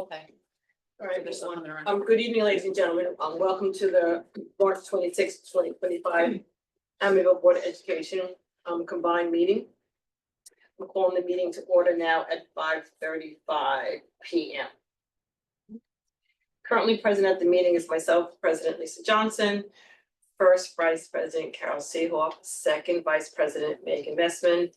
Okay. All right, There's one there. good evening, ladies and gentlemen. Welcome to the March 26th, 2025 Amityville Board of Education combined meeting. We're calling the meeting to order now at 5:35 p.m. Currently present at the meeting is myself, President Lisa Johnson, First Vice President Carol Seehoff, Second Vice President Megan Vestman,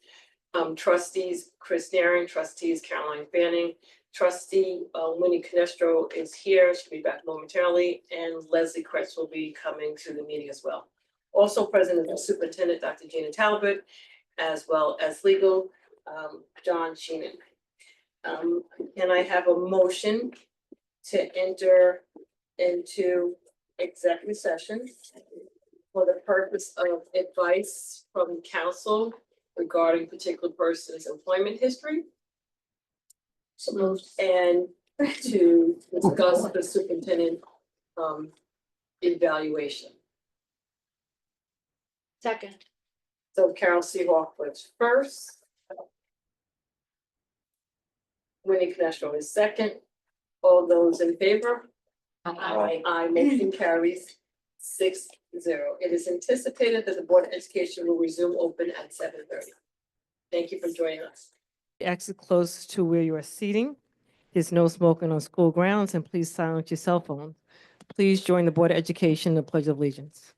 trustees Chris Naring, trustees Caroline Fanning, trustee Winnie Canestro is here, she'll be back momentarily, and Leslie Kretz will be coming to the meeting as well. Also present is the superintendent, Dr. Gina Talbot, as well as legal, John Sheenan. Can I have a motion to enter into executive session for the purpose of advice from counsel regarding particular person's employment history? So moved. And to discuss the superintendent evaluation. Second. So Carol Seehoff was first. Winnie Canestro is second. All those in favor? Aye, motion carries 6-0. It is anticipated that the Board of Education will resume open at 7:30. Thank you for joining us. Exit close to where you are seating. There's no smoking on school grounds, and please silence your cell phones. Please join the Board of Education in the Pledge of Allegiance.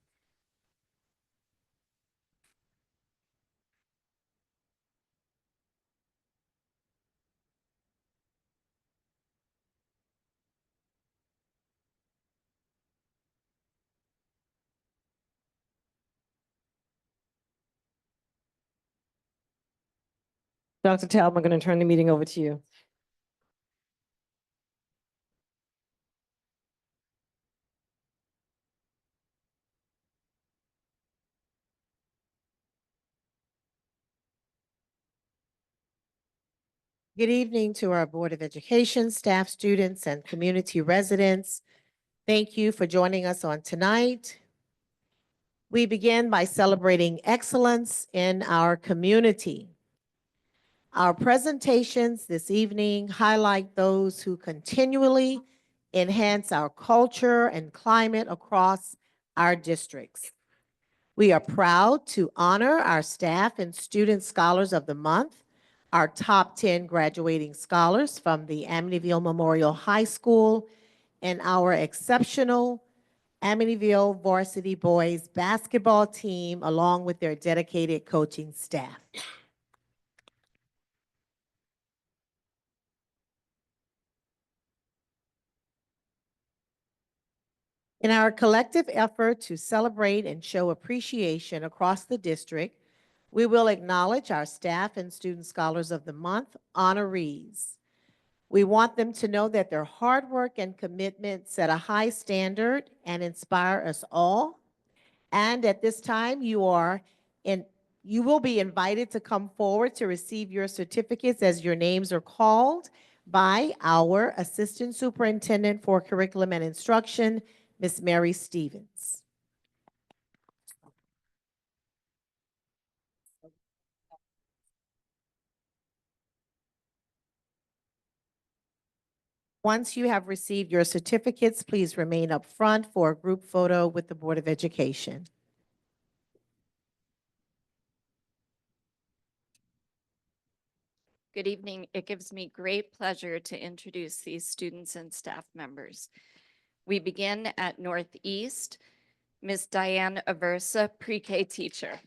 Dr. Talbot, I'm going to turn the meeting over to you. Good evening to our Board of Education, staff, students, and community residents. Thank you for joining us on tonight. We begin by celebrating excellence in our community. Our presentations this evening highlight those who continually enhance our culture and climate across our districts. We are proud to honor our staff and student scholars of the month, our top 10 graduating scholars from the Amityville Memorial High School, and our exceptional Amityville Varsity Boys basketball team, along with their dedicated coaching staff. In our collective effort to celebrate and show appreciation across the district, we will acknowledge our staff and student scholars of the month honorees. We want them to know that their hard work and commitment set a high standard and inspire us all. And at this time, you will be invited to come forward to receive your certificates as your names are called by our Assistant Superintendent for Curriculum and Instruction, Ms. Mary Stevens. Once you have received your certificates, please remain up front for a group photo with the Board of Education. Good evening. It gives me great pleasure to introduce these students and staff members. We begin at Northeast, Ms. Diane Aversa, pre-K teacher.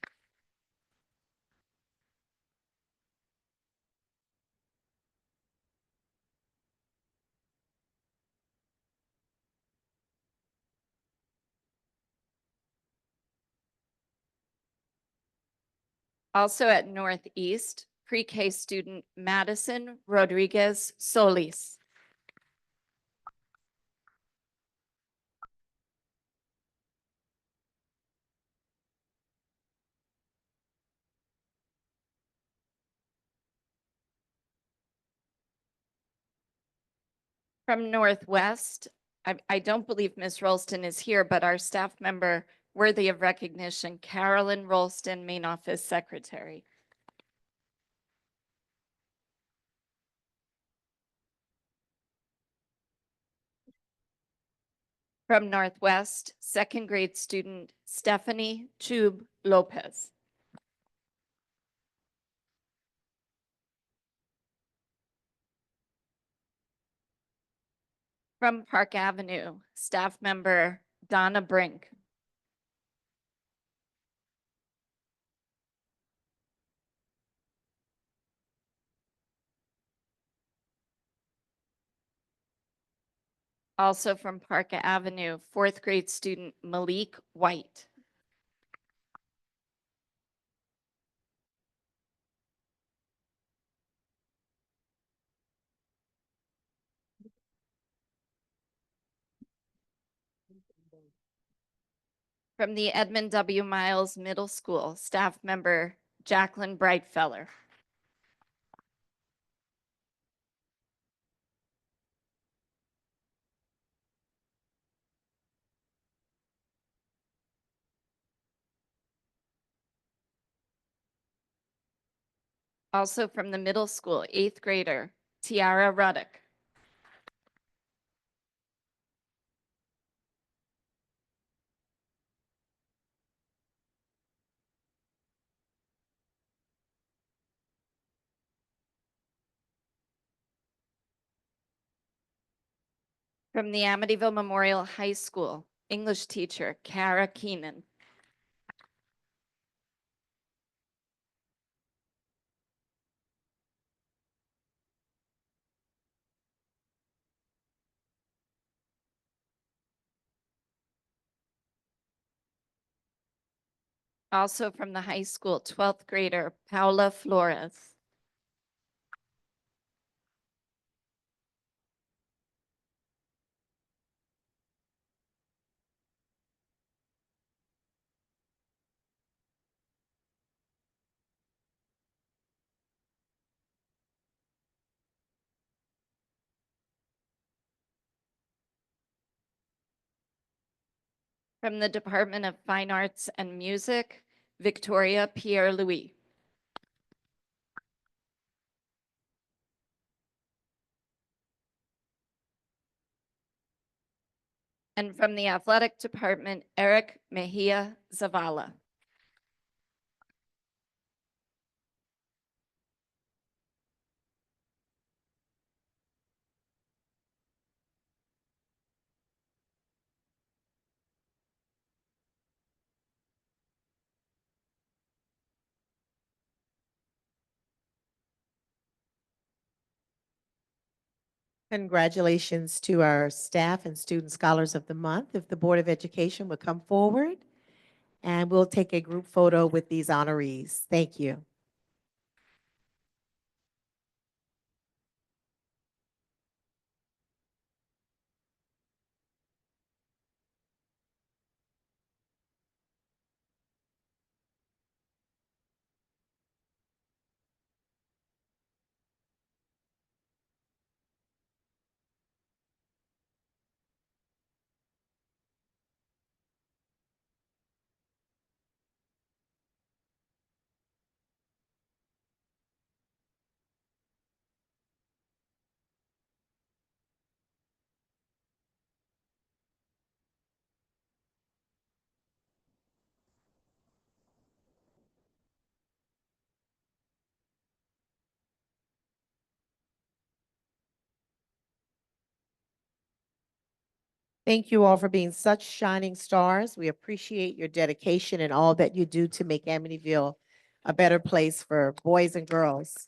Also at Northeast, pre-K student Madison Rodriguez Solis. From Northwest, I don't believe Ms. Rolston is here, but our staff member worthy of recognition, Carolyn Rolston, Main Office Secretary. From Northwest, second grade student Stephanie Chub Lopez. From Park Avenue, staff member Donna Brink. Also from Park Avenue, fourth grade student Malik White. From the Edmund W. Miles Middle School, staff member Jacqueline Brightfeller. Also from the middle school, eighth grader Tiara Ruddock. From the Amityville Memorial High School, English teacher Kara Keenan. Also from the high school, 12th grader Paula Flores. From the Department of Fine Arts and Music, Victoria Pierre-Louis. And from the Athletic Department, Eric Mejia Zavala. Congratulations to our staff and student scholars of the month. If the Board of Education would come forward, and we'll take a group photo with these honorees. Thank you. Thank you all for being such shining stars. We appreciate your dedication and all that you do to make Amityville a better place for boys and girls.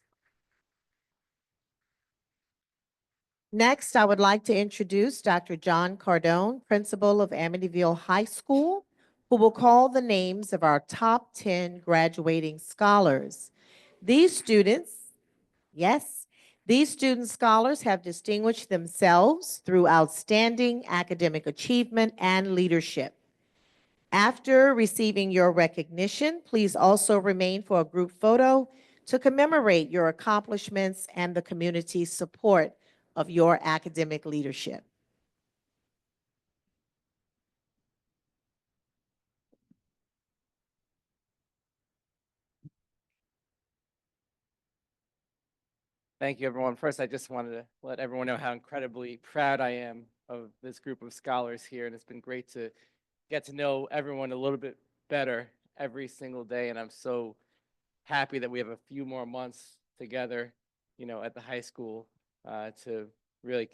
Next, I would like to introduce Dr. John Cardone, principal of Amityville High School, who will call the names of our top 10 graduating scholars. These students, yes, these student scholars have distinguished themselves through outstanding academic achievement and leadership. After receiving your recognition, please also remain for a group photo to commemorate your accomplishments and the community's support of your academic leadership. Thank you, everyone. First, I just wanted to let everyone know how incredibly proud I am of this group of scholars here, and it's been great to get to know everyone a little bit better every single day. And I'm so happy that we have a few more months together, at the high school to really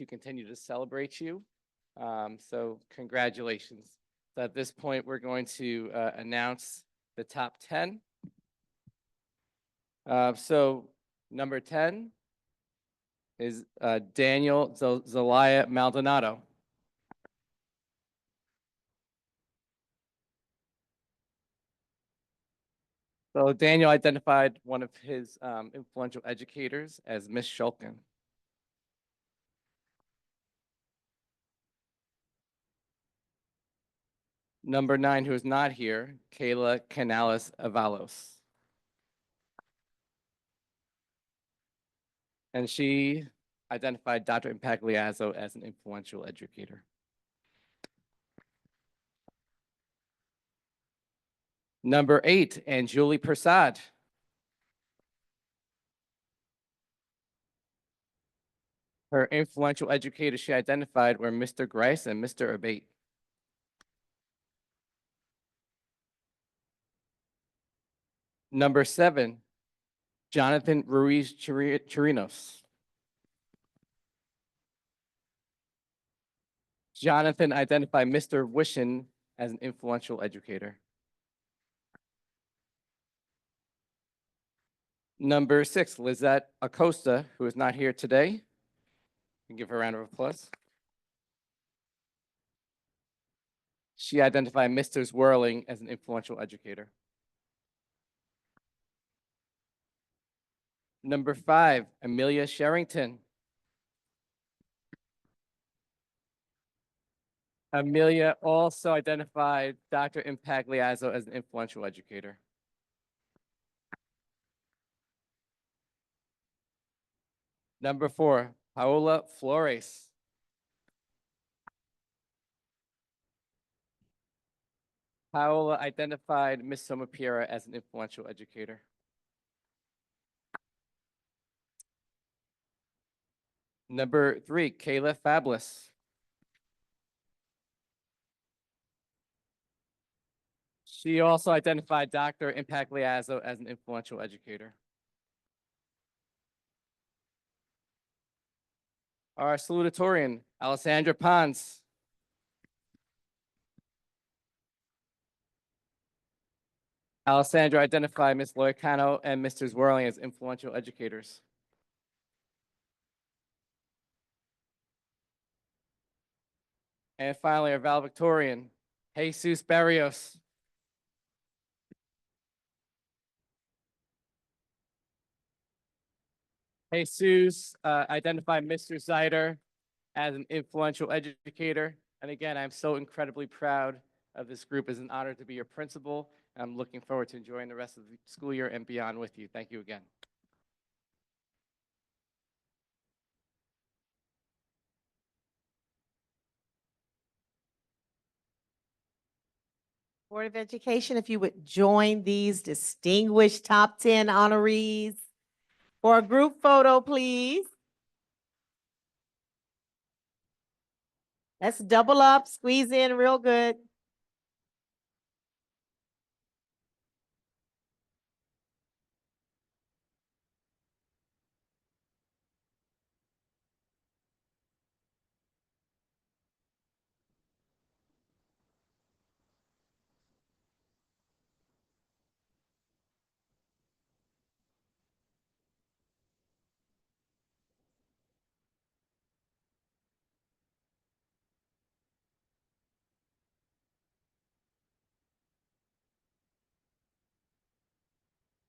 continue to celebrate you. So congratulations. So at this point, we're going to announce the top 10. So number 10 is Daniel Zelaya Maldonado. So Daniel identified one of his influential educators as Miss Shulkin. Number 9, who is not here, Kayla Canales Avalos. And she identified Dr. Impagliazzo as an influential educator. Number 8, Anjuli Prasad. Her influential educators she identified were Mr. Grice and Mr. Abate. Number 7, Jonathan Ruiz Chirinos. Jonathan identified Mr. Wishin as an influential educator. Number 6, Lizette Acosta, who is not here today. You can give her a round of applause. She identified Mr. Zwirling as an influential educator. Number 5, Amelia Sherrington. Amelia also identified Dr. Impagliazzo as an influential educator. Number 4, Paola Flores. Paola identified Ms. Somapira as an influential educator. Number 3, Kayla Fablis. She also identified Dr. Impagliazzo as an influential educator. Our salutatorian, Alessandra Pons. Alessandra identified Ms. Loicano and Mr. Zwirling as influential educators. And finally, our valedictorian, Jesus Barrios. Jesus identified Mr. Zeider as an influential educator. And again, I'm so incredibly proud of this group. It's an honor to be your principal. I'm looking forward to enjoying the rest of the school year and beyond with you. Thank you again. Board of Education, if you would join these distinguished top 10 honorees for a group photo, please. Let's double up, squeeze in real good.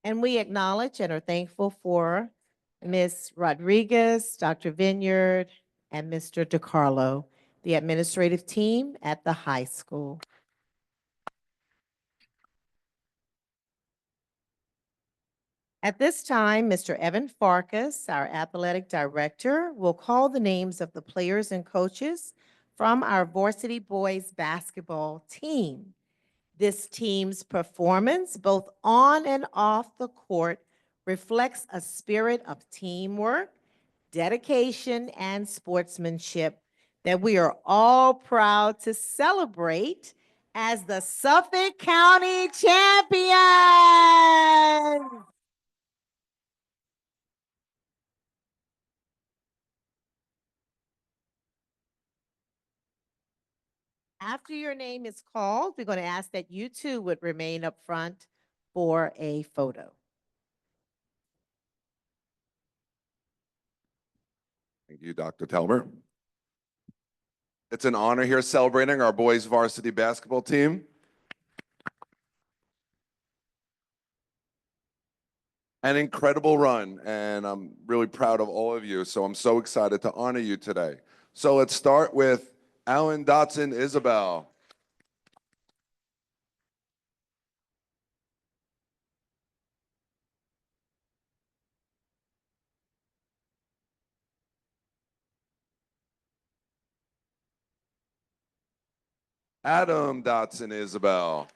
And we acknowledge and are thankful for Ms. Rodriguez, Dr. Vineyard, and Mr. DiCarlo, the administrative team at the high school. At this time, Mr. Evan Farkas, our athletic director, will call the names of the players and coaches from our varsity boys basketball team. This team's performance, both on and off the court, reflects a spirit of teamwork, dedication, and sportsmanship that we are all proud to celebrate as the Suffolk County champions. After your name is called, we're going to ask that you two would remain up front for a photo. Thank you, Dr. Telmer. It's an honor here celebrating our boys varsity basketball team. An incredible run, and I'm really proud of all of you. So I'm so excited to honor you today. So let's start with Alan Dotson Isabel. Adam Dotson Isabel.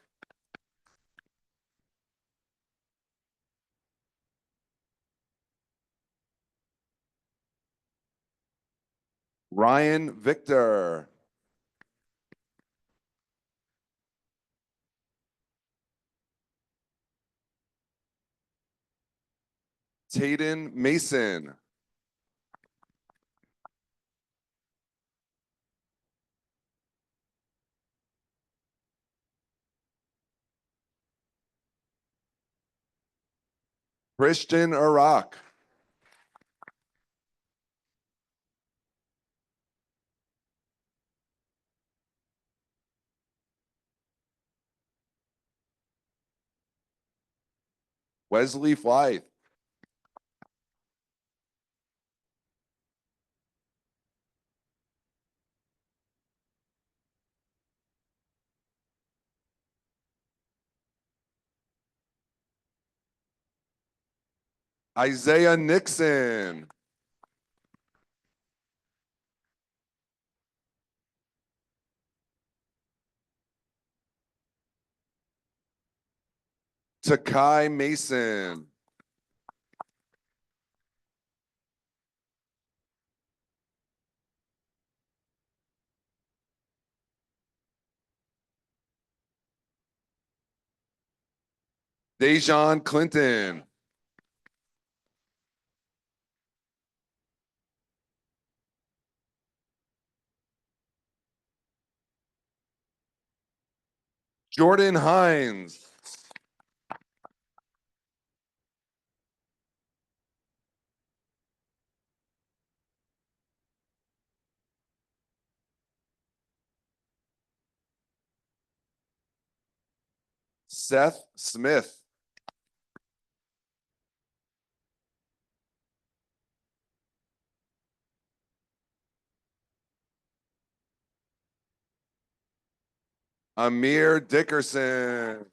Ryan Victor. Tayden Mason. Christian Iraq. Wesley Flythe. Isaiah Nixon. Takai Mason. Dejan Clinton. Jordan Hines. Seth Smith. Amir Dickerson.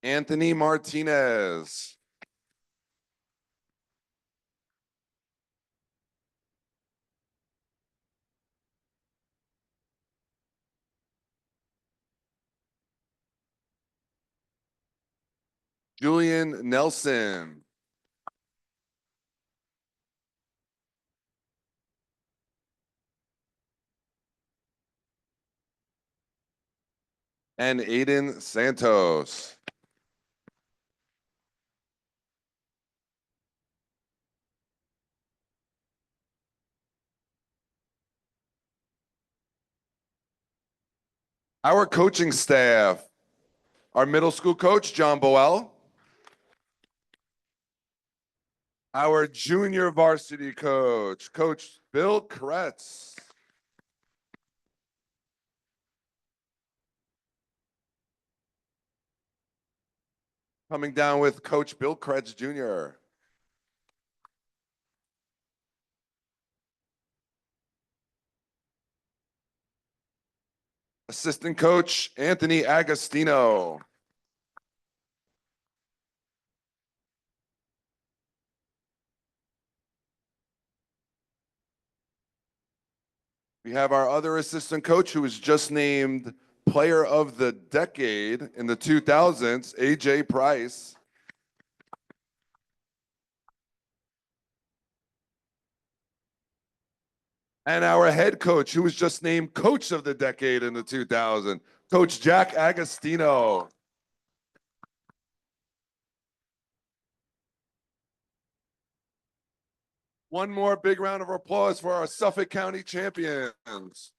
Anthony Martinez. Julian Nelson. And Aiden Santos. Our coaching staff, our middle school coach, John Boel. Our junior varsity coach, Coach Bill Kretz. Coming down with Coach Bill Kretz Jr. Assistant coach, Anthony Agostino. We have our other assistant coach who was just named Player of the Decade in the 2000s, AJ Price. And our head coach who was just named Coach of the Decade in the 2000s, Coach Jack Agostino. One more big round of applause for our Suffolk County champions.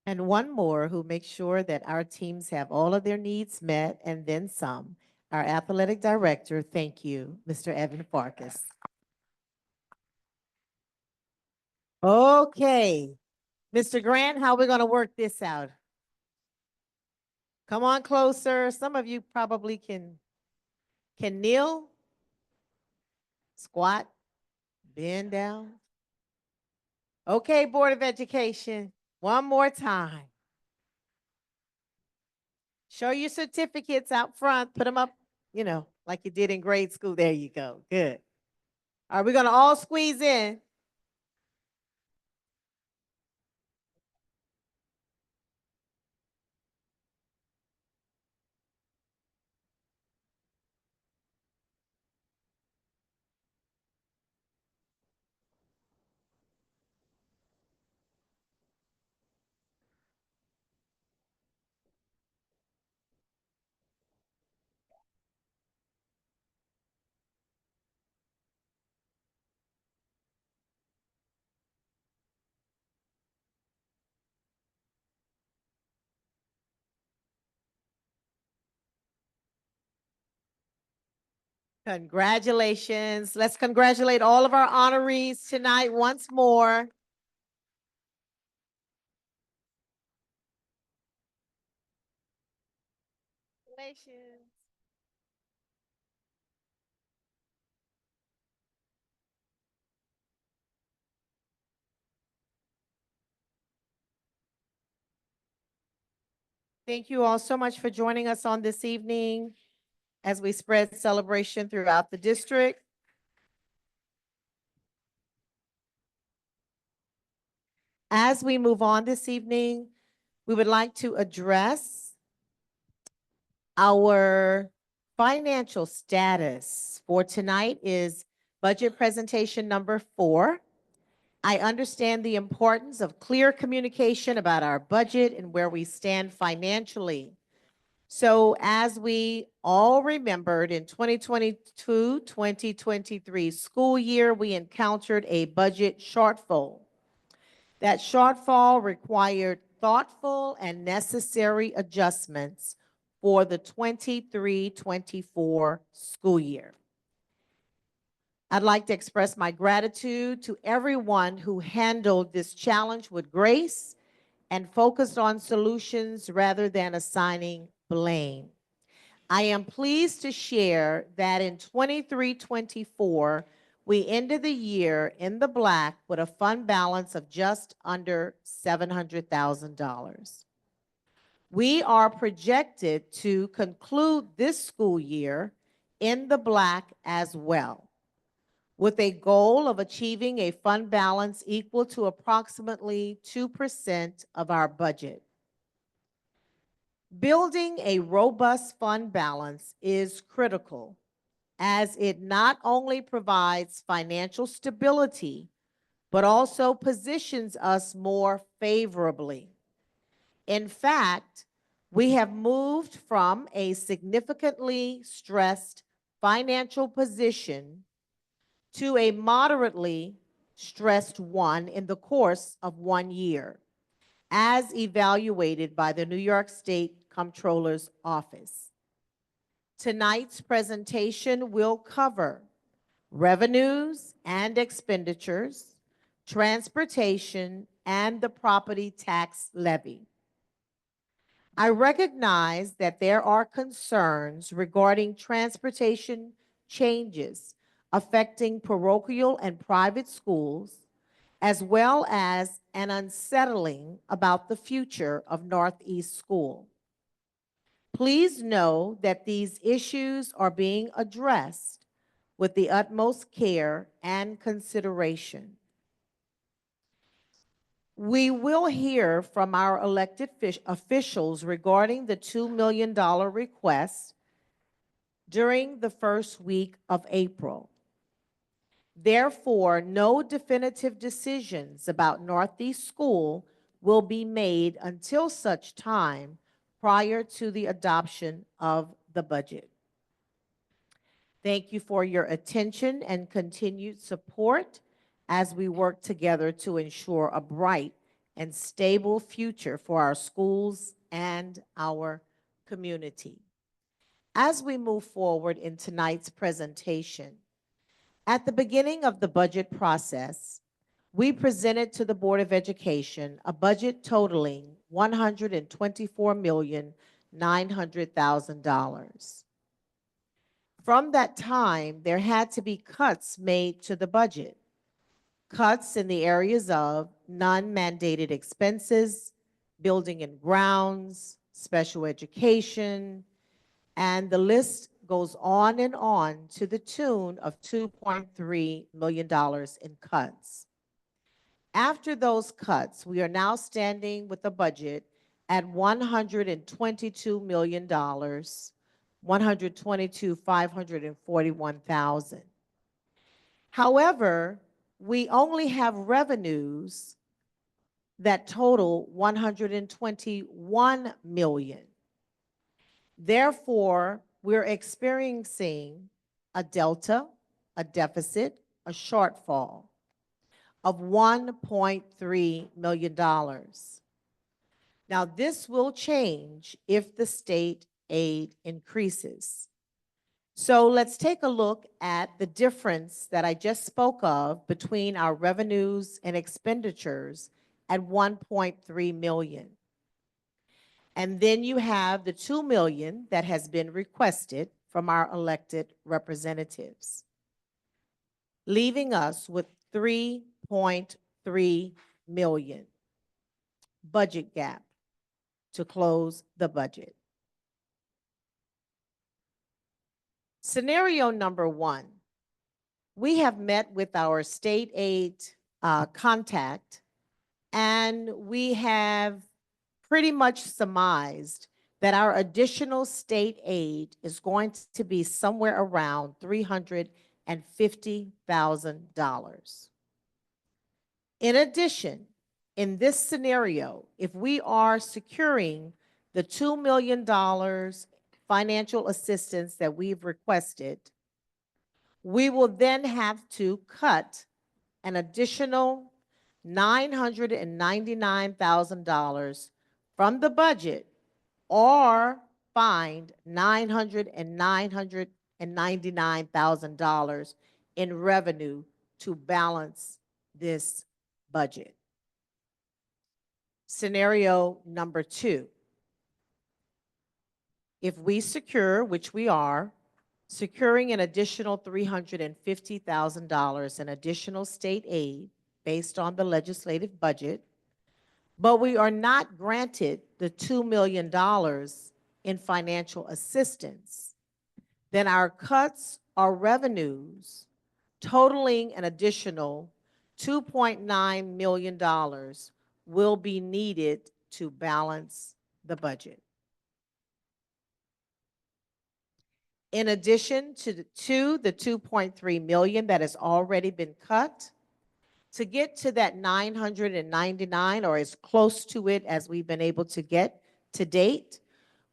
And one more who makes sure that our teams have all of their needs met and then some. Our athletic director, thank you, Mr. Evan Farkas. Okay, Mr. Grant, how are we going to work this out? Come on closer. Some of you probably can kneel, squat, bend down. Okay, Board of Education, one more time. Show your certificates out front, put them up, like you did in grade school. There you go. Good. Are we going to all squeeze in? Congratulations. Let's congratulate all of our honorees tonight once more. Congratulations. Thank you all so much for joining us on this evening as we spread celebration throughout the district. As we move on this evening, we would like to address our financial status for tonight is budget presentation number 4. I understand the importance of clear communication about our budget and where we stand financially. So as we all remembered in 2022-2023 school year, we encountered a budget shortfall. That shortfall required thoughtful and necessary adjustments for the 23-24 school year. I'd like to express my gratitude to everyone who handled this challenge with grace and focused on solutions rather than assigning blame. I am pleased to share that in 23-24, we ended the year in the black with a fund balance of just under $700,000. We are projected to conclude this school year in the black as well, with a goal of achieving a fund balance equal to approximately 2% of our budget. Building a robust fund balance is critical, as it not only provides financial stability, but also positions us more favorably. In fact, we have moved from a significantly stressed financial position to a moderately stressed one in the course of 1 year, as evaluated by the New York State Comptroller's Office. Tonight's presentation will cover revenues and expenditures, transportation, and the property tax levy. I recognize that there are concerns regarding transportation changes affecting parochial and private schools, as well as an unsettling about the future of Northeast School. Please know that these issues are being addressed with the utmost care and consideration. We will hear from our elected officials regarding the $2 million request during the first week of April. Therefore, no definitive decisions about Northeast School will be made until such time prior to the adoption of the budget. Thank you for your attention and continued support as we work together to ensure a bright and stable future for our schools and our community. As we move forward in tonight's presentation, at the beginning of the budget process, we presented to the Board of Education a budget totaling $124,900,000. From that time, there had to be cuts made to the budget. Cuts in the areas of non-mandated expenses, building and grounds, special education, and the list goes on and on to the tune of $2.3 million in cuts. After those cuts, we are now standing with a budget at $122 million, $122,541,000. However, we only have revenues that total $121 million. Therefore, we're experiencing a delta, a deficit, a shortfall of $1.3 million. Now, this will change if the state aid increases. So let's take a look at the difference that I just spoke of between our revenues and expenditures at $1.3 million. And then you have the $2 million that has been requested from our elected representatives, leaving us with $3.3 million budget gap to close the budget. Scenario number one, we have met with our state aid contact, and we have pretty much surmised that our additional state aid is going to be somewhere around $350,000. In addition, in this scenario, if we are securing the $2 million financial assistance that we've requested, we will then have to cut an additional $999,000 from the budget, or find $999,000 in revenue to balance this budget. Scenario number two, if we secure, which we are, securing an additional $350,000 in additional state aid based on the legislative budget, but we are not granted the $2 million in financial assistance, then our cuts are revenues totaling an additional $2.9 million will be needed to balance the budget. In addition to the $2.3 million that has already been cut, to get to that 999, or as close to it as we've been able to get to date,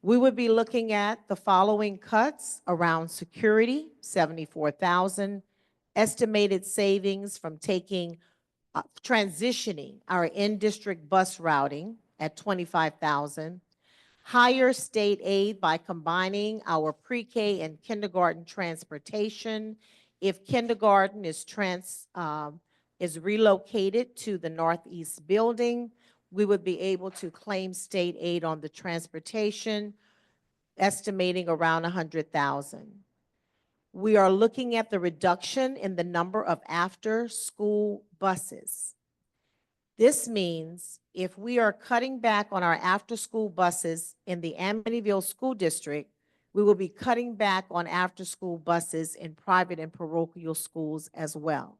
we would be looking at the following cuts around security, $74,000, estimated savings from transitioning our in-district bus routing at $25,000, higher state aid by combining our pre-K and kindergarten transportation. If kindergarten is relocated to the Northeast building, we would be able to claim state aid on the transportation, estimating around $100,000. We are looking at the reduction in the number of after-school buses. This means if we are cutting back on our after-school buses in the Amityville School District, We will be cutting back on after-school buses in private and parochial schools as well.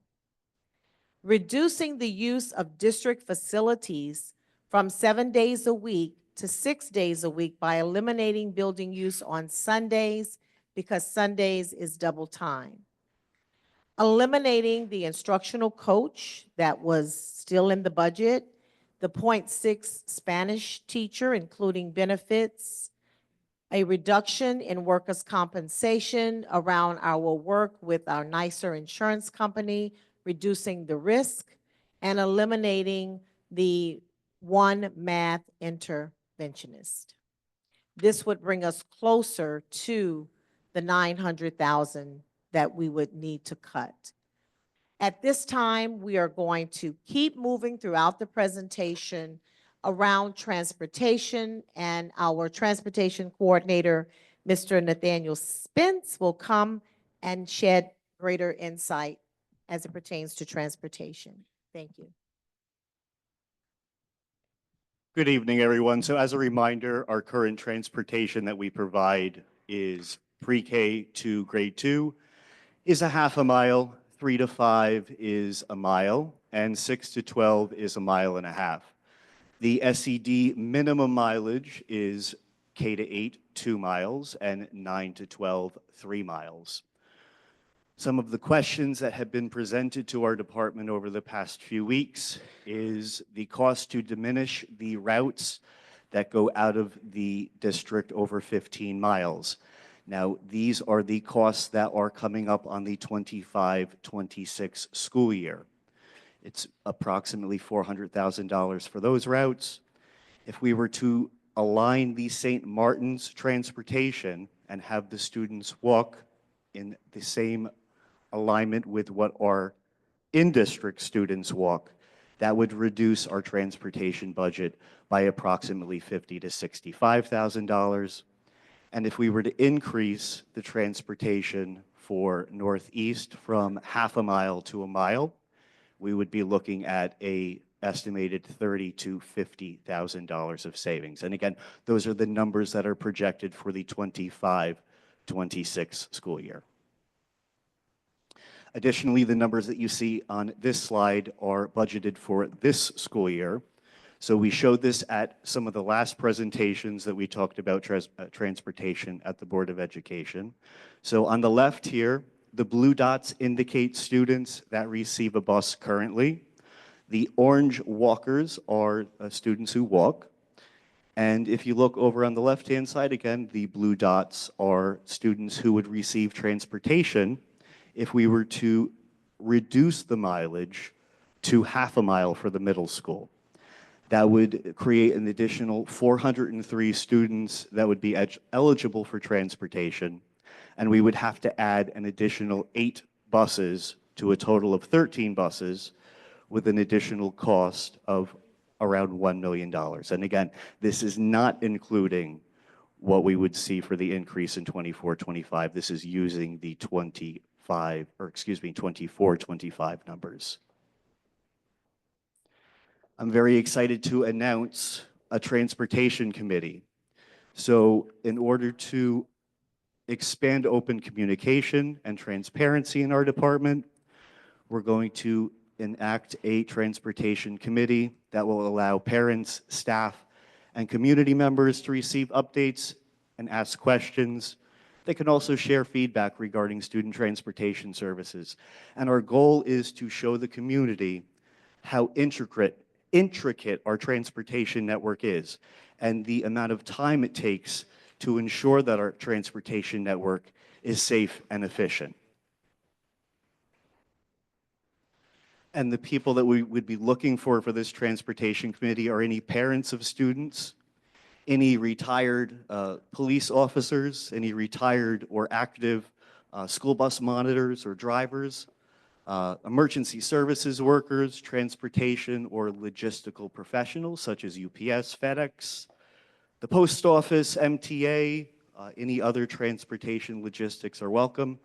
Reducing the use of district facilities from 7 days a week to 6 days a week by eliminating building use on Sundays because Sundays is double time. Eliminating the instructional coach that was still in the budget, the .6 Spanish teacher, including benefits, a reduction in workers' compensation around our work with our nicer insurance company, reducing the risk, and eliminating the one math interventionist. This would bring us closer to the 900,000 that we would need to cut. At this time, we are going to keep moving throughout the presentation around transportation, and our transportation coordinator, Mr. Nathaniel Spence, will come and shed greater insight as it pertains to transportation. Thank you. Good evening, everyone. So as a reminder, our current transportation that we provide is pre-K to grade 2 is a half a mile, 3 to 5 is a mile, and 6 to 12 is a mile and a half. The SED minimum mileage is K to 8, 2 miles, and 9 to 12, 3 miles. Some of the questions that have been presented to our department over the past few weeks is the cost to diminish the routes that go out of the district over 15 miles. Now, these are the costs that are coming up on the 25-26 school year. It's approximately $400,000 for those routes. If we were to align the St. Martin's transportation and have the students walk in the same alignment with what our in-district students walk, that would reduce our transportation budget by approximately $50,000 to $65,000. And if we were to increase the transportation for Northeast from half a mile to a mile, we would be looking at a estimated $30,000 to $50,000 of savings. And again, those are the numbers that are projected for the 25-26 school year. Additionally, the numbers that you see on this slide are budgeted for this school year. So we showed this at some of the last presentations that we talked about transportation at the Board of Education. So on the left here, the blue dots indicate students that receive a bus currently. The orange walkers are students who walk. And if you look over on the left-hand side, again, the blue dots are students who would receive transportation if we were to reduce the mileage to half a mile for the middle school. That would create an additional 403 students that would be eligible for transportation, and we would have to add an additional 8 buses to a total of 13 buses with an additional cost of around $1 million. And again, this is not including what we would see for the increase in 24-25. This is using the 24-25 numbers. I'm very excited to announce a transportation committee. So in order to expand open communication and transparency in our department, we're going to enact a transportation committee that will allow parents, staff, and community members to receive updates and ask questions. They can also share feedback regarding student transportation services. And our goal is to show the community how intricate our transportation network is and the amount of time it takes to ensure that our transportation network is safe and efficient. And the people that we would be looking for this transportation committee are any parents of students, any retired police officers, any retired or active school bus monitors or drivers, emergency services workers, transportation or logistical professionals such as UPS, FedEx, the post office, MTA, any other transportation logistics are welcome.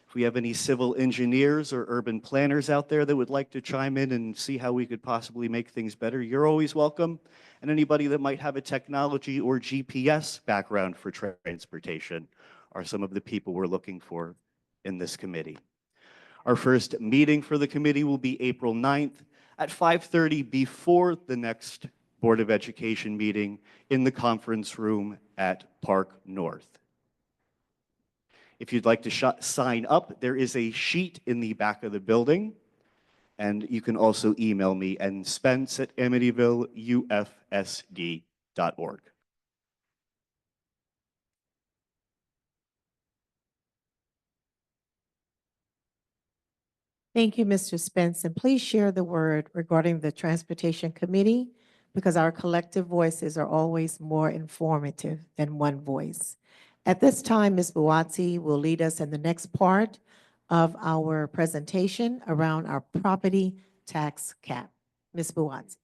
If we have any civil engineers or urban planners out there that would like to chime in and see how we could possibly make things better, you're always welcome. And anybody that might have a technology or GPS background for transportation are some of the people we're looking for in this committee. Our first meeting for the committee will be April 9th at 5:30 before the next Board of Education meeting in the conference room at Park North. If you'd like to sign up, there is a sheet in the back of the building, and you can also email me at spence@amityvilleufsd.org. Thank you, Mr. Spence, and please share the word regarding the Transportation Committee because our collective voices are always more informative than one voice. At this time, Ms. Buatsi will lead us in the next part of our presentation around our property tax cap. Ms. Buatsi.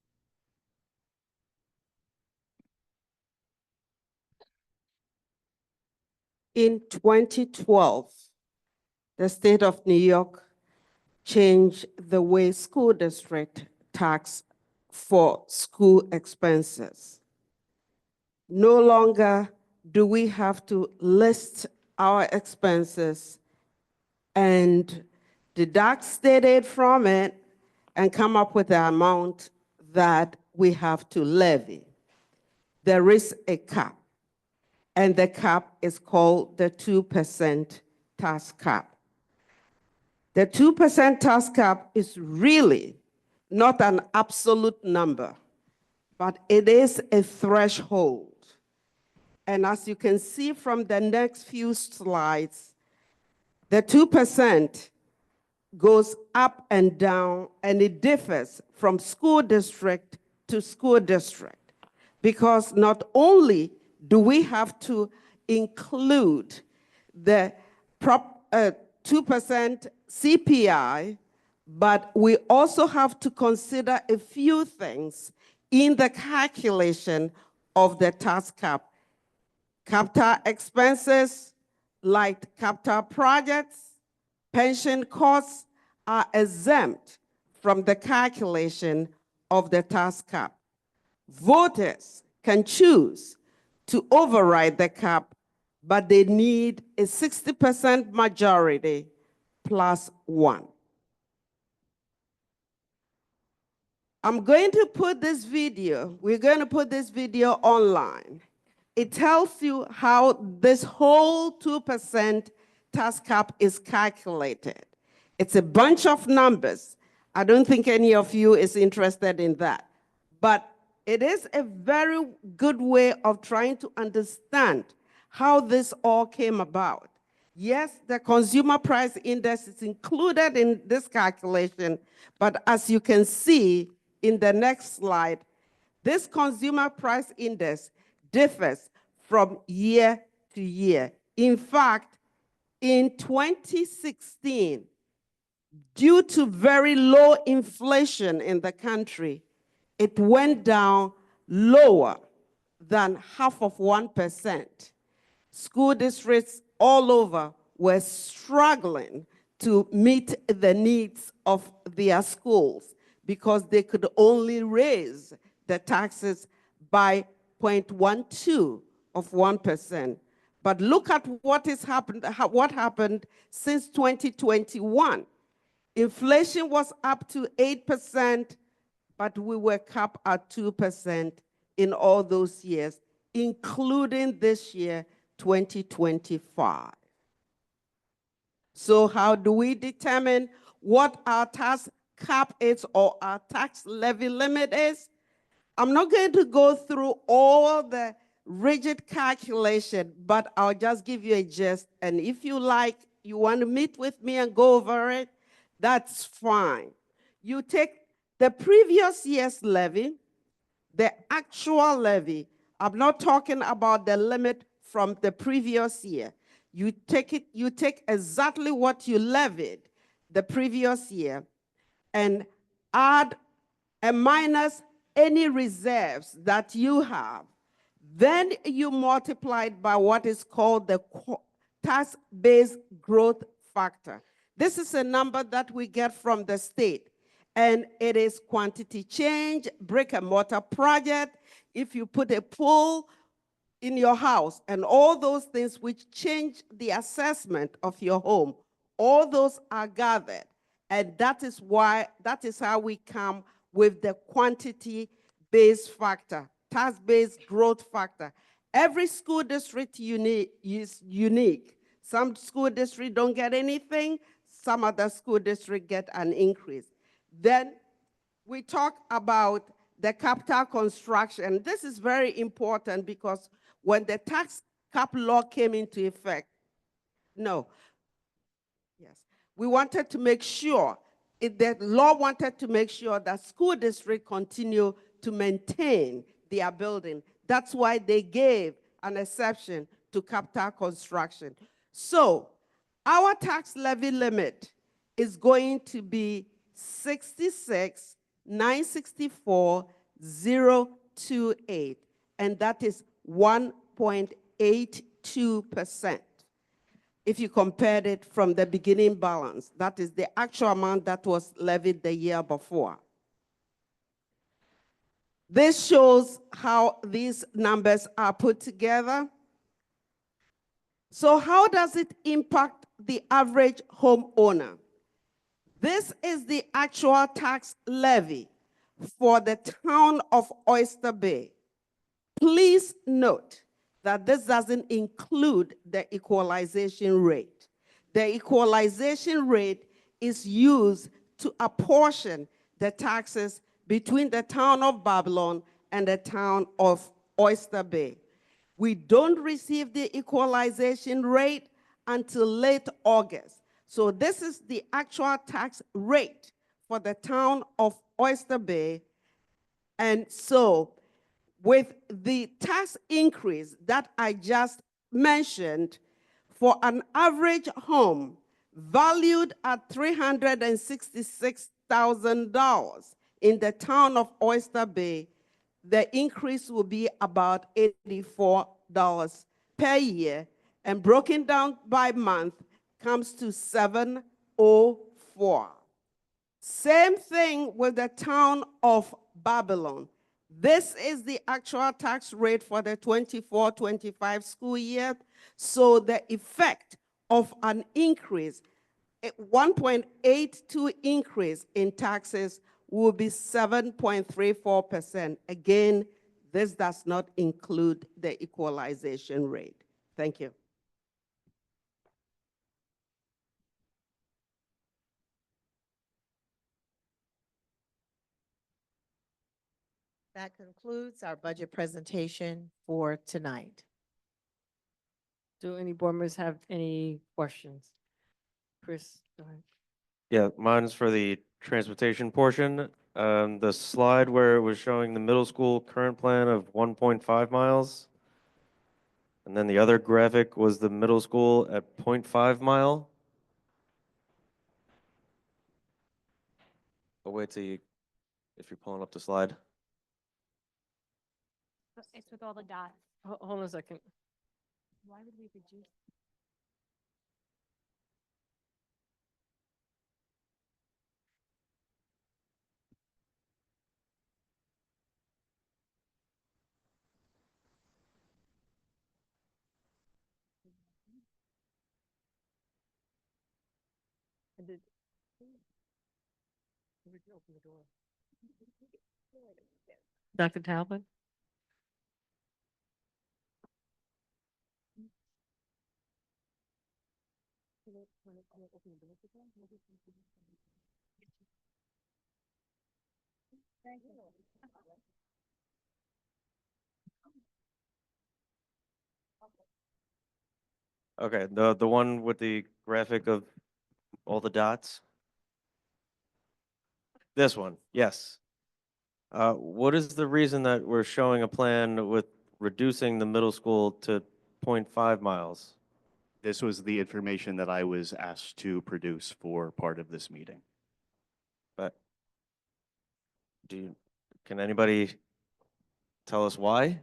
In 2012, the state of New York changed the way school district tax for school expenses. No longer do we have to list our expenses and deduct state aid from it and come up with the amount that we have to levy. There is a cap, and the cap is called the 2% tax cap. The 2% tax cap is really not an absolute number, but it is a threshold. And as you can see from the next few slides, the 2% goes up and down, and it differs from school district to school district, because not only do we have to include the 2% CPI, but we also have to consider a few things in the calculation of the tax cap. Capital expenses like capital projects, pension costs are exempt from the calculation of the tax cap. Voters can choose to override the cap, but they need a 60% majority plus one. I'm going to put this video, we're going to put this video online. It tells you how this whole 2% tax cap is calculated. It's a bunch of numbers. I don't think any of you is interested in that. But it is a very good way of trying to understand how this all came about. Yes, the consumer price index is included in this calculation, but as you can see in the next slide, this consumer price index differs from year to year. In fact, in 2016, due to very low inflation in the country, it went down lower than 0.5%. School districts all over were struggling to meet the needs of their schools because they could only raise the taxes by 0.12%. But look at what happened since 2021. Inflation was up to 8%, but we were capped at 2% in all those years, including this year, 2025. So how do we determine what our tax cap is or our tax levy limit is? I'm not going to go through all the rigid calculation, but I'll just give you a gist. And if you like, you want to meet with me and go over it, that's fine. You take the previous year's levy, the actual levy. I'm not talking about the limit from the previous year. You take exactly what you levied the previous year and add and minus any reserves that you have. Then you multiply it by what is called the tax-based growth factor. This is a number that we get from the state, and it is quantity change, brick and mortar project. If you put a pool in your house and all those things which change the assessment of your home, all those are gathered. And that is how we come with the quantity-based factor, task-based growth factor. Every school district is unique. Some school districts don't get anything, some other school districts get an increase. Then we talk about the capital construction. This is very important because when the tax cap law came into effect, we wanted to make sure, the law wanted to make sure that school districts continue to maintain their building. That's why they gave an exception to capital construction. So our tax levy limit is going to be 66,964,028, and that is 1.82%. If you compared it from the beginning balance, that is the actual amount that was levied the year before. This shows how these numbers are put together. So how does it impact the average homeowner? This is the actual tax levy for the town of Oyster Bay. Please note that this doesn't include the equalization rate. The equalization rate is used to apportion the taxes between the town of Babylon and the town of Oyster Bay. We don't receive the equalization rate until late August. So this is the actual tax rate for the town of Oyster Bay. And so with the tax increase that I just mentioned, for an average home valued at $366,000 in the town of Oyster Bay, the increase will be about $84 per year, and broken down by month comes to $704. Same thing with the town of Babylon. This is the actual tax rate for the 24-25 school year. So the effect of an increase, 1.82 increase in taxes will be 7.34%. Again, this does not include the equalization rate. Thank you. That concludes our budget presentation for tonight. Do any board members have any questions? Chris, go ahead. Yeah, mine's for the transportation portion. The slide where it was showing the middle school current plan of 1.5 miles. And then the other graphic was the middle school at 0.5 mile. I'll wait till you, if you're pulling up the slide. It's with all the dots. Hold on a second. Why would we reduce? Dr. Talbot? Okay, the one with the graphic of all the dots. This one, yes. What is the reason that we're showing a plan with reducing the middle school to 0.5 miles? This was the information that I was asked to produce for part of this meeting. But can anybody tell us why?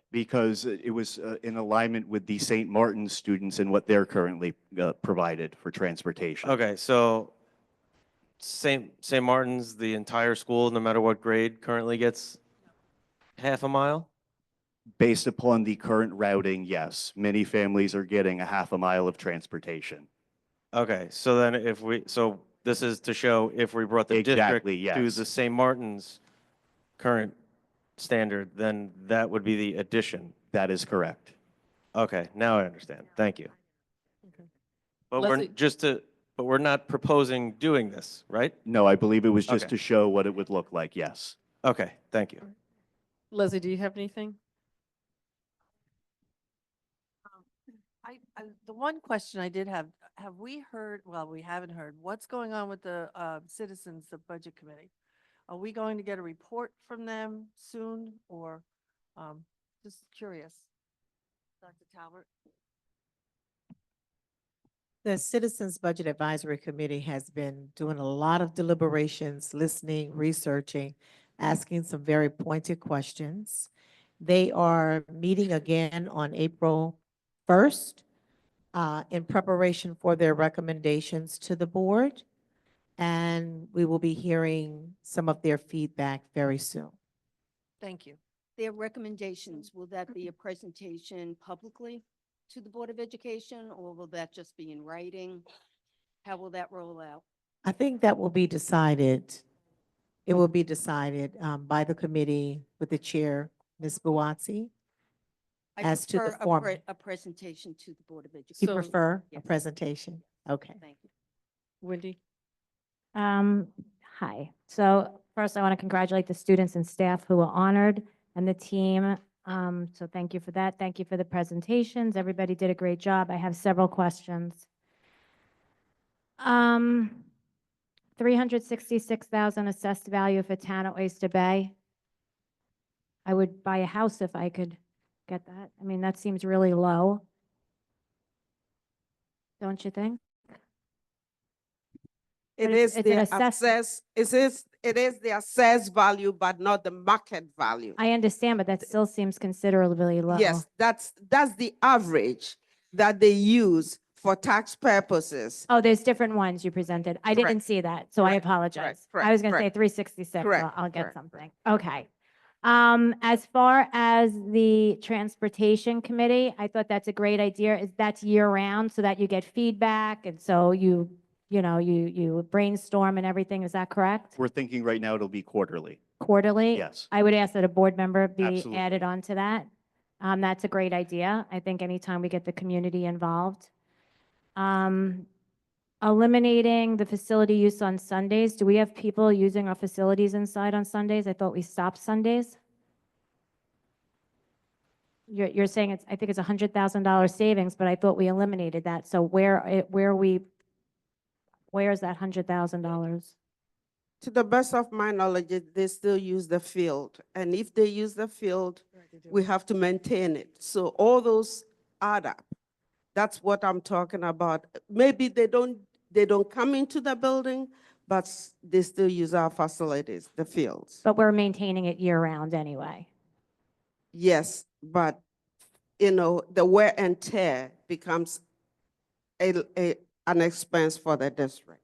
Because it was in alignment with the St. Martin's students and what they're currently provided for transportation. Okay, so St. Martin's, the entire school, no matter what grade, currently gets half a mile? Based upon the current routing, yes, many families are getting a half a mile of transportation. Okay, so then so this is to show if we brought the district Exactly, to yes. the St. Martin's current standard, then that would be the addition. That is correct. Okay, now I understand. Thank you. Okay. But Leslie- we're not proposing doing this, right? No, I believe it was just Okay. to show what it would look like, yes. Okay, thank you. Leslie, do you have anything? The one question I did have we heard, well, we haven't heard, what's going on with the citizens, the budget committee? Are we going to get a report from them soon or just curious? Dr. Talbert? The Citizens Budget Advisory Committee has been doing a lot of deliberations, listening, researching, asking some very pointed questions. They are meeting again on April 1st in preparation for their recommendations to the board. And we will be hearing some of their feedback very soon. Thank you. Their recommendations, will that be a presentation publicly to the Board of Education, or will that just be in writing? How will that roll out? I think that will be decided. It will be decided by the committee with the chair, Ms. Buatsi. I As to the prefer format. a presentation to the Board of You Education. So- prefer a Yes. presentation? Okay. Thank you. Wendy? Hi. So first, I want to congratulate the students and staff who were honored and the team. So thank you for that. Thank you for the presentations. Everybody did a great job. I have several questions. 366,000 assessed value for town at Oyster Bay. I would buy a house if I could get that. I mean, that seems really low. Don't you think? It But is it's the an assessment. it is the assessed value, but not the market value. I understand, but that still seems considerably low. Yes, that's the average that they use for tax purposes. Oh, there's different ones you presented. I didn't Correct. see that, so I Correct, apologize. correct, I was gonna say correct. 366, Correct, I'll get correct, something. Okay. As far as the transportation committee, I thought that's a great idea. Is that's year round so that you get feedback and so you brainstorm and everything. Is that correct? We're thinking right now it'll be quarterly. Quarterly? Yes. I would ask that a board member be Absolutely. added on to that. That's a great idea. I think anytime we get the community involved. Eliminating the facility use on Sundays. Do we have people using our facilities inside on Sundays? I thought we stopped Sundays. You're saying I think it's $100,000 savings, but I thought we eliminated that. So where is that $100,000? To the best of my knowledge, they still use the field. And if they use the field, we have to maintain it. So all those add up. That's what I'm talking about. Maybe they don't come into the building, but they still use our facilities, the fields. But we're maintaining it year round anyway. Yes, but the wear and tear becomes an expense for the district.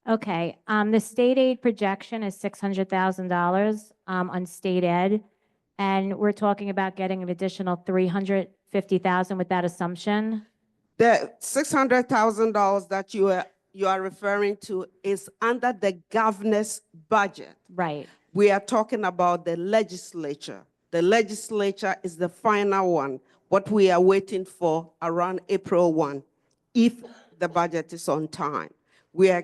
Okay, the state aid projection is $600,000 on state ed. And we're talking about getting an additional $350,000 with that assumption. The $600,000 that you are referring to is under the governor's budget. Right. We are talking about the legislature. The legislature is the final one, what we are waiting for around April 1, if the budget is on time. We are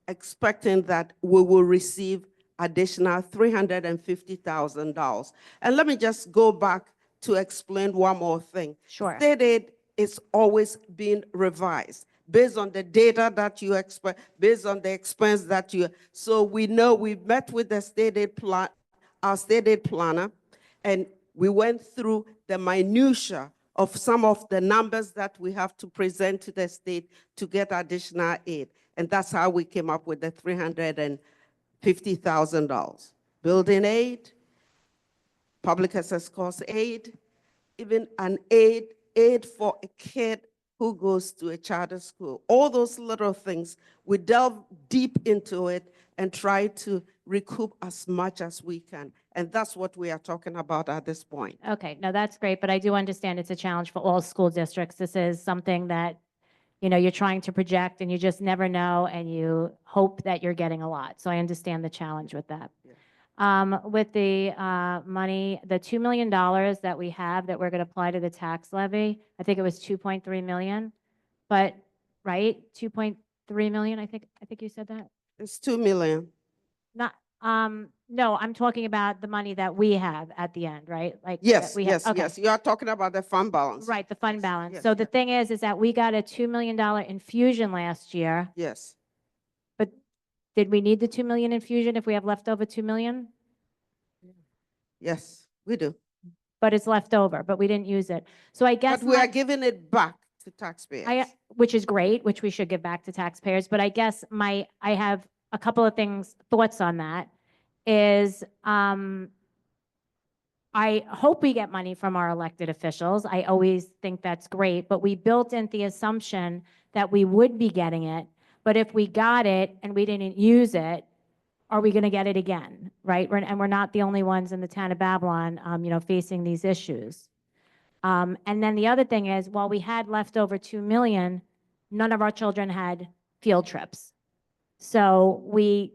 expecting that we will receive additional $350,000. And let me just go back to explain one more thing. Sure. State aid is always being revised based on the data that you expect, based on the expense that you. So we know we've met with the state aid plan, our state aid planner, and we went through the minutia of some of the numbers that we have to present to the state to get additional aid. And that's how we came up with the $350,000. Building aid, public access cost aid, even an aid for a kid who goes to a charter school. All those little things, we delve deep into it, and try to recoup as much as we can. And that's what we are talking about at this point. Okay, no, that's great, but I do understand it's a challenge for all school districts. This is something that, you know, you're trying to project and you just never know, and you hope that you're getting a lot. So I understand the challenge with that. With the money, the $2 million that we have that we're going to apply to the tax levy, I think it was 2.3 million, but, right? 2.3 million, I think you said that? It's 2 million. Not, no, I'm talking about the money that we have at the end, right? Like. that Yes, we have. yes, Okay. yes. You are talking about the fund balance. Right, the fund balance. yes, So the yes. thing is that we got a $2 million infusion last year, Yes. but did we need the 2 million infusion if we have leftover 2 million? Yes, we do. But it's left over, but we didn't use it. So I guess But we are my, giving it back to taxpayers. which is great, which we should give back to taxpayers, but I guess I have a couple of thoughts on that is, I hope we get money from our elected officials. I always think that's great, but we built in the assumption that we would be getting it. But if we got it and we didn't use it, are we going to get it again, right? And we're not the only ones in the town of Babylon, you know, facing these issues. And then the other thing is, while we had leftover 2 million, none of our children had field trips. So we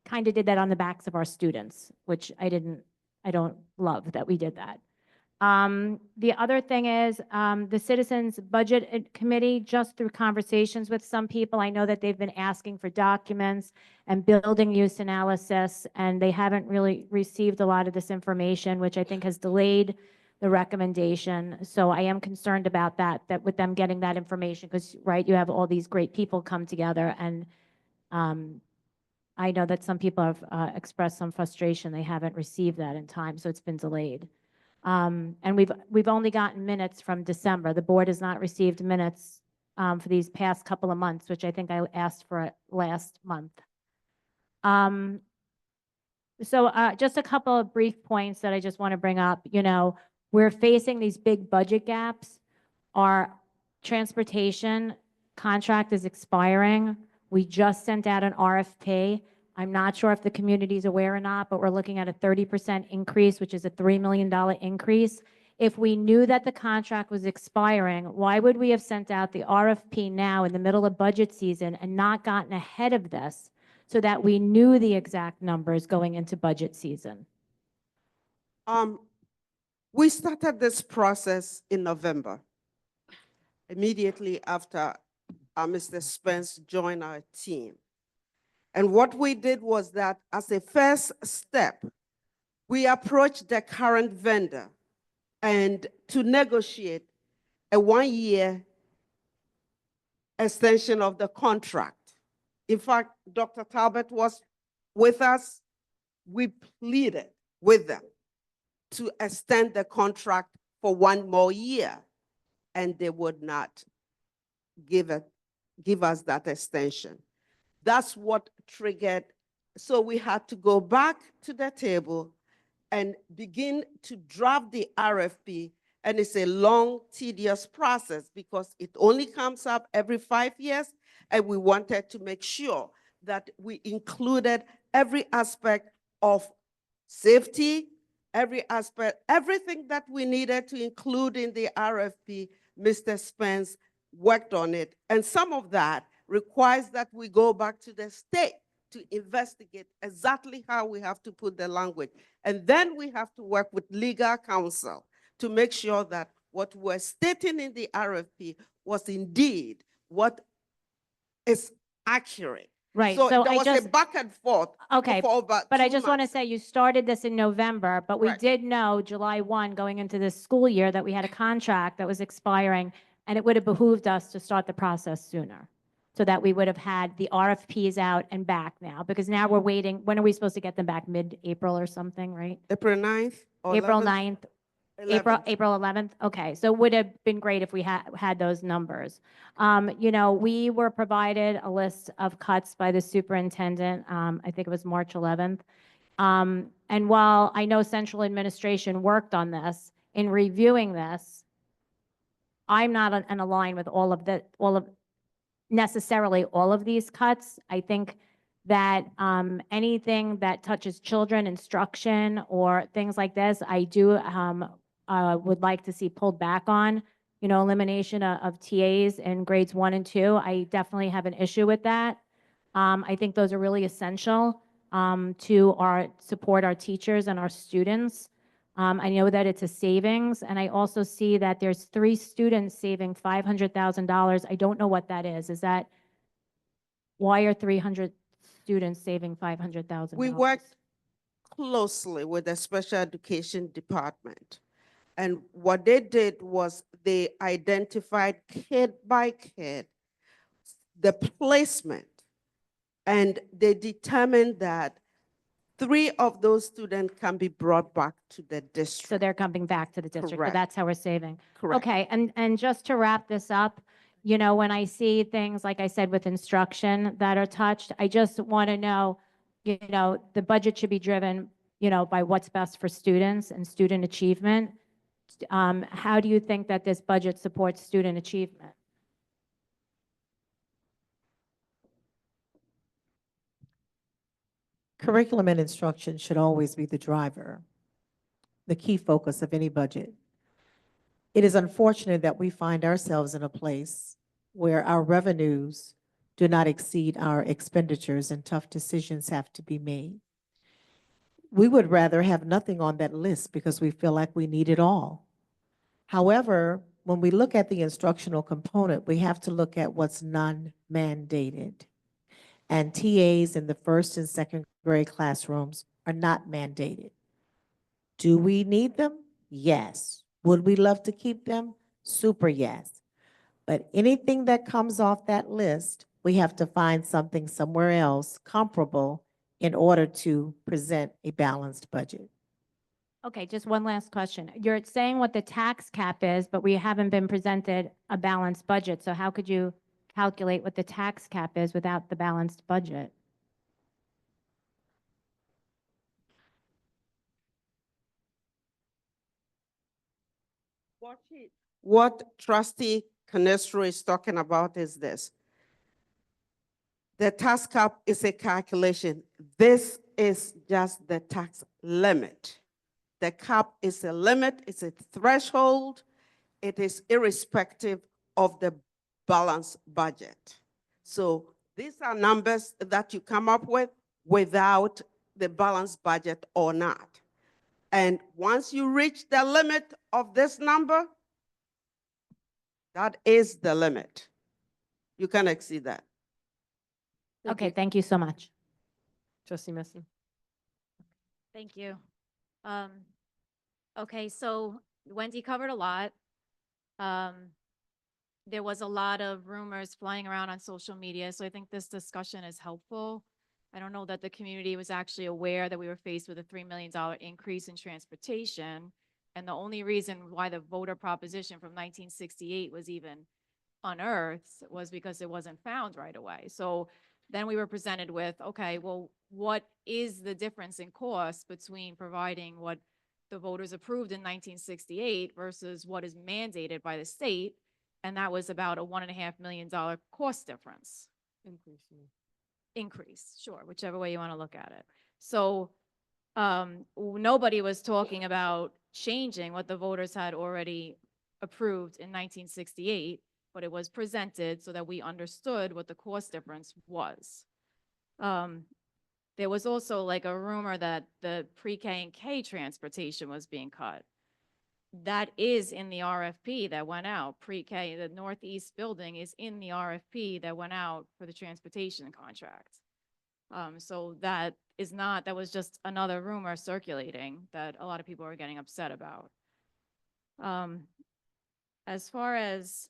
kind of did that on the backs of our students, which I don't love that we did that. The other thing is, the Citizens Budget Committee, just through conversations with some people, I know that they've been asking for documents and building use analysis, and they haven't really received a lot of this information, which I think has delayed the recommendation. So I am concerned about that with them getting that information, because, right, you have all these great people come together, and I know that some people have expressed some frustration. They haven't received that in time, so it's been delayed. And we've only gotten minutes from December. The board has not received minutes for these past couple of months, which I think I asked for last month. So just a couple of brief points that I just want to bring up. You know, we're facing these big budget gaps. Our transportation contract is expiring. We just sent out an RFP. I'm not sure if the community is aware or not, but we're looking at a 30% increase, which is a $3 million increase. If we knew that the contract was expiring, why would we have sent out the RFP now in the middle of budget season and not gotten ahead of this so that we knew the exact numbers going into budget season? We started this process in November, immediately after Mr. Spence joined our team. And what we did was that, as a first step, we approached the current vendor and to negotiate a 1-year extension of the contract. In fact, Dr. Talbot was with us. We pleaded with them to extend the contract for 1 more year, and they would not give us that extension. That's what triggered. So we had to go back to the table and begin to draft the RFP. And it's a long, tedious process because it only comes up every 5 years. And we wanted to make sure that we included every aspect of safety, every aspect, everything that we needed to include in the RFP. Mr. Spence worked on it. And some of that requires that we go back to the state to investigate exactly how we have to put the language. And then we have to work with legal counsel to make sure that what we're stating in the RFP was indeed what is accurate. Right. So, So there I was just, a back and forth okay, for about but I 2 just want to months. say you started this in November, but we Right. did know July 1 going into this school year that we had a contract that was expiring, and it would have behooved us to start the process sooner so that we would have had the RFPs out and back now, because now we're waiting. When are we supposed to get them back? Mid-April or something, right? April 9th or April 11th? 9th. April 11th. Okay, so it would have been great if we had those numbers. You know, we were provided a list of cuts by the superintendent. I think it was March 11th. And while I know central administration worked on this, in reviewing this, I'm not in a line with necessarily all of these cuts. I think that anything that touches children, instruction, or things like this, I do would like to see pulled back on. You know, elimination of TAs in grades 1 and 2. I definitely have an issue with that. I think those are really essential to support our teachers and our students. I know that it's a savings, and I also see that there's 3 students saving $500,000. I don't know what that is. Is that, why are 300 students saving $500,000? We worked closely with the special education department. And what they did was they identified kid by kid the placement, and they determined that 3 of those students can be brought back to the So district. they're coming back to the district, but Correct. that's how we're saving. Correct. Okay, and just to wrap this up, you know, when I see things, like I said, with instruction that are touched, I just want to know, you know, the budget should be driven, you know, by what's best for students and student achievement. How do you think that this budget supports student achievement? Curriculum and instruction should always be the driver, the key focus of any budget. It is unfortunate that we find ourselves in a place where our revenues do not exceed our expenditures and tough decisions have to be made. We would rather have nothing on that list because we feel like we need it all. However, when we look at the instructional component, we have to look at what's non-mandated. And TAs in the first and second grade classrooms are not mandated. Do we need them? Yes. Would we love to keep them? Super yes. But anything that comes off that list, we have to find something somewhere else comparable in order to present a balanced budget. Okay, just one last question. You're saying what the tax cap is, but we haven't been presented a balanced budget. So how could you calculate what the tax cap is without the balanced budget? What Trustee Canestro is talking about is this. The tax cap is a calculation. This is just the tax limit. The cap is a limit, it's a threshold. It is irrespective of the balanced budget. So these are numbers that you come up with without the balanced budget or not. And once you reach the limit of this number, that is the limit. You can exceed that. Okay, thank you so much. Trustee Messi. Thank you. Okay, so Wendy covered a lot. There was a lot of rumors flying around on social media, so I think this discussion is helpful. I don't know that the community was actually aware that we were faced with a $3 million increase in transportation. And the only reason why the voter proposition from 1968 was even unearthed was because it wasn't found right away. So then we were presented with, okay, well, what is the difference in cost between providing what the voters approved in 1968 versus what is mandated by the state? And that was about a $1.5 million cost difference. Increase, sure, whichever way you want to look at it. So nobody was talking about changing what the voters had already approved in 1968, but it was presented so that we understood what the cost difference was. There was also like a rumor that the pre-K and K transportation was being cut. That is in the RFP that went out. Pre-K, the Northeast building is in the RFP that went out for the transportation contract. So that is not, that was just another rumor circulating that a lot of people are getting upset about. As far as,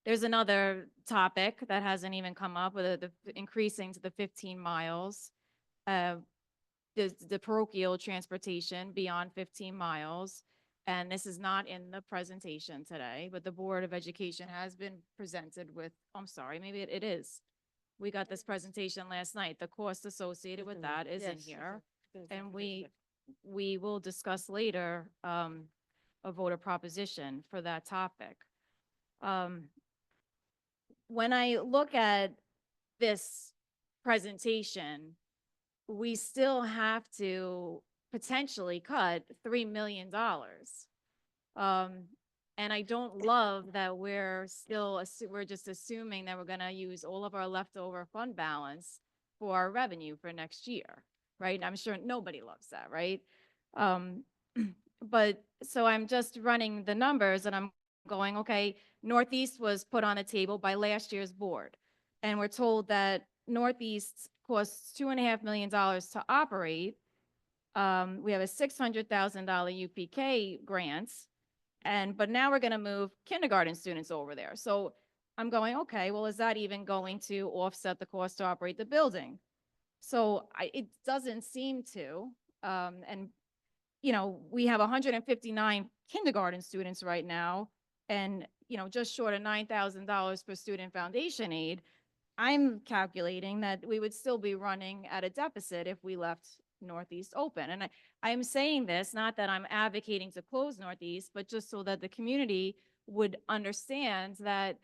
there's another topic that hasn't even come up with the increasing to the 15 miles. The parochial transportation beyond 15 miles. And this is not in the presentation today, but the Board of Education has been presented with, I'm sorry, maybe it is. We got this presentation last night. The cost associated with that is in here. And we will discuss later a voter proposition for that topic. When I look at this presentation, we still have to potentially cut $3 million. And I don't love that we're still, we're just assuming that we're gonna use all of our leftover fund balance for our revenue for next year, right? I'm sure nobody loves that, right? But, so I'm just running the numbers and I'm going, okay, Northeast was put on the table by last year's board. And we're told that Northeast costs $2.5 million to operate. We have a $600,000 UPK grant. But now we're gonna move kindergarten students over there. So I'm going, okay, well, is that even going to offset the cost to operate the building? So it doesn't seem to. And, you know, we have 159 kindergarten students right now and, you know, just short of $9,000 per student foundation aid. I'm calculating that we would still be running at a deficit if we left Northeast open. And I'm saying this, not that I'm advocating to close Northeast, but just so that the community would understand that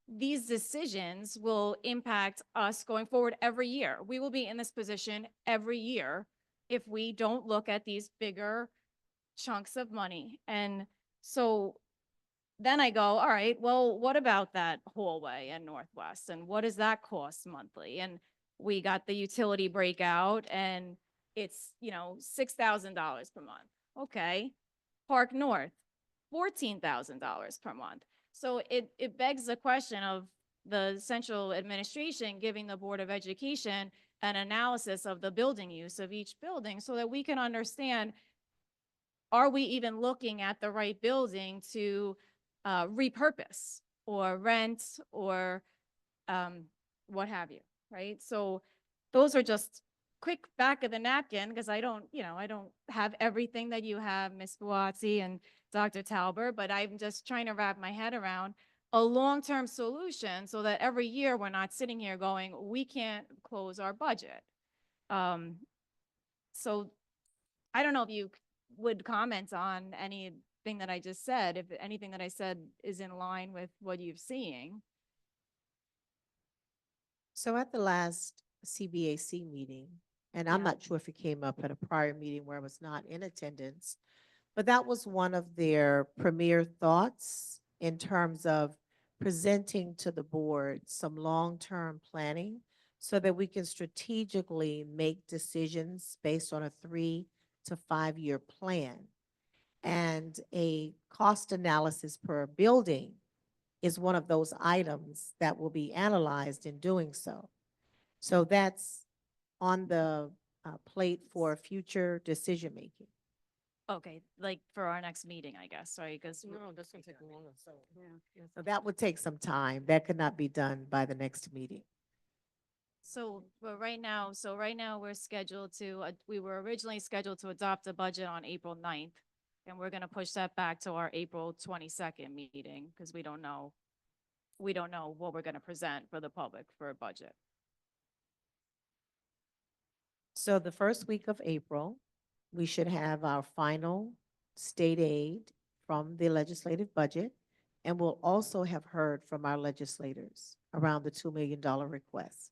these decisions will impact us going forward every year. We will be in this position every year if we don't look at these bigger chunks of money. And so then I go, all right, well, what about that hallway in Northwest? And what does that cost monthly? And we got the utility breakout and it's, you know, $6,000 per month. Okay. Park North, $14,000 per month. So it begs the question of the central administration giving the Board of Education an analysis of the building use of each building so that we can understand, are we even looking at the right building to repurpose or rent or what have you, right? So those are just quick back of the napkin because I don't have everything that you have, Ms. Buatsi and Dr. Talbert, but I'm just trying to wrap my head around a long-term solution so that every year we're not sitting here going, we can't close our budget. So I don't know if you would comment on anything that I just said, if anything that I said is in line with what you're seeing. So at the last CBAC meeting, and I'm Yeah. not sure if it came up at a prior meeting where I was not in attendance, but that was one of their premier thoughts in terms of presenting to the board some long-term planning so that we can strategically make decisions based on a 3 to 5 year plan. And a cost analysis per building is one of those items that will be analyzed in doing so. So that's on the plate for future decision-making. Okay, like for our next meeting, I guess, right? Because that's gonna take longer, so. So that would take some time. That could not be done by the next meeting. but right now, we're scheduled to, we were originally scheduled to adopt a budget on April 9th. And we're gonna push that back to our April 22nd meeting because we don't know what we're gonna present for the public for a budget. So the first week of April, we should have our final state aid from the legislative budget. And we'll also have heard from our legislators around the $2 million request.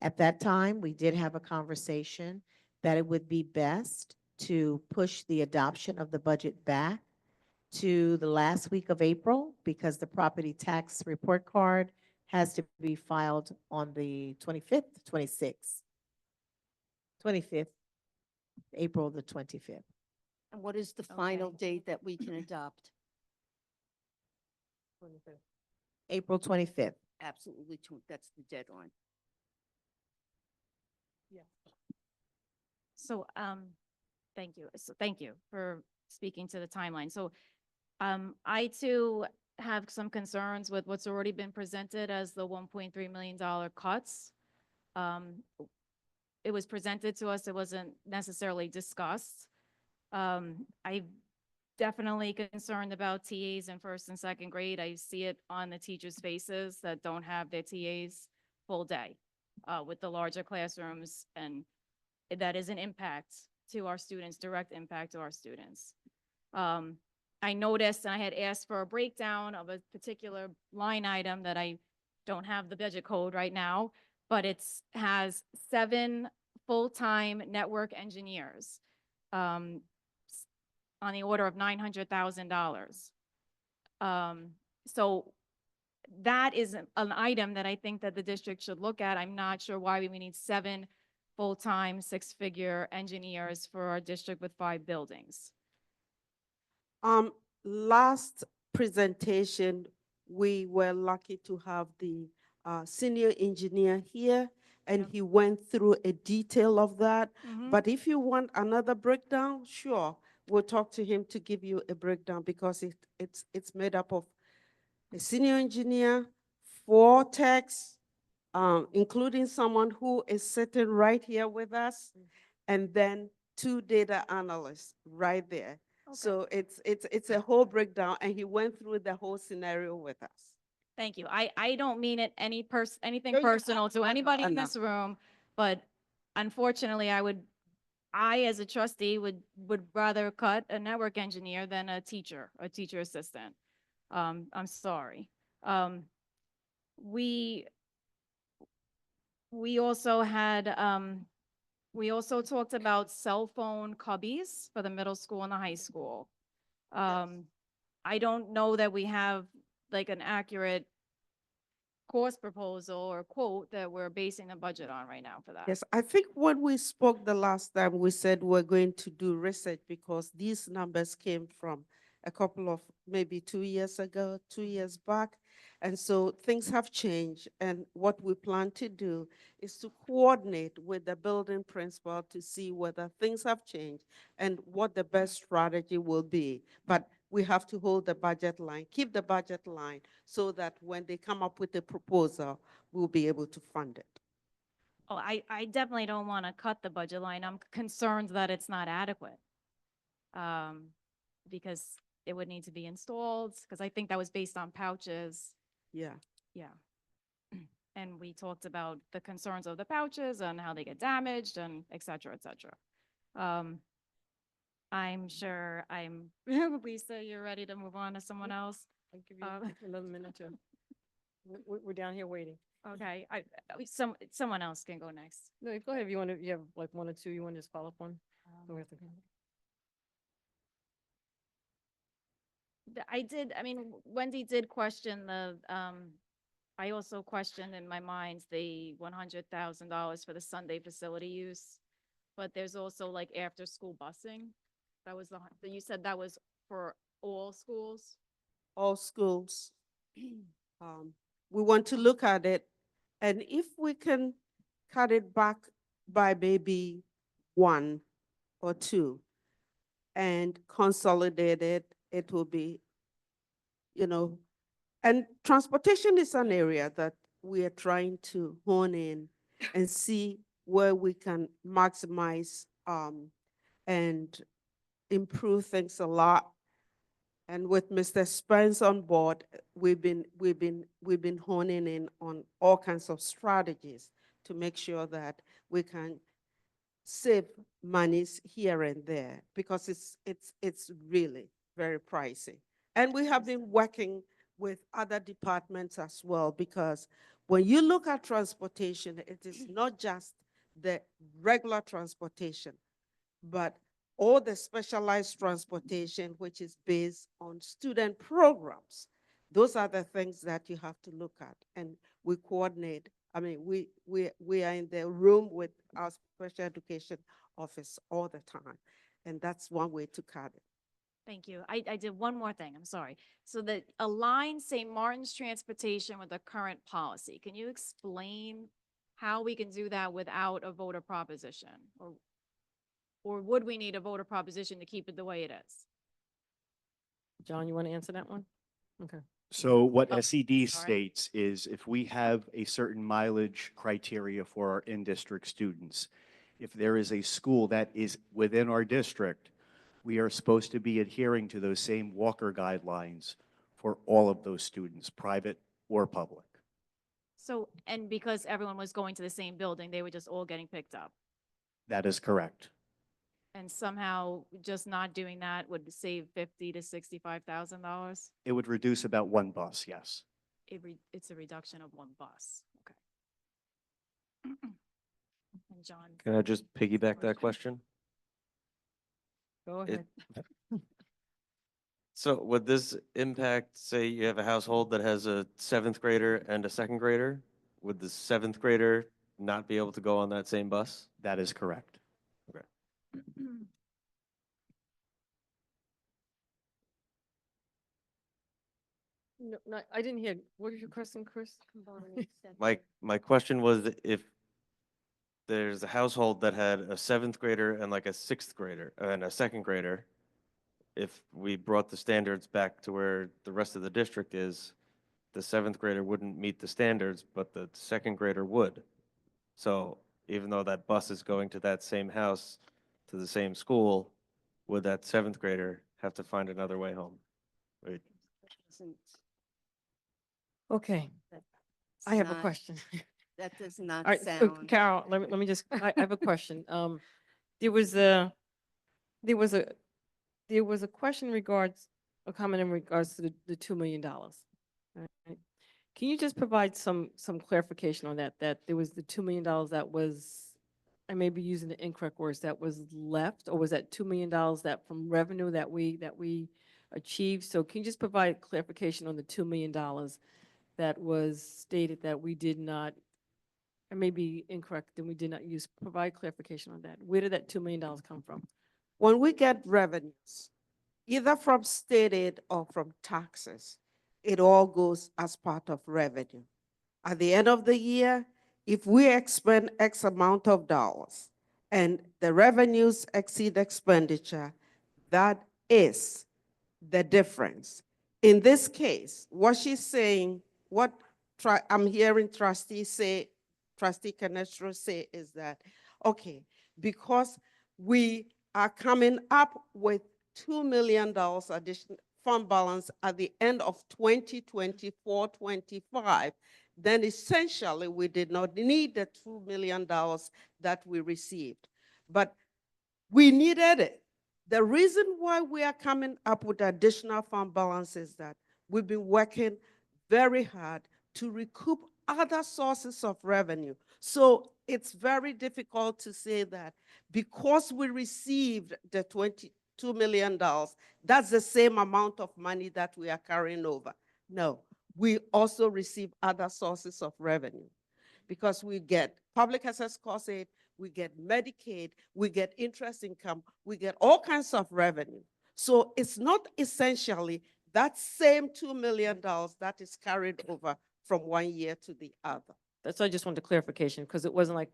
At that time, we did have a conversation that it would be best to push the adoption of the budget back to the last week of April because the property tax report card has to be filed on the 25th, 26th. 25th, April the 25th. And what is the final Okay. date that we can adopt? April 25th. Absolutely, that's the deadline. So, thank you. So thank you for speaking to the timeline. So, I too have some concerns with what's already been presented as the $1.3 million cuts. It was presented to us. It wasn't necessarily discussed. I'm definitely concerned about TAs in first and second grade. I see it on the teachers' faces that don't have their TAs full day, with the larger classrooms, and that is an impact to our students, direct impact to our students. I noticed, and I had asked for a breakdown of a particular line item that I don't have the budget code right now, but has 7 full-time network engineers, um, on the order of $900,000. So that is an item that I think that the district should look at. I'm not sure why we need 7 full-time, 6-figure engineers for our district with 5 buildings. Last presentation, we were lucky to have the senior engineer here, and Yep. he went through a detail of that. Mhm. But if you want another breakdown, sure, we'll talk to him to give you a breakdown, because it's made up of a senior engineer, 4 techs, including someone who is sitting right here with us, and then 2 data analysts right there. Okay. So it's a whole breakdown, and he went through the whole scenario with us. Thank you. I don't mean it anything No, you- personal to anybody in no. this room, but unfortunately, I as a trustee would rather cut a network engineer than a teacher assistant. I'm sorry. We also had, we also talked about cell phone cubbies for the middle school and the high school. I don't know that we have like an accurate cost proposal or quote that we're basing the budget on right now for that. Yes, I think when we spoke the last time, we said we're going to do research, because these numbers came from a couple of, maybe 2 years ago, 2 years back. And so things have changed. And what we plan to do is to coordinate with the building principal to see whether things have changed and what the best strategy will be. But we have to hold the budget line, keep the budget line, so that when they come up with a proposal, we'll be able to fund it. Oh, I definitely don't want to cut the budget line. I'm concerned that it's not adequate. Because it would need to be installed, because I think that was based on pouches. Yeah. Yeah. And we talked about the concerns of the pouches and how they get damaged and et cetera, et cetera. I'm sure Lisa, you're ready to move on to someone else? I'll give you another minute or two. We're down here waiting. Okay, someone else can go next. No, go ahead. If you want to, you have like 1 or 2, you want to just follow up on? So we have to go. I mean, Wendy did question I also questioned in my mind the $100,000 for the Sunday facility use. But there's also like after-school busing. That was you said that was for all schools? All schools. We want to look at it, and if we can cut it back by maybe 1 or 2 and consolidate it, it will be, and transportation is an area that we are trying to hone in and see where we can maximize and improve things a lot. And with Mr. Spence on board, we've been honing in on all kinds of strategies to make sure that we can save monies here and there, because it's really very pricey. And we have been working with other departments as well, because when you look at transportation, it is not just the regular transportation, but all the specialized transportation, which is based on student programs. Those are the things that you have to look at, and we coordinate. I mean, we are in the room with our special education office all the time, and that's one way to cut it. Thank you. I did one more thing. I'm sorry. So that align St. Martin's transportation with the current policy. Can you explain how we can do that without a voter proposition? Or would we need a voter proposition to keep it the way it is? John, you want to answer that one? Okay. So what Oh, SED sorry. states is if we have a certain mileage criteria for our in-district students, if there is a school that is within our district, we are supposed to be adhering to those same Walker guidelines for all of those students, private or public. So, and because everyone was going to the same building, they were just all getting picked up. That is correct. And somehow just not doing that would save $50,000 to $65,000. It would reduce about 1 bus, yes. It's a reduction of 1 bus. Okay. And John. Can I just piggyback that question? Go It- ahead. So would this impact, say you have a household that has a seventh grader and a second grader? Would the seventh grader not be able to go on that same bus? That is correct. No, no, I didn't hear. What is your question, Chris? My question was that if there's a household that had a seventh grader and like a sixth grader and a second grader, if we brought the standards back to where the rest of the district is, the seventh grader wouldn't meet the standards, but the second grader would. So even though that bus is going to that same house, to the same school, would that seventh grader have to find another way home? Right. Okay, I have a question. That does All not right, sound. Carol, let me just, I have a question. There was there was a, there was a question in regards, a comment in regards to the $2 million. Right? Can you just provide some clarification on that, that there was the $2 million that was, I may be using the incorrect words, that was left, or was that $2 million that from revenue that we achieved? So can you just provide clarification on the $2 million that was stated that we did not, I may be incorrect, then we did not use, provide clarification on that. Where did that $2 million come from? When we get revenues, either from state aid or from taxes, it all goes as part of revenue. At the end of the year, if we expend X amount of dollars and the revenues exceed expenditure, that is the difference. In this case, what she's saying, what I'm hearing trustee Canestro say is that, okay, because we are coming up with $2 million additional fund balance at the end of 2024-25, then essentially we did not need the $2 million that we received. But we needed it. The reason why we are coming up with additional fund balance is that we've been working very hard to recoup other sources of revenue. So it's very difficult to say that because we received the $22 million, that's the same amount of money that we are carrying over. No, we also receive other sources of revenue because we get public access cost aid, we get Medicaid, we get interest income, we get all kinds of revenue. So it's not essentially that same $2 million that is carried over from one year to the other. That's why I just wanted clarification, because it wasn't like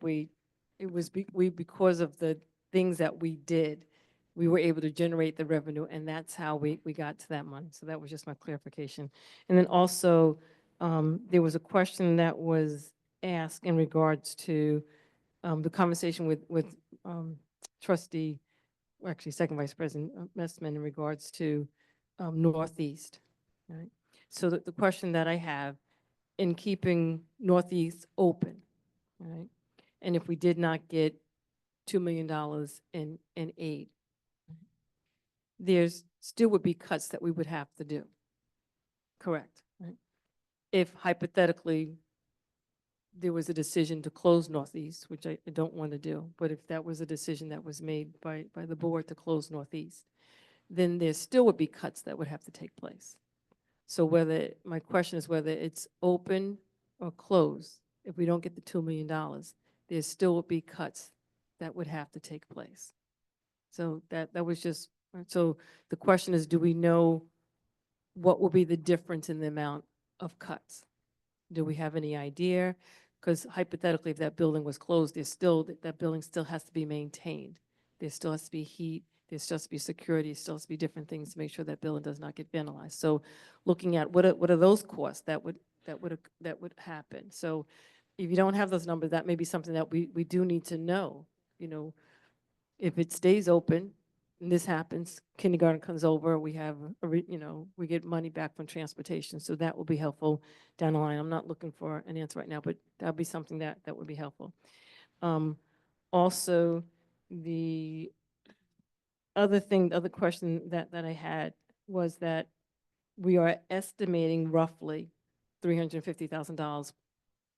it was because of the things that we did, we were able to generate the revenue, and that's how we got to that money. So that was just my clarification. And then also, there was a question that was asked in regards to the conversation with trustee, well, actually Second Vice President Messman, in regards to Northeast. Right? So the question that I have, in keeping Northeast open, right? And if we did not get $2 million in aid, there's still would be cuts that we would have to do. Correct, right? If hypothetically there was a decision to close Northeast, which I don't want to do, but if that was a decision that was made by the board to close Northeast, then there still would be cuts that would have to take place. So my question is whether it's open or closed, if we don't get the $2 million, there still would be cuts that would have to take place. So that was just, so the question is, do we know what will be the difference in the amount of cuts? Do we have any idea? Because hypothetically, if that building was closed, there's still, that building still has to be maintained. There still has to be heat, there still has to be security, there still has to be different things to make sure that building does not get vandalized. So looking at what are those costs that would happen. So if you don't have those numbers, that may be something that we do need to know. You know, if it stays open and this happens, kindergarten comes over, we have, we get money back from transportation. So that will be helpful down the line. I'm not looking for an answer right now, but that'll be something that would be helpful. Also, the other question that I had was that we are estimating roughly $350,000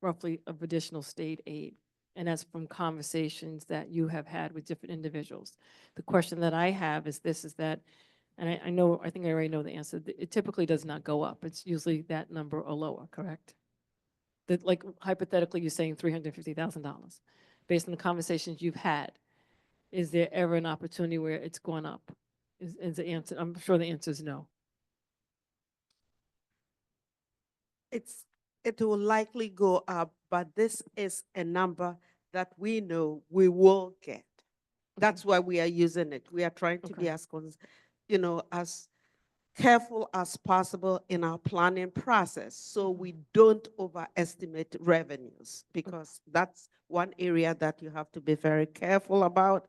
roughly of additional state aid And that's from conversations that you have had with different individuals. The question that I have is this, is that, and I think I already know the answer, it typically does not go up. It's usually that number or lower, correct? That, like hypothetically, you're saying $350,000. Based on the conversations you've had, is there ever an opportunity where it's gone up? Is the answer, I'm sure the answer is no. It will likely go up, but this is a number that we know we will get. That's why we are using it. We are trying to be Okay. as careful as possible in our planning process, so we don't overestimate revenues, because that's one area that you have to be very careful about.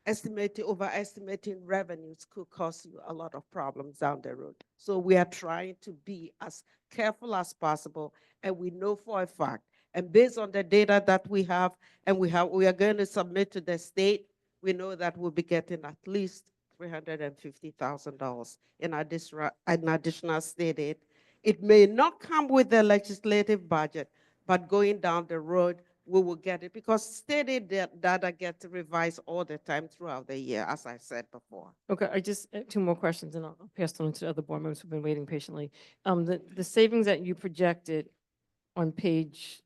Overestimating revenues could cause you a lot of problems down the road. So we are trying to be as careful as possible, and we know for a fact, and based on the data that we have, and we are going to submit to the state, we know that we'll be getting at least $350,000 in additional state aid. It may not come with the legislative budget, but going down the road, we will get it, because state aid data gets revised all the time throughout the year, as I said before. Okay, I just, two more questions, and I'll pass it on to the other board members who've been waiting patiently. The savings that you projected on page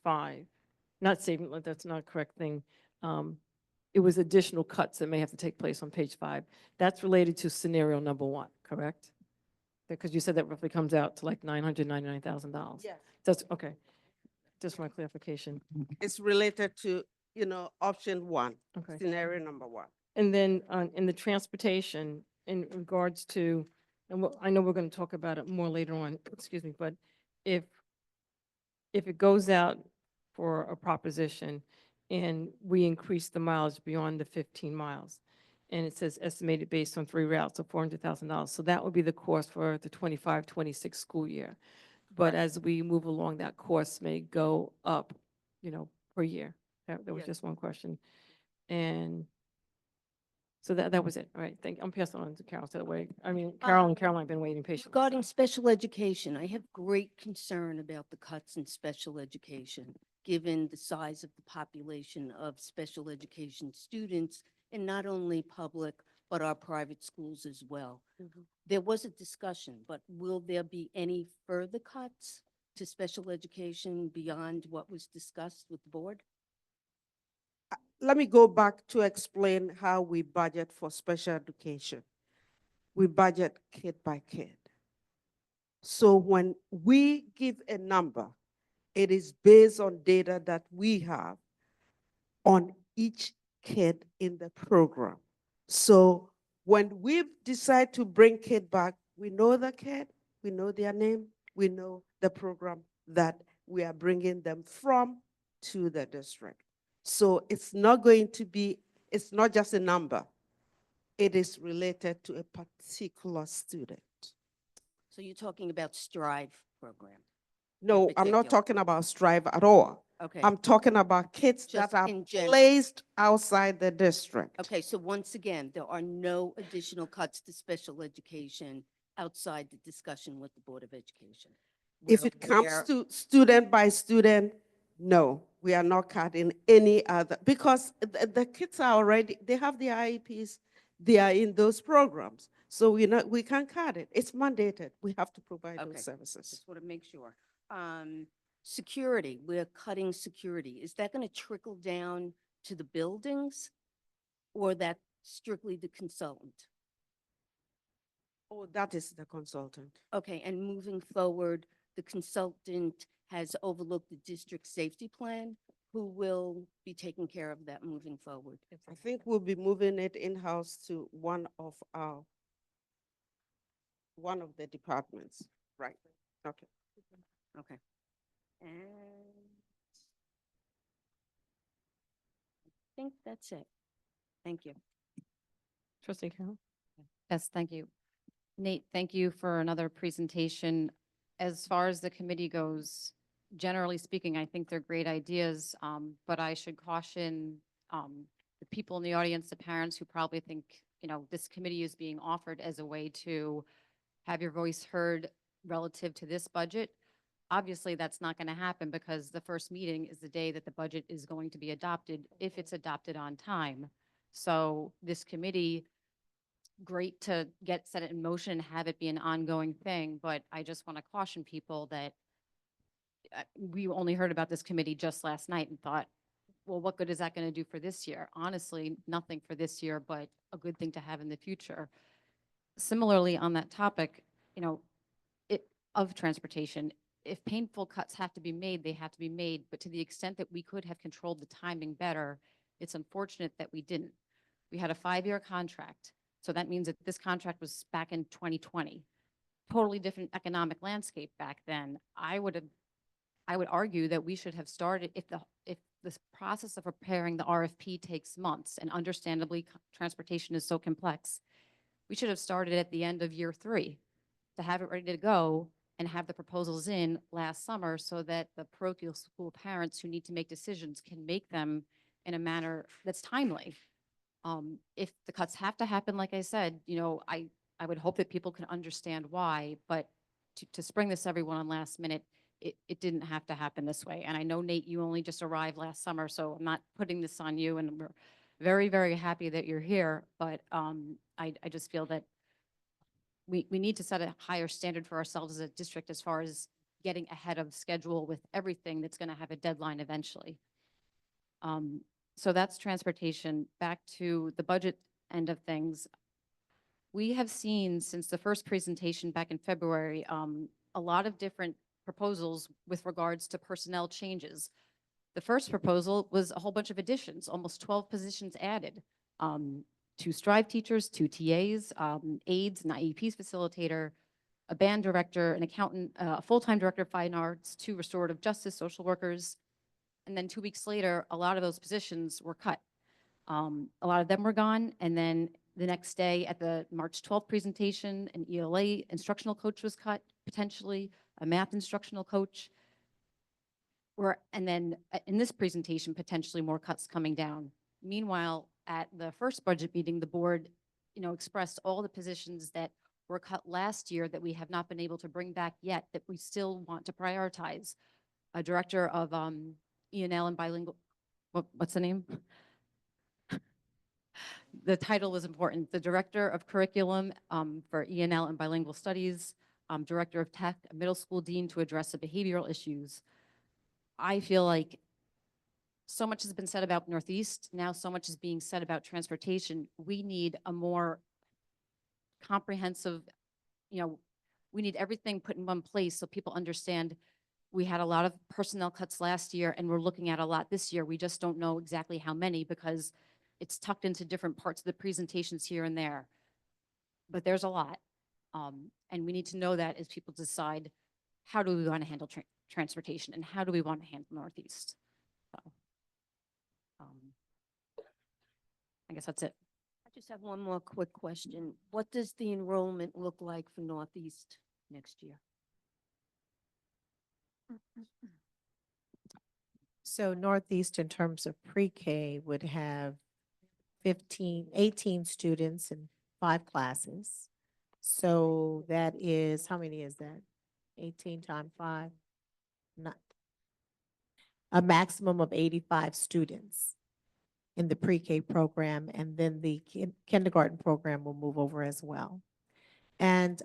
5, not saving, that's not a correct thing. It was additional cuts that may have to take place on page 5. That's related to scenario number 1, correct? Because you said that roughly comes out to like $999,000. Yes. That's, okay. Just my clarification. It's related to, option 1, Okay. scenario number 1. And then in the transportation, in regards to, and I know we're going to talk about it more later on, excuse me, but if it goes out for a proposition and we increase the mileage beyond the 15 miles, and it says estimated based on 3 routes of $400,000, so that would be the cost for the 25-26 school year. But as we move along, that cost may go up, per year. That was Yes. just one question. And so that was it. All right, thank you. I'm passing on to Carol, so that way, Carol and Caroline have been waiting patiently. Regarding special education, I have great concern about the cuts in special education, given the size of the population of special education students in not only public, but our private schools as well. There was a discussion, but will there be any further cuts to special education beyond what was discussed with the board? Let me go back to explain how we budget for special education. We budget kid by kid. So when we give a number, it is based on data that we have on each kid in the program. So when we decide to bring kid back, we know the kid, we know their name, we know the program that we are bringing them from to the district. So it's not just a number. It is related to a particular student. So you're talking about Strive program? No, I'm not particular. talking about Strive at all. Okay. I'm talking about kids Just that are in general. placed outside the district. Okay, so once again, there are no additional cuts to special education outside the discussion with the Board of Education. If it comes to student by student, no, we are not cutting any other, because the kids are already, they have their IEPs, they are in those programs. So we can't cut it. It's mandated. We have to provide Okay. those services. Just want to make sure. Security, we're cutting security. Is that going to trickle down to the buildings, or that strictly the consultant? Oh, that is the consultant. Okay, and moving forward, the consultant has overlooked the district safety plan. Who will be taking care of that moving forward? I think we'll be moving it in-house to one of the departments. Right. Okay. Okay. And I think that's it. Thank you. Trustee Carol? Yes, thank you. Nate, thank you for another presentation. As far as the committee goes, generally speaking, I think they're great ideas, but I should caution the people in the audience, the parents who probably think, this committee is being offered as a way to have your voice heard relative to this budget. Obviously, that's not going to happen because the first meeting is the day that the budget is going to be adopted, if it's adopted on time. So this committee, great to set it in motion and have it be an ongoing thing, but I just want to caution people that we only heard about this committee just last night and thought, well, what good is that going to do for this year? Honestly, nothing for this year, but a good thing to have in the future. Similarly, on that topic, of transportation, if painful cuts have to be made, they have to be made. But to the extent that we could have controlled the timing better, it's unfortunate that we didn't. We had a 5-year contract. So that means that this contract was back in 2020. Totally different economic landscape back then. I would argue that we should have started, if this process of preparing the RFP takes months, and understandably, transportation is so complex, we should have started at the end of year 3 to have it ready to go and have the proposals in last summer so that the parochial school parents who need to make decisions can make them in a manner that's timely. If the cuts have to happen, like I said, I would hope that people can understand why, but to spring this everyone on last minute, it didn't have to happen this way. And I know, Nate, you only just arrived last summer, so I'm not putting this on you, and we're very, very happy that you're here, but I just feel that we need to set a higher standard for ourselves as a district as far as getting ahead of schedule with everything that's going to have a deadline eventually. So that's transportation. Back to the budget end of things. We have seen since the first presentation back in February, a lot of different proposals with regards to personnel changes. The first proposal was a whole bunch of additions, almost 12 positions added. 2 Strive teachers, 2 TAs, aides, an IEPs facilitator, a band director, an accountant, a full-time director of fine arts, 2 restorative justice social workers. And then 2 weeks later, a lot of those positions were cut. A lot of them were gone. And then the next day at the March 12th presentation, an ELA instructional coach was cut, potentially a math instructional coach. And then in this presentation, potentially more cuts coming down. Meanwhile, at the first budget meeting, the board, expressed all the positions that were cut last year that we have not been able to bring back yet, that we still want to prioritize. A director of E&L and bilingual, what's the name? The title was important. The director of curriculum for E&L and bilingual studies, director of tech, a middle school dean to address the behavioral issues. I feel like so much has been said about Northeast. Now so much is being said about transportation. We need a more comprehensive, we need everything put in one place so people understand we had a lot of personnel cuts last year and we're looking at a lot this year. We just don't know exactly how many because it's tucked into different parts of the presentations here and there. But there's a lot. And we need to know that as people decide how do we want to handle transportation and how do we want to handle Northeast. So, I guess that's it. I just have one more quick question. What does the enrollment look like for Northeast next year? So Northeast, in terms of pre-K, would have 18 students in 5 classes. So that is, how many is that? 18 times 5? Not. A maximum of 85 students in the pre-K program, and then the kindergarten program will move over as well. And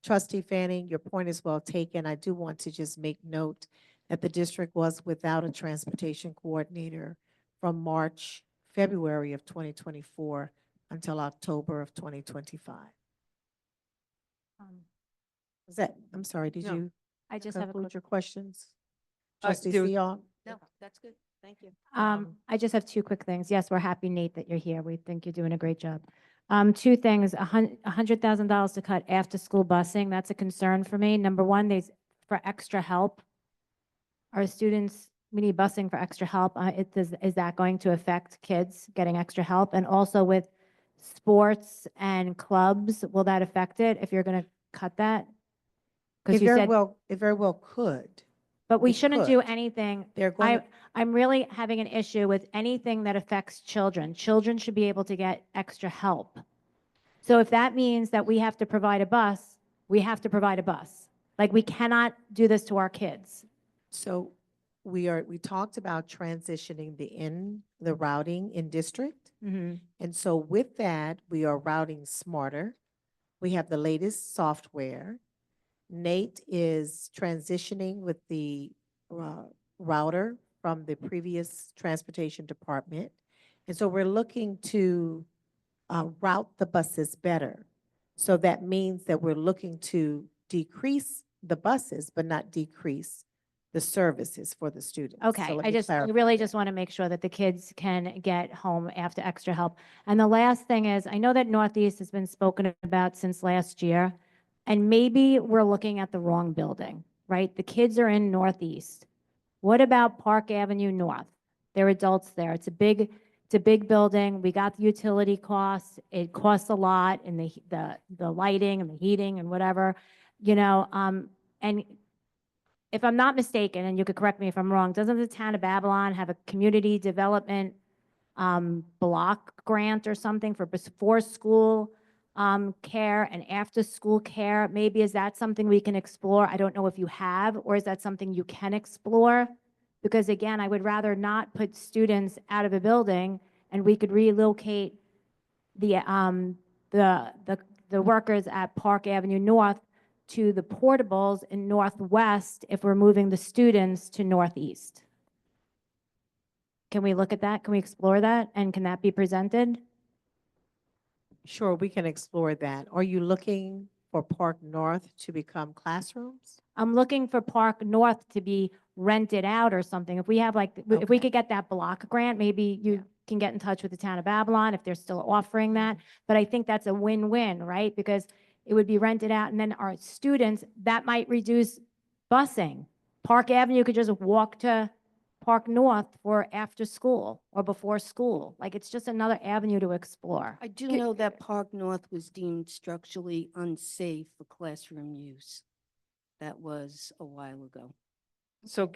Trustee Fanning, your point is well taken. I do want to just make note that the district was without a transportation coordinator from February of 2024 until October of 2025. Is that, I'm sorry, did No. you I just have a conclude quick, your questions? Trustee do- Sial? No, that's good. Thank you. I just have 2 quick things. Yes, we're happy, Nate, that you're here. We think you're doing a great job. 2 things, $100,000 to cut after-school busing. That's a concern for me. Number 1, there's for extra help. Our students, we need busing for extra help. Is that going to affect kids getting extra help? And also with sports and clubs, will that affect it if you're going to cut that? Because you said, It very well could. but we it shouldn't do could. anything. They're going to, I'm really having an issue with anything that affects children. Children should be able to get extra help. So if that means that we have to provide a bus, we have to provide a bus. Like, we cannot do this to our kids. So we talked about transitioning the routing in district. Mhm. And so with that, we are routing smarter. We have the latest software. Nate is transitioning with the router from the previous transportation department. And so we're looking to route the buses better. So that means that we're looking to decrease the buses, but not decrease the services for the students. So Okay, let I me clarify really that. just want to make sure that the kids can get home after extra help. And the last thing is, I know that Northeast has been spoken about since last year, and maybe we're looking at the wrong building, right? The kids are in Northeast. What about Park Avenue North? There are adults there. It's a big building. We got the utility costs. It costs a lot, and the lighting and the heating and whatever, and if I'm not mistaken, and you could correct me if I'm wrong, doesn't the town of Babylon have a community development block grant or something for before school care and after school care? Maybe is that something we can explore? I don't know if you have, or is that something you can explore? Because again, I would rather not put students out of a building, and we could relocate the workers at Park Avenue North to the portables in Northwest if we're moving the students to Northeast. Can we look at that? Can we explore that? And can that be presented? Sure, we can explore that. Are you looking for Park North to become classrooms? I'm looking for Park North to be rented out or something. If we have if we Okay. could get that block grant, maybe you can get in touch with the town of Babylon if they're still offering that. But I think that's a win-win, right? Because it would be rented out, and then our students, that might reduce busing. Park Avenue could just walk to Park North for after school or before school. Like, it's just another avenue to explore. I do know that Park North was deemed structurally unsafe for classroom use. That was a while ago. So,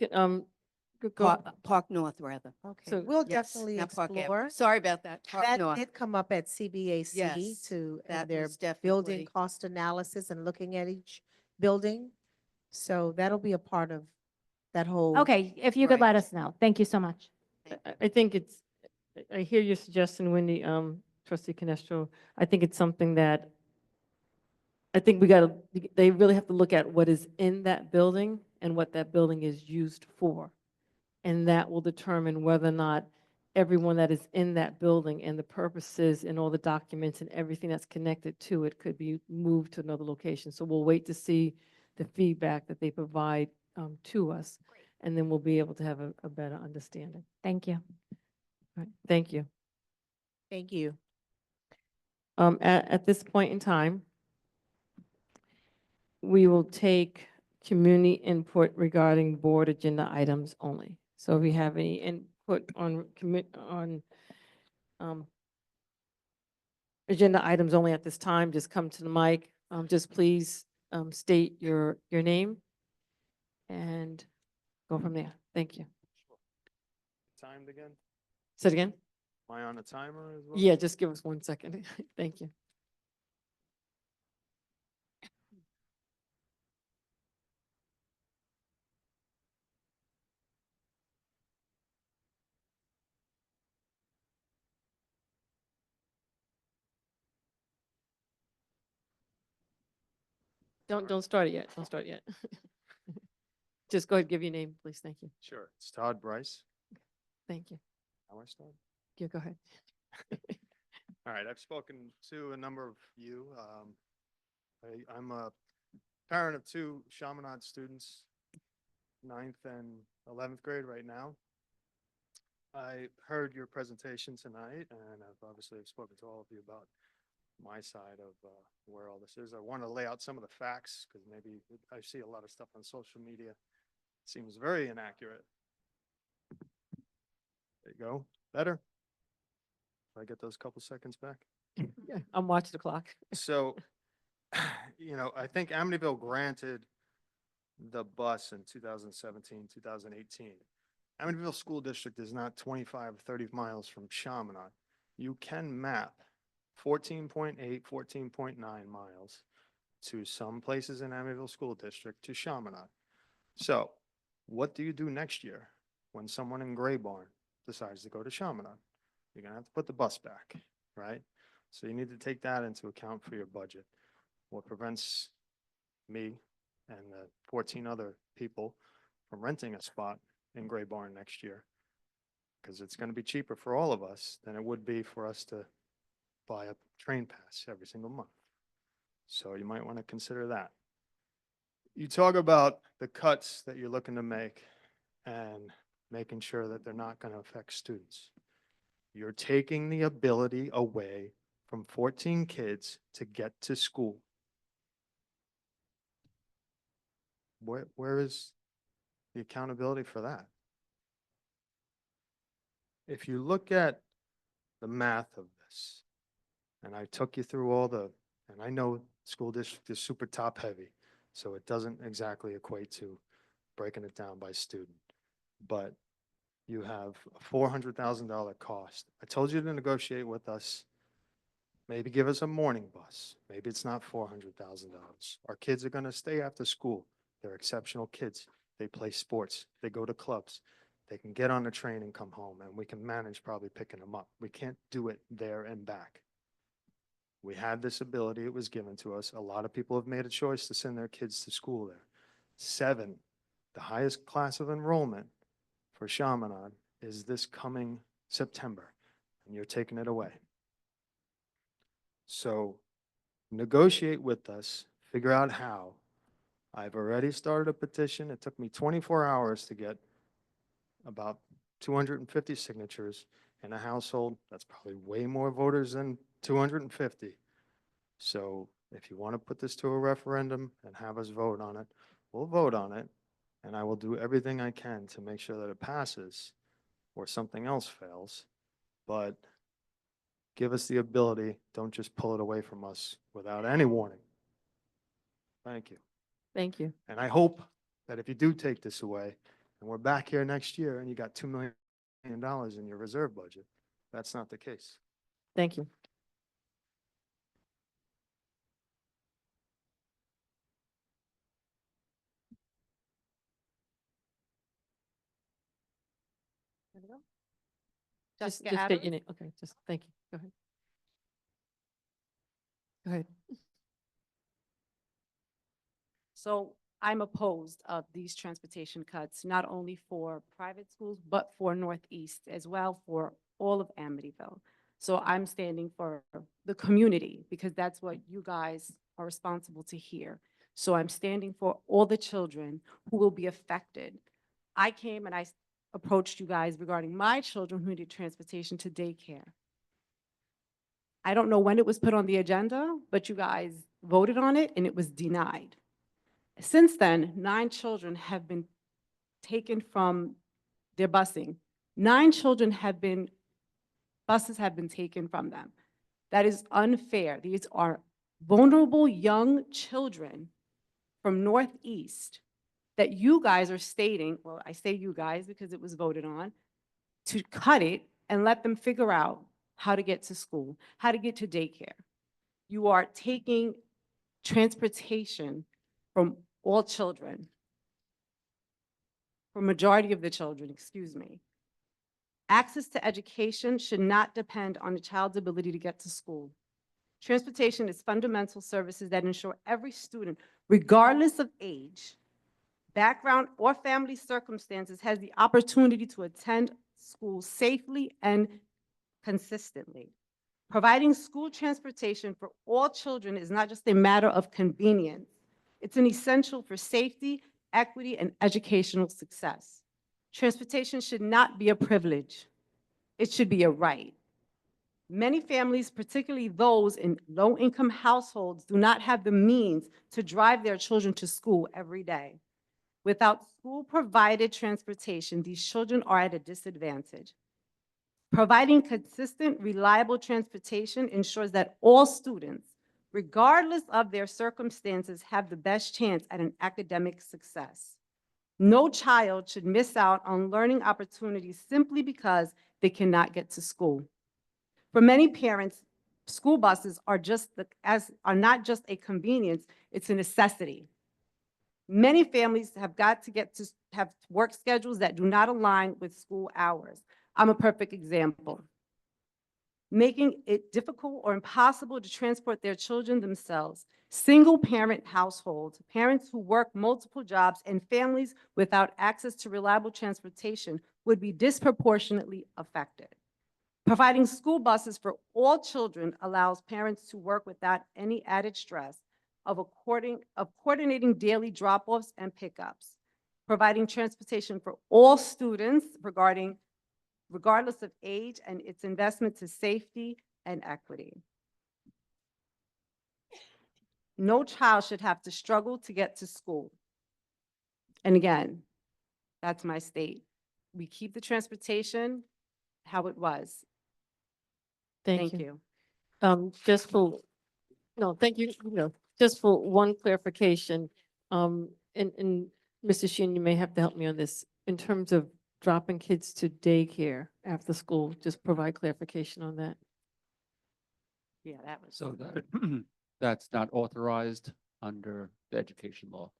Park North, rather. Okay, So- we'll Yes, definitely not Park Ave. explore. Sorry about that. Park That North. did come up at CBAC Yes, to, in that their was building definitely- cost analysis and looking at each building. So that'll be a part of that whole. Okay, if you could let Right. us know. Thank you so much. I think I hear your suggestion, Wendy, trustee Canestro. I think it's something that I think they really have to look at what is in that building and what that building is used for. And that will determine whether or not everyone that is in that building and the purposes and all the documents and everything that's connected to it could be moved to another location. So we'll wait to see the feedback that they provide to us, and then we'll be able to have a better understanding. Thank you. All right, thank you. Thank you. At this point in time, we will take community input regarding board agenda items only. So if you have any input on agenda items only at this time, just come to the mic. Just please state your name and go from there. Thank you. Timed again? Say it again? Am I on a timer as well? Yeah, just give us 1 second. Thank you. Don't start it yet. Don't start yet. Just go ahead, give your name, please. Thank you. Sure. It's Todd Bryce. Thank you. How I start? Yeah, go ahead. All right, I've spoken to a number of you. I'm a parent of two Chaminade students, 9th and 11th grade right now. I heard your presentation tonight, and I've obviously spoken to all of you about my side of where all this is. I want to lay out some of the facts because maybe I see a lot of stuff on social media. It seems very inaccurate. There you go. Better? If I get those couple seconds back? Yeah, I'm watching the clock. So, I think Amityville granted the bus in 2017, 2018. Amityville School District is not 25, 30 miles from Chaminade. You can map 14.8, 14.9 miles to some places in Amityville School District to Chaminade. So what do you do next year when someone in Gray Barn decides to go to Chaminade? You're gonna have to put the bus back, right? So you need to take that into account for your budget. What prevents me and the 14 other people from renting a spot in Gray Barn next year? Because it's going to be cheaper for all of us than it would be for us to buy a train pass every single month. So you might want to consider that. You talk about the cuts that you're looking to make and making sure that they're not going to affect students. You're taking the ability away from 14 kids to get to school. Where is the accountability for that? If you look at the math of this, and I took you through all the, and I know school district is super top heavy, so it doesn't exactly equate to breaking it down by student, but you have a $400,000 cost. I told you to negotiate with us. Maybe give us a morning bus. Maybe it's not $400,000. Our kids are going to stay after school. They're exceptional kids. They play sports. They go to clubs. They can get on the train and come home, and we can manage probably picking them up. We can't do it there and back. We had this ability. It was given to us. A lot of people have made a choice to send their kids to school there. 7, the highest class of enrollment for Chaminade is this coming September, and you're taking it away. So negotiate with us, figure out how. I've already started a petition. It took me 24 hours to get about 250 signatures in a household. That's probably way more voters than 250. So if you want to put this to a referendum and have us vote on it, we'll vote on it, and I will do everything I can to make sure that it passes or something else fails. But give us the ability, don't just pull it away from us without any warning. Thank you. Thank you. And I hope that if you do take this away, and we're back here next year and you got $2 million in your reserve budget, that's not the case. Thank you. Just Jessica state your Adams? name. Okay, just, thank you. Go ahead. Go ahead. So I'm opposed of these transportation cuts, not only for private schools, but for Northeast as well, for all of Amityville. So I'm standing for the community because that's what you guys are responsible to hear. So I'm standing for all the children who will be affected. I came and I approached you guys regarding my children who needed transportation to daycare. I don't know when it was put on the agenda, but you guys voted on it and it was denied. Since then, 9 children have been taken from their busing. 9 children have been, buses have been taken from them. That is unfair. These are vulnerable young children from Northeast that you guys are stating, well, I say you guys because it was voted on, to cut it and let them figure out how to get to school, how to get to daycare. You are taking transportation from all children, for majority of the children, excuse me. Access to education should not depend on a child's ability to get to school. Transportation is fundamental services that ensure every student, regardless of age, background, or family circumstances, has the opportunity to attend school safely and consistently. Providing school transportation for all children is not just a matter of convenience. It's an essential for safety, equity, and educational success. Transportation should not be a privilege. It should be a right. Many families, particularly those in low-income households, do not have the means to drive their children to school every day. Without school-provided transportation, these children are at a disadvantage. Providing consistent, reliable transportation ensures that all students, regardless of their circumstances, have the best chance at an academic success. No child should miss out on learning opportunities simply because they cannot get to school. For many parents, school buses are are not just a convenience, it's a necessity. Many families have got to have work schedules that do not align with school hours. I'm a perfect example. Making it difficult or impossible to transport their children themselves. Single-parent households, parents who work multiple jobs, and families without access to reliable transportation would be disproportionately affected. Providing school buses for all children allows parents to work without any added stress of coordinating daily drop-offs and pickups. Providing transportation for all students regardless of age, and its investment to safety and equity. No child should have to struggle to get to school. And again, that's my state. We keep the transportation how it was. Thank you. Just for, no, thank you, just for one clarification, and Mr. Sheehan, you may have to help me on this. In terms of dropping kids to daycare after school, just provide clarification on that. Yeah, that was. So that, that's not authorized under the education law.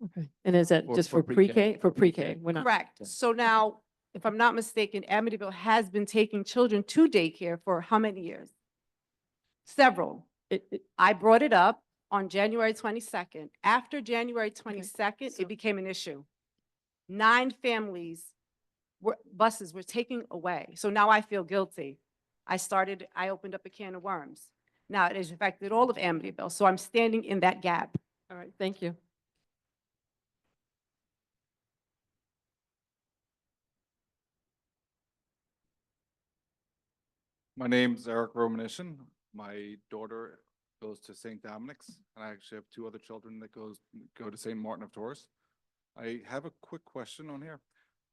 Okay. And is that Or just for for pre-K? pre-K. For pre-K, we're not. Correct. So now, if I'm not mistaken, Amityville has been taking children to daycare for how many years? Several. I brought it up on January 22nd. After January 22nd, it became an issue. 9 families buses were taken away. So now I feel guilty. I opened up a can of worms. Now it has affected all of Amityville. So I'm standing in that gap. All right, thank you. My name's Eric Romanishin. My daughter goes to St. Dominic's, and I actually have 2 other children that go to St. Martin of Tours. I have a quick question on here.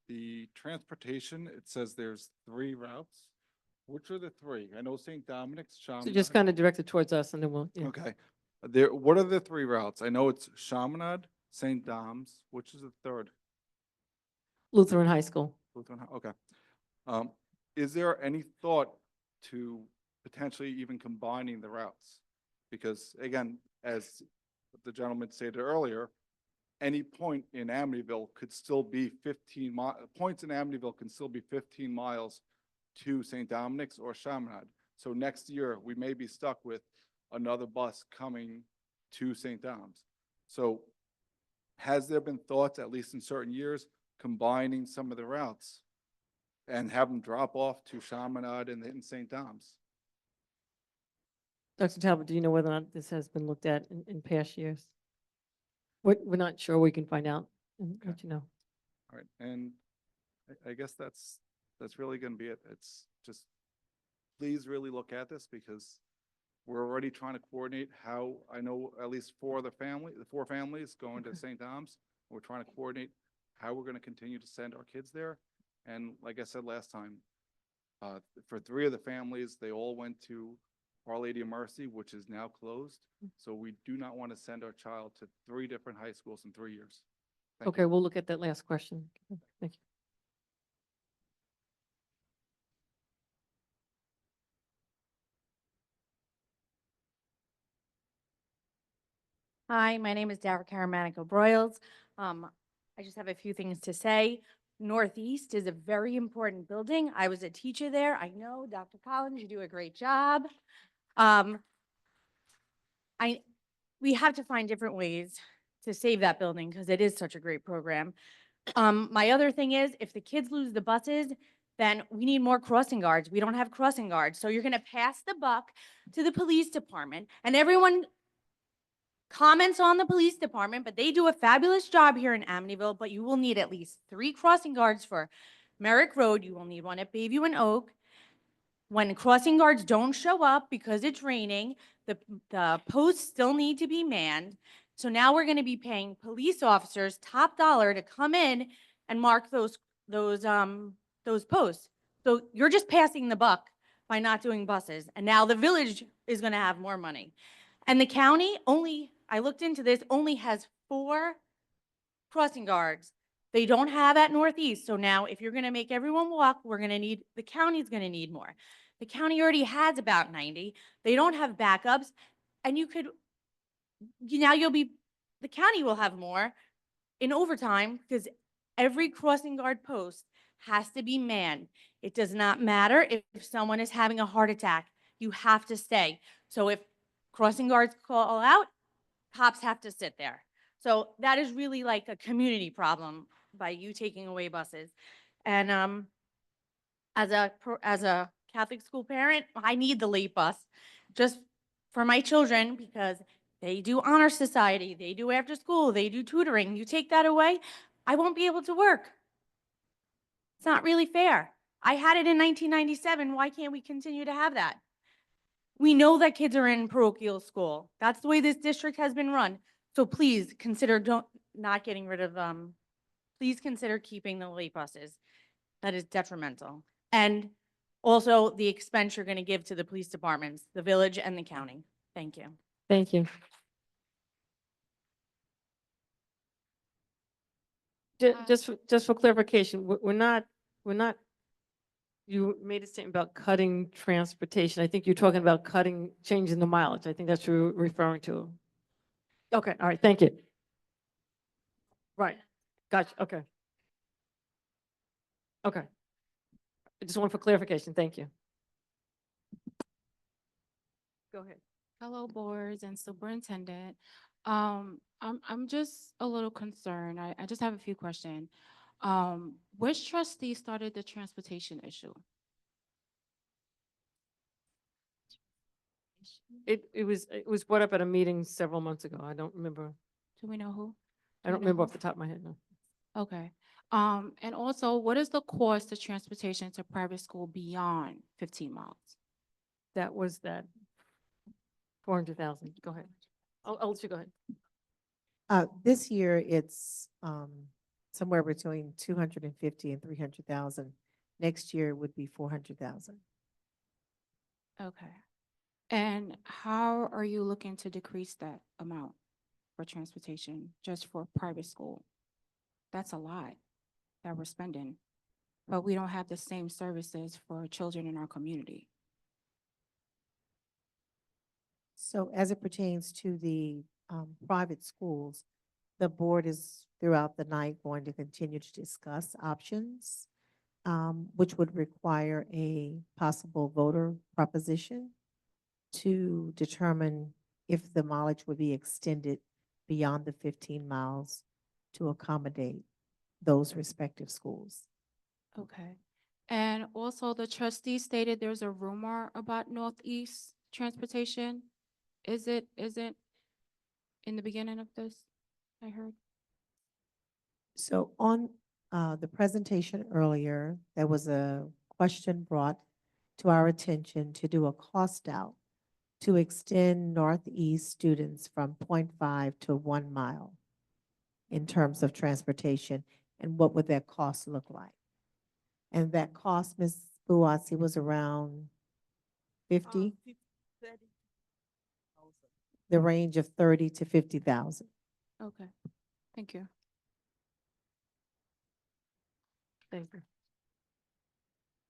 The transportation, it says there's 3 routes. Which are the 3? I know St. Dominic's, So Chaminade. just kind of direct it towards us and then we'll, yeah. Okay. What are the 3 routes? I know it's Chaminade, St. Dom's. Which is the 3rd? Lutheran High School. Lutheran, okay. Is there any thought to potentially even combining the routes? Because again, as the gentleman stated earlier, any point in Amityville could still be 15 points in Amityville can still be 15 miles to St. Dominic's or Chaminade. So next year, we may be stuck with another bus coming to St. Dom's. So has there been thoughts, at least in certain years, combining some of the routes and have them drop off to Chaminade and in St. Dom's? Dr. Talbot, do you know whether or not this has been looked at in past years? We're not sure. We can find out and let you know. All right, and I guess that's really going to be it. It's just, please really look at this because we're already trying to coordinate how, I know at least 4 families going to St. Dom's. We're trying to coordinate how we're going to continue to send our kids there. And like I said last time, for 3 of the families, they all went to Our Lady of Mercy, which is now closed. So we do not want to send our child to 3 different high schools in 3 years. Thank Okay, we'll look at that last question. Thank you. Hi, my name is Dara Karamanico Broyles. I just have a few things to say. Northeast is a very important building. I was a teacher there. I know, Dr. Collins, you do a great job. We have to find different ways to save that building because it is such a great program. My other thing is, if the kids lose the buses, then we need more crossing guards. We don't have crossing guards. So you're gonna pass the buck to the police department, and everyone comments on the police department, but they do a fabulous job here in Amityville, but you will need at least 3 crossing guards for Merrick Road. You will need 1 at Bayview and Oak. When crossing guards don't show up because it's raining, the posts still need to be manned. So now we're gonna be paying police officers top dollar to come in and mark those posts. So you're just passing the buck by not doing buses. And now the village is gonna have more money. And the county I looked into this, only has 4 crossing guards. They don't have at Northeast. So now if you're gonna make everyone walk, the county's gonna need more. The county already has about 90. They don't have backups. And now the county will have more in overtime because every crossing guard post has to be manned. It does not matter if someone is having a heart attack, you have to stay. So if crossing guards call out, cops have to sit there. So that is really like a community problem by you taking away buses. And as a Catholic school parent, I need the late bus just for my children because they do honor society, they do after school, they do tutoring. You take that away, I won't be able to work. It's not really fair. I had it in 1997. Why can't we continue to have that? We know that kids are in parochial school. That's the way this district has been run. So please consider not getting rid of them. Please consider keeping the late buses. That is detrimental. And also the expense you're going to give to the police departments, the village and the county. Thank you. Thank you. Just for clarification, we're not, you made a statement about cutting transportation. I think you're talking about changing the mileage. I think that's what you're referring to. Okay, all right, thank you. Right, gotcha, okay. Okay. I just want for clarification, thank you. Go ahead. Hello, boards and superintendent. I'm just a little concerned. I just have a few questions. Which trustee started the transportation issue? It was brought up at a meeting several months ago. I don't remember. Do we know who? I don't remember off the top of my head, no. Okay. And also, what is the cost of transportation to private school beyond 15 miles? That was that 400,000. Go ahead. I'll let you go ahead. This year, it's somewhere between 250 and 300,000. Next year would be 400,000. Okay. And how are you looking to decrease that amount for transportation just for private school? That's a lot that we're spending, but we don't have the same services for children in our community. So as it pertains to the private schools, the board is throughout the night going to continue to discuss options, which would require a possible voter proposition to determine if the mileage would be extended beyond the 15 miles to accommodate those respective schools. Okay. And also the trustee stated there's a rumor about Northeast transportation. Isn't in the beginning of this, I heard? So on the presentation earlier, there was a question brought to our attention to do a cost out to extend Northeast students from 0.5 to 1 mile in terms of transportation, and what would that cost look like? And that cost, Ms. Buatsi, was around 50? The range of 30 to 50,000. Okay, thank you. Thank you.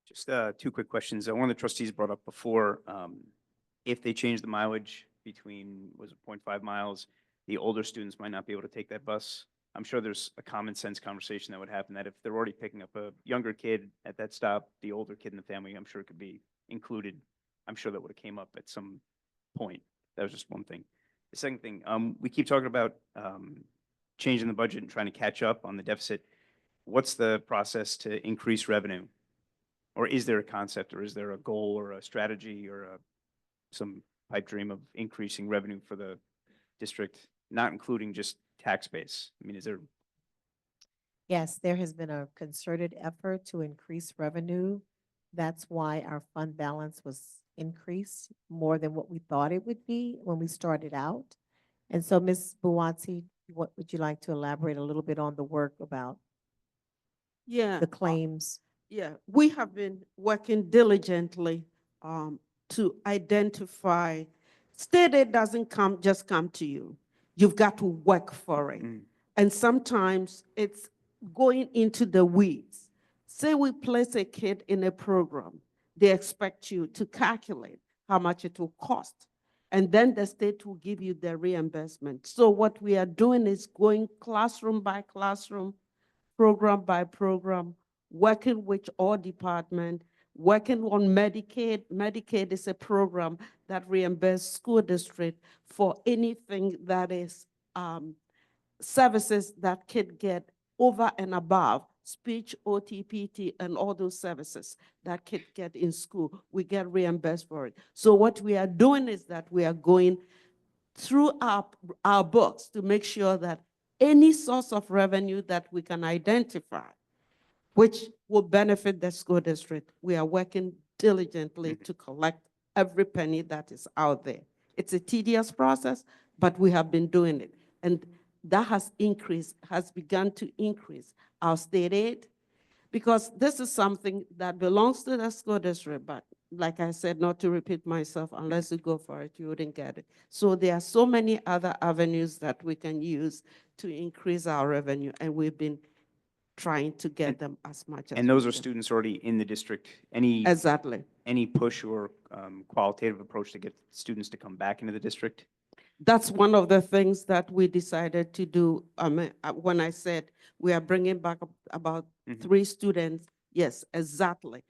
Just two quick questions. One of the trustees brought up before, if they change the mileage between, was it 0.5 miles, the older students might not be able to take that bus. I'm sure there's a common sense conversation that would happen that if they're already picking up a younger kid at that stop, the older kid in the family, I'm sure it could be included. I'm sure that would have came up at some point. That was just one thing. The second thing, we keep talking about changing the budget and trying to catch up on the deficit. What's the process to increase revenue? Or is there a concept, or is there a goal or a strategy or some pipe dream of increasing revenue for the district, not including just tax base? I mean, is there? Yes, there has been a concerted effort to increase revenue. That's why our fund balance was increased more than what we thought it would be when we started out. And so, Ms. Buatsi, what would you like to elaborate a little bit on the work about the claims? Yeah, we have been working diligently to identify. State aid doesn't just come to you. You've got to work for it. And sometimes it's going into the weeds. Say we place a kid in a program. they expect you to calculate how much it will cost. And then the state will give you the reimbursement. So what we are doing is going classroom by classroom, program by program, working with all departments, working on Medicaid. Medicaid is a program that reimburses school district for anything that is services that kid get over and above speech, OTPT, and all those services that kid get in school. We get reimbursed for it. So what we are doing is that we are going through our books to make sure that any source of revenue that we can identify, which will benefit the school district, we are working diligently to collect every penny that is out there. It's a tedious process, but we have been doing it. And that has begun to increase our state aid, because this is something that belongs to the school district, but like I said, not to repeat myself, unless you go for it, you wouldn't get it. So there are so many other avenues that we can use to increase our revenue, and we've been trying to get them as much as And those we are can. students already in the district. Any Exactly. any push or qualitative approach to get students to come back into the district? That's one of the things that we decided to do. When I said we are bringing back about 3 students, yes, exactly.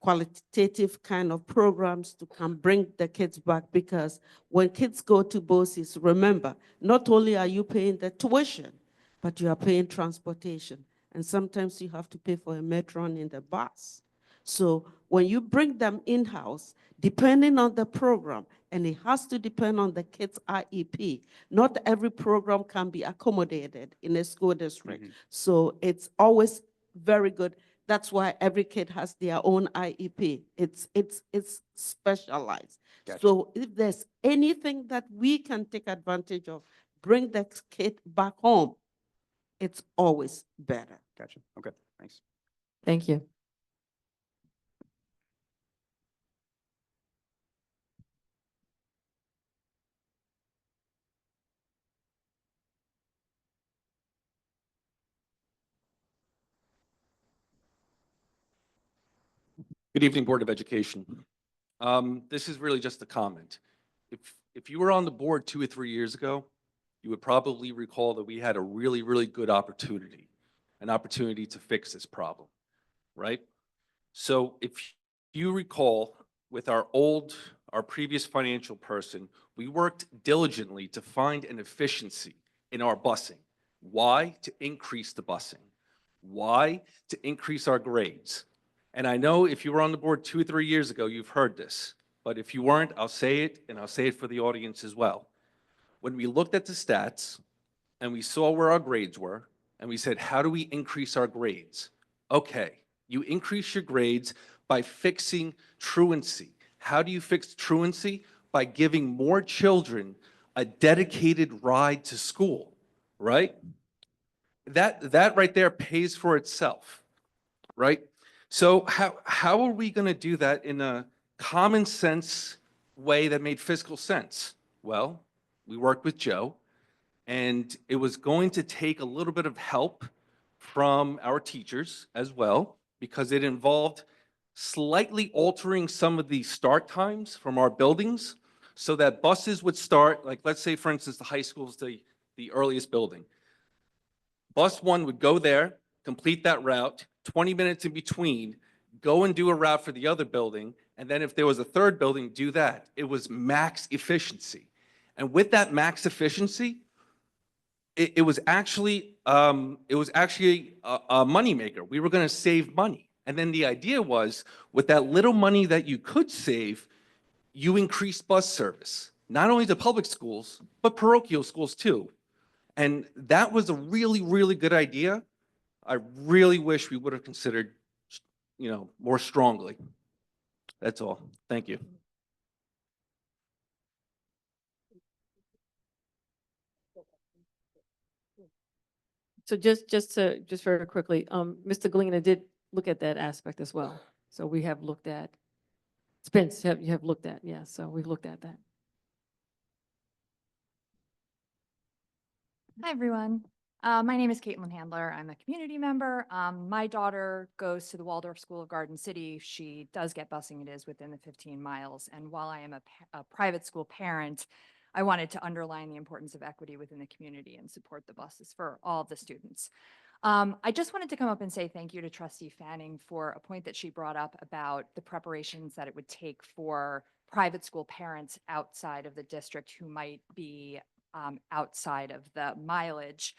Qualitative kind of programs to come bring the kids back, because when kids go to BOCES, remember, not only are you paying the tuition, but you are paying transportation. And sometimes you have to pay for a metron in the bus. So when you bring them in-house, depending on the program, and it has to depend on the kid's IEP, not every program can be accommodated in a school district. So it's always very good. That's why every kid has their own IEP. It's specialized. Gotcha. So if there's anything that we can take advantage of, bring the kid back home, it's always better. Gotcha. Okay, thanks. Thank you. Good evening, Board of Education. This is really just a comment. If you were on the board 2 or 3 years ago, you would probably recall that we had a really, really good opportunity, an opportunity to fix this problem, right? So if you recall, with our previous financial person, we worked diligently to find an efficiency in our busing. Why? To increase the busing. Why? To increase our grades. And I know if you were on the board 2 or 3 years ago, you've heard this, but if you weren't, I'll say it, and I'll say it for the audience as well. When we looked at the stats and we saw where our grades were, and we said, how do we increase our grades? Okay, you increase your grades by fixing truancy. How do you fix truancy? By giving more children a dedicated ride to school, right? That right there pays for itself, right? So how are we going to do that in a common sense way that made fiscal sense? Well, we worked with Joe, and it was going to take a little bit of help from our teachers as well, because it involved slightly altering some of the start times from our buildings so that buses would start, like let's say, for instance, the high school is the earliest building. Bus 1 would go there, complete that route, 20 minutes in between, go and do a route for the other building, and then if there was a third building, do that. It was max efficiency. And with that max efficiency, it was actually a moneymaker. We were going to save money. And then the idea was, with that little money that you could save, you increase bus service, not only to public schools, but parochial schools too. And that was a really, really good idea. I really wish we would have considered, more strongly. That's all. Thank you. So just very quickly, Mr. Galena did look at that aspect as well. So we have looked at, Spence, you have looked at, yeah, so we've looked at that. Hi, everyone. My name is Caitlin Handler. I'm a community member. My daughter goes to the Waldorf School of Garden City. She does get busing. It is within the 15 miles. And while I am a private school parent, I wanted to underline the importance of equity within the community and support the buses for all of the students. I just wanted to come up and say thank you to Trustee Fanning for a point that she brought up about the preparations that it would take for private school parents outside of the district who might be outside of the mileage.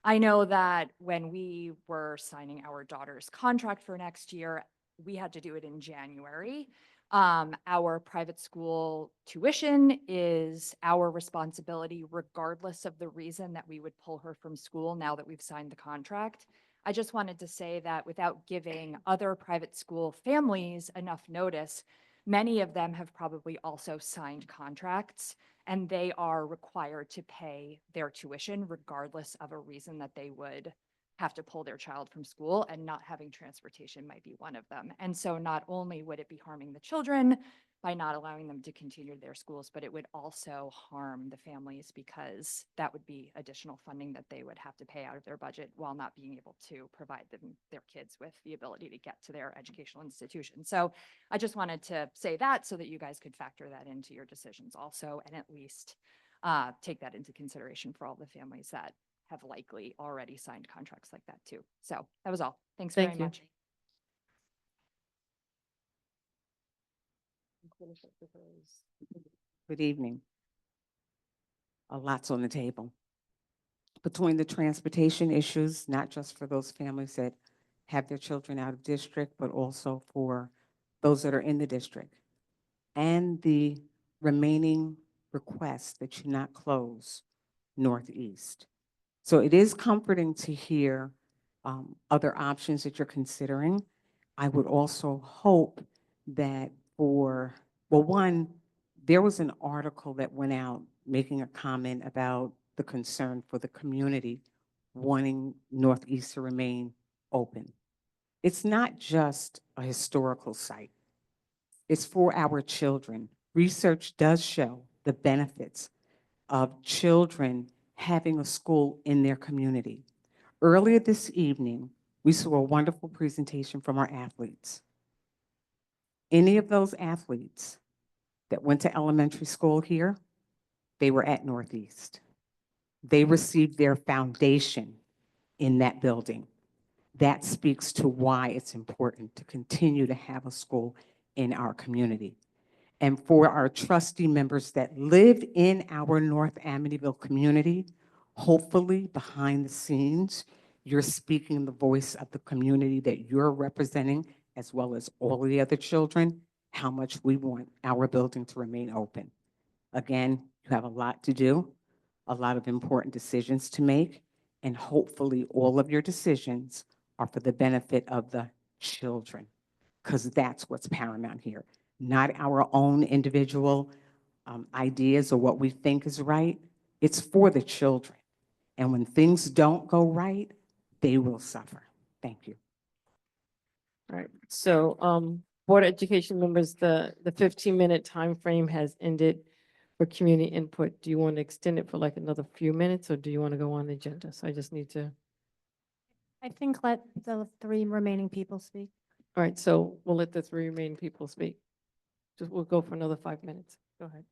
I know that when we were signing our daughter's contract for next year, we had to do it in January. Our private school tuition is our responsibility regardless of the reason that we would pull her from school now that we've signed the contract. I just wanted to say that without giving other private school families enough notice, many of them have probably also signed contracts and they are required to pay their tuition regardless of a reason that they would have to pull their child from school, and not having transportation might be one of them. And so not only would it be harming the children by not allowing them to continue their schools, but it would also harm the families because that would be additional funding that they would have to pay out of their budget while not being able to provide them, their kids with the ability to get to their educational institution. So I just wanted to say that so that you guys could factor that into your decisions also, and at least take that into consideration for all the families that have likely already signed contracts like that too. So that was all. Thanks very Thank you. much. Good evening. A lot's on the table. Between the transportation issues, not just for those families that have their children out of district, but also for those that are in the district, and the remaining request that you not close Northeast. So it is comforting to hear other options that you're considering. I would also hope that for, well, one, there was an article that went out making a comment about the concern for the community wanting Northeast to remain open. It's not just a historical site. It's for our children. Research does show the benefits of children having a school in their community. Earlier this evening, we saw a wonderful presentation from our athletes. Any of those athletes that went to elementary school here, they were at Northeast. They received their foundation in that building. That speaks to why it's important to continue to have a school in our community. And for our trustee members that live in our North Amityville community, hopefully behind the scenes, you're speaking the voice of the community that you're representing, as well as all of the other children, how much we want our building to remain open. Again, you have a lot to do, a lot of important decisions to make, and hopefully all of your decisions are for the benefit of the children, because that's what's paramount here. Not our own individual ideas or what we think is right. It's for the children. And when things don't go right, they will suffer. Thank you. All right, so Board of Education members, the 15-minute time frame has ended for community input. Do you want to extend it for like another few minutes, or do you want to go on the agenda? So I just need to, I think let the three remaining people speak. all right, so we'll let the three remaining people speak. We'll go for another 5 minutes. Go ahead.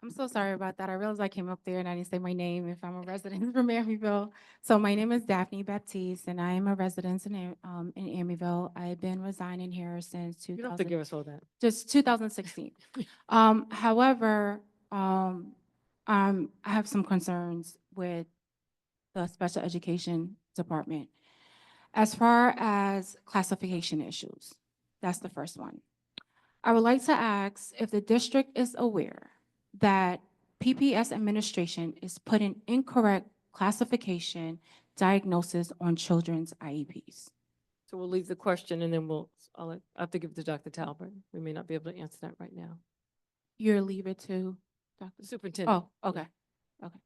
I'm so sorry about that. I realized I came up there and I didn't say my name if I'm a resident from Amityville. So my name is Daphne Baptiste and I am a resident in Amityville. I've been resigning here since You don't have to give us all that. just 2016. However, I have some concerns with the special education department. As far as classification issues, that's the first one. I would like to ask if the district is aware that PPS administration is putting incorrect classification diagnosis on children's IEPs. So we'll leave the question and then I'll have to give it to Dr. Talbert. We may not be able to answer that right now. You'll leave it to Dr. Superintendent. Oh, okay, okay.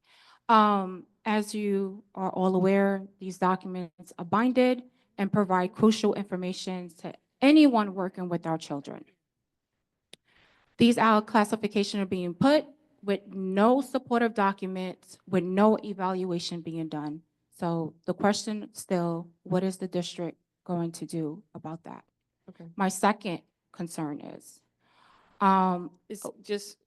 As you are all aware, these documents are binded and provide crucial information to anyone working with our children. These our classifications are being put with no supportive documents, with no evaluation being done. So the question still, what is the district going to do about that? Okay. My second concern is, It's just,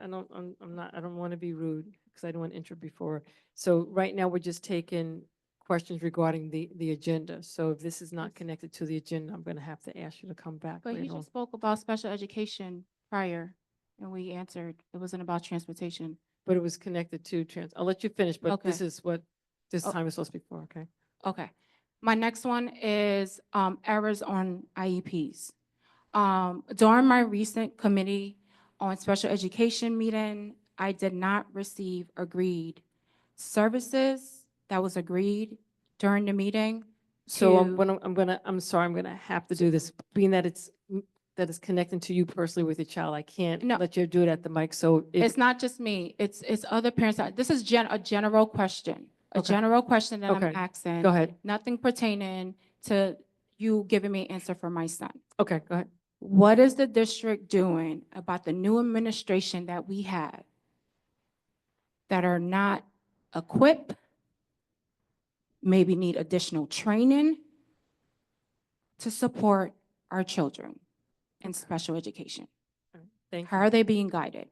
I don't, I'm not, I don't want to be rude because I don't want to enter before. So right now, we're just taking questions regarding the agenda. So if this is not connected to the agenda, I'm going to have to ask you to come back but he later on. just spoke about special education prior, and we answered, it wasn't about transportation. But it was connected to I'll let you finish, but this Okay. is what this Oh. time is supposed to be for, okay? Okay. My next one is errors on IEPs. During my recent committee on special education meeting, I did not receive agreed services that was agreed during the meeting. So to- I'm sorry, I'm gonna have to do this, being that that it's connecting to you personally with your child. I can't No. let you do it at the mic, so It's not just me, it's other parents. This is a general question, a Okay. general question that I'm Okay. asking. Go ahead. Nothing pertaining to you giving me an answer for my son. Okay, go ahead. What is the district doing about the new administration that we have that are not equipped, maybe need additional training to support our children in special education? Thank How you. are they being guided?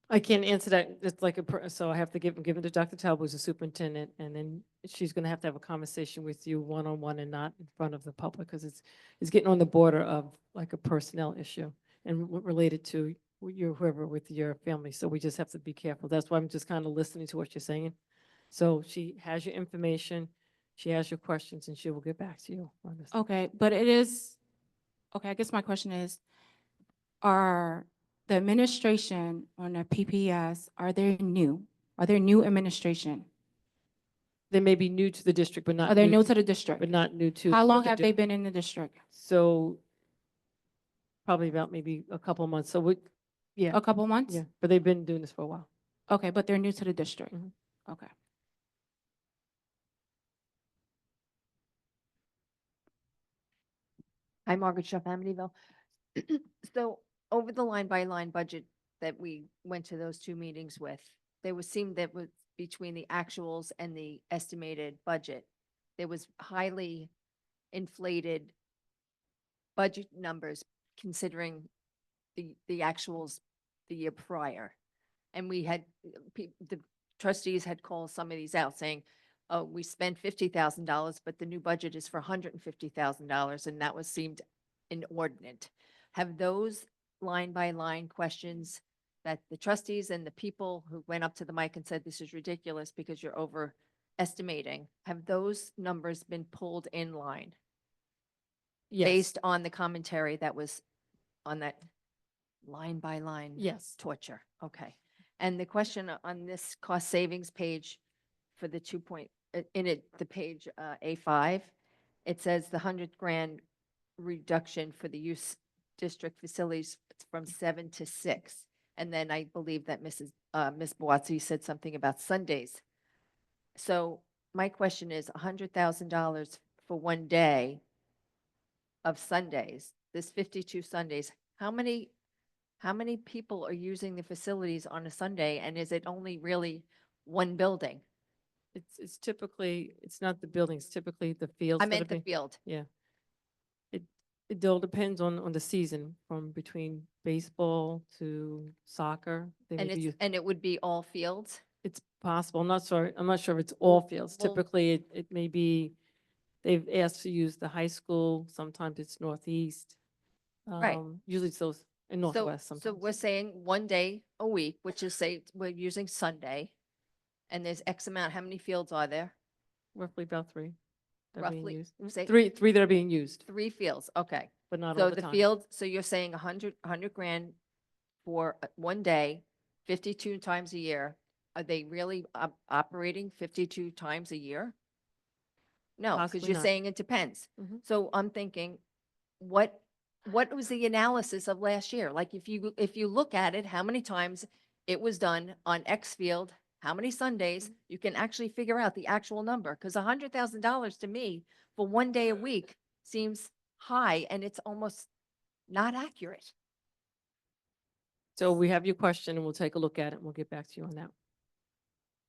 I can't answer that. It's like so I have to give it to Dr. Talbot, who's the superintendent, and then she's gonna have to have a conversation with you one-on-one and not in front of the public, because it's getting on the border of like a personnel issue and related to whoever with your family. So we just have to be careful. That's why I'm just kind of listening to what you're saying. So she has your information, she has your questions, and she will get back to you on this. Okay, but it is, okay, I guess my question is, are the administration on the PPS, are they new? Are they new administration? They may be new to the district, but not. Are they new to the district? But not new to. How long the have they been in the district? So probably about maybe a couple of months. So yeah. A couple months? Yeah, but they've been doing this for a while. Okay, but they're new to the district. Mhm. Okay. Hi, Margaret Shuff, Amityville. So over the line-by-line budget that we went to those two meetings with, there was seemed that was between the actuals and the estimated budget, there was highly inflated budget numbers considering the actuals the year prior. And we had, the trustees had called some of these out saying, oh, we spent $50,000, but the new budget is for $150,000, and that was seemed inordinate. Have those line-by-line questions that the trustees and the people who went up to the mic and said, this is ridiculous because you're overestimating, have those numbers been pulled in line? Yes. Based on the commentary that was on that line-by-line Yes. torture? Okay. And the question on this cost savings page for the the page A5, it says the 100 grand reduction for the use district facilities from 7 to 6. And then I believe that Ms. Boazzi said something about Sundays. So my question is $100,000 for one day of Sundays, this 52 Sundays, how many people are using the facilities on a Sunday, and is it only really one building? It's typically, it's not the buildings, typically the fields. I that meant are the being- field. Yeah. It all depends on the season, from between baseball to soccer. They may And be it's, used- and it would be all fields? It's possible. I'm not sure if it's all fields. well- Typically, it may be, they've asked to use the high school. Sometimes it's Northeast. Right. Usually it's those in Northwest So sometimes. we're saying one day a week, which is say, we're using Sunday, and there's X amount, how many fields are there? Roughly about 3 that are being Roughly, used. you say Three that are being used, 3 fields, okay. but not So all the the time. field, so you're saying 100 grand for one day, 52 times a year. Are they really operating 52 times a year? No, because Possibly you're not. saying it depends. Mhm. So I'm thinking, what was the analysis of last year? Like if you look at it, how many times it was done on X field, how many Sundays, you can actually figure out the actual number. Because $100,000 to me for one day a week seems high, and it's almost not accurate. So we have your question and we'll take a look at it and we'll get back to you on that.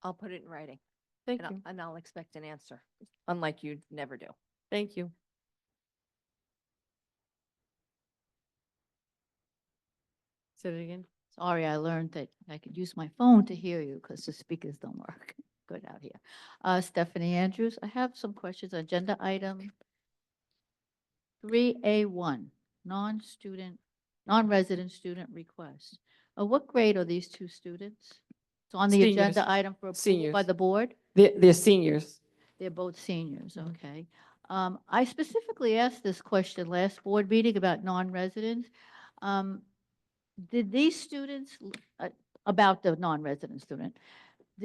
I'll put it in writing. Thank and I'll- you. And I'll expect an answer, unlike you never do. Thank you. Say it again. Sorry, I learned that I could use my phone to hear you because the speakers don't work good out here. Stephanie Andrews, I have some questions. Agenda item 3A1, non-student, non-resident student request. What grade are these two students? It's on the Seniors. agenda item for approval by Seniors. the board? They're seniors. They're both seniors, okay. I specifically asked this question last board meeting about non-residents. Did these students, about the non-resident student,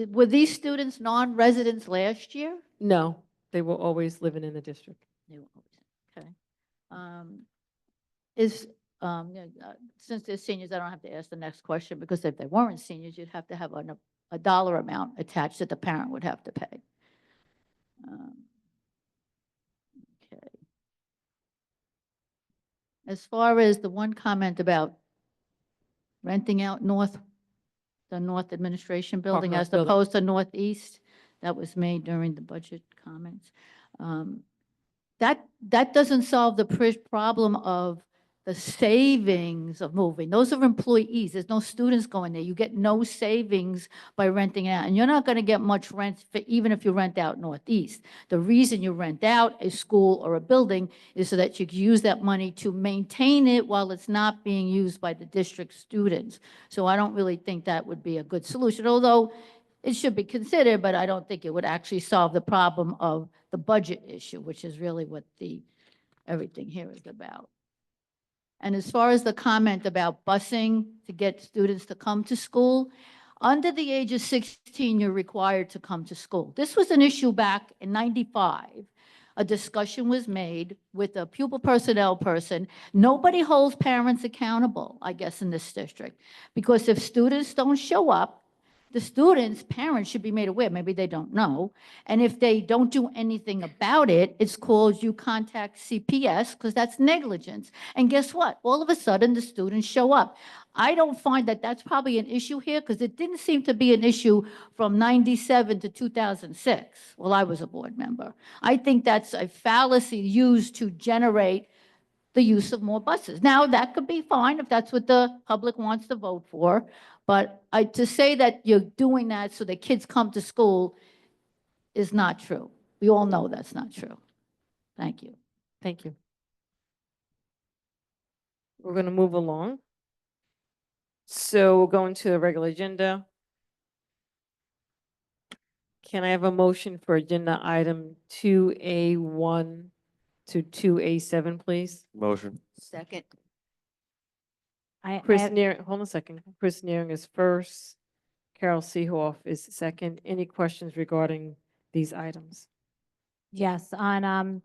were these students non-residents last year? No, they were always living in the district. They were always, okay. Is, yeah, since they're seniors, I don't have to ask the next question, because if they weren't seniors, you'd have to have a dollar amount attached that the parent would have to pay. Okay. As far as the one comment about renting out the North Administration Building Parking lot as building. opposed to Northeast, that was made during the budget comments. That doesn't solve the problem of the savings of moving. Those are employees. There's no students going there. You get no savings by renting out. And you're not going to get much rent even if you rent out Northeast. The reason you rent out a school or a building is so that you can use that money to maintain it while it's not being used by the district students. So I don't really think that would be a good solution, although it should be considered, but I don't think it would actually solve the problem of the budget issue, which is really what everything here is about. And as far as the comment about busing to get students to come to school, under the age of 16, you're required to come to school. This was an issue back in '95. A discussion was made with a pupil personnel person. Nobody holds parents accountable, I guess, in this district, because if students don't show up, the students' parents should be made aware, maybe they don't know. And if they don't do anything about it, it's called you contact CPS, because that's negligence. And guess what? All of a sudden, the students show up. I don't find that that's probably an issue here, because it didn't seem to be an issue from '97 to 2006, while I was a board member. I think that's a fallacy used to generate the use of more buses. Now, that could be fine if that's what the public wants to vote for, but to say that you're doing that so that kids come to school is not true. We all know that's not true. Thank you. Thank you. We're going to move along. So we'll go into the regular agenda. Can I have a motion for agenda item 2A1 to 2A7, please? Motion. Second. Chris Neering, hold on a second. Chris Neering is first. Carol Seehoff is second. Any questions regarding these items? Yes, on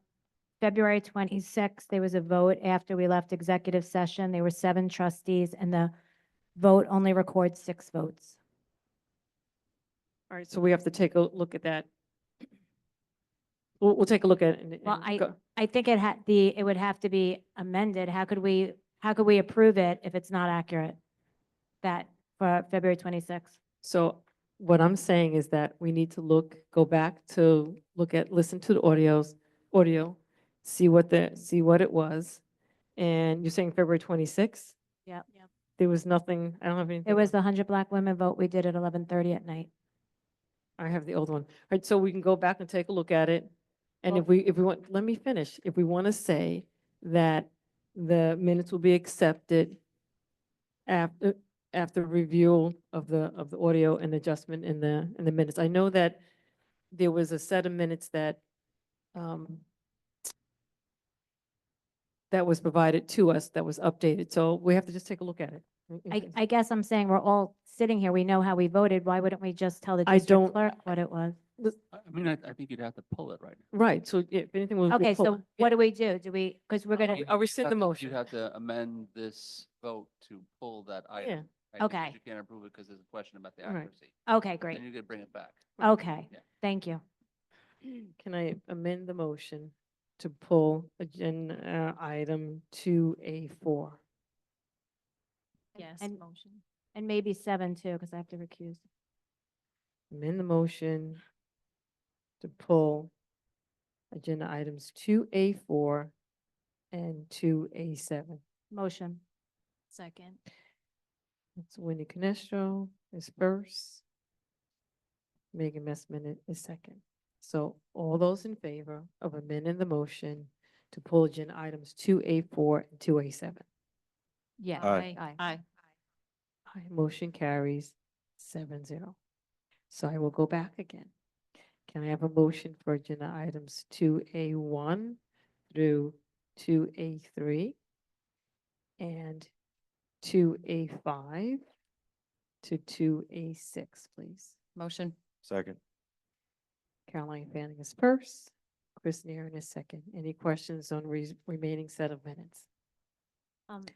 February 26th, there was a vote after we left executive session. There were 7 trustees, and the vote only records 6 votes. All right, so we have to take a look at that. We'll take a look at it. Well, and go- I think it would have to be amended. How could we approve it if it's not accurate? That for February 26th? So what I'm saying is that we need to go back to listen to the audio, see what it was. And you're saying February 26th? Yep. There was nothing, I don't have anything. It was the 100 Black women vote we did at 11:30 at night. I have the old one. All right, so we can go back and take a look at it. And if we want, let me finish. If we want to say that the minutes will be accepted after review of the audio and adjustment in the minutes. I know that there was a set of minutes that that was provided to us that was updated. So we have to just take a look at it. I guess I'm saying we're all sitting here. We know how we voted. Why wouldn't we just tell the I district don't- clerk what it was? I mean, I think you'd have to pull it right now. Right, so if anything, we'll. Okay, so what do we do? Do we, because we're gonna, I'll rescind the motion. You'd have to amend this vote to pull that item. Yeah. right? Because Okay. You can't approve it because there's a question about the Right. accuracy. okay, great. Then you could bring it back. Okay, Yeah. thank you. Can I amend the motion to pull agenda item 2A4? Yes, And- motion. And maybe 7 too, because I have to recuse. Amend the motion to pull agenda items 2A4 and 2A7. Motion. Second. That's Wendy Canestro is first. Megan Messman is second. So all those in favor of amending the motion to pull agenda items 2A4 and 2A7? Yeah. Aye. Aye. Aye, motion carries 7-0. So I will go back again. Can I have a motion for agenda items 2A1 through 2A3 and 2A5 to 2A6, please? Motion. Second. Caroline Fanning is first, Chris Nairn is second. Any questions on remaining set of minutes?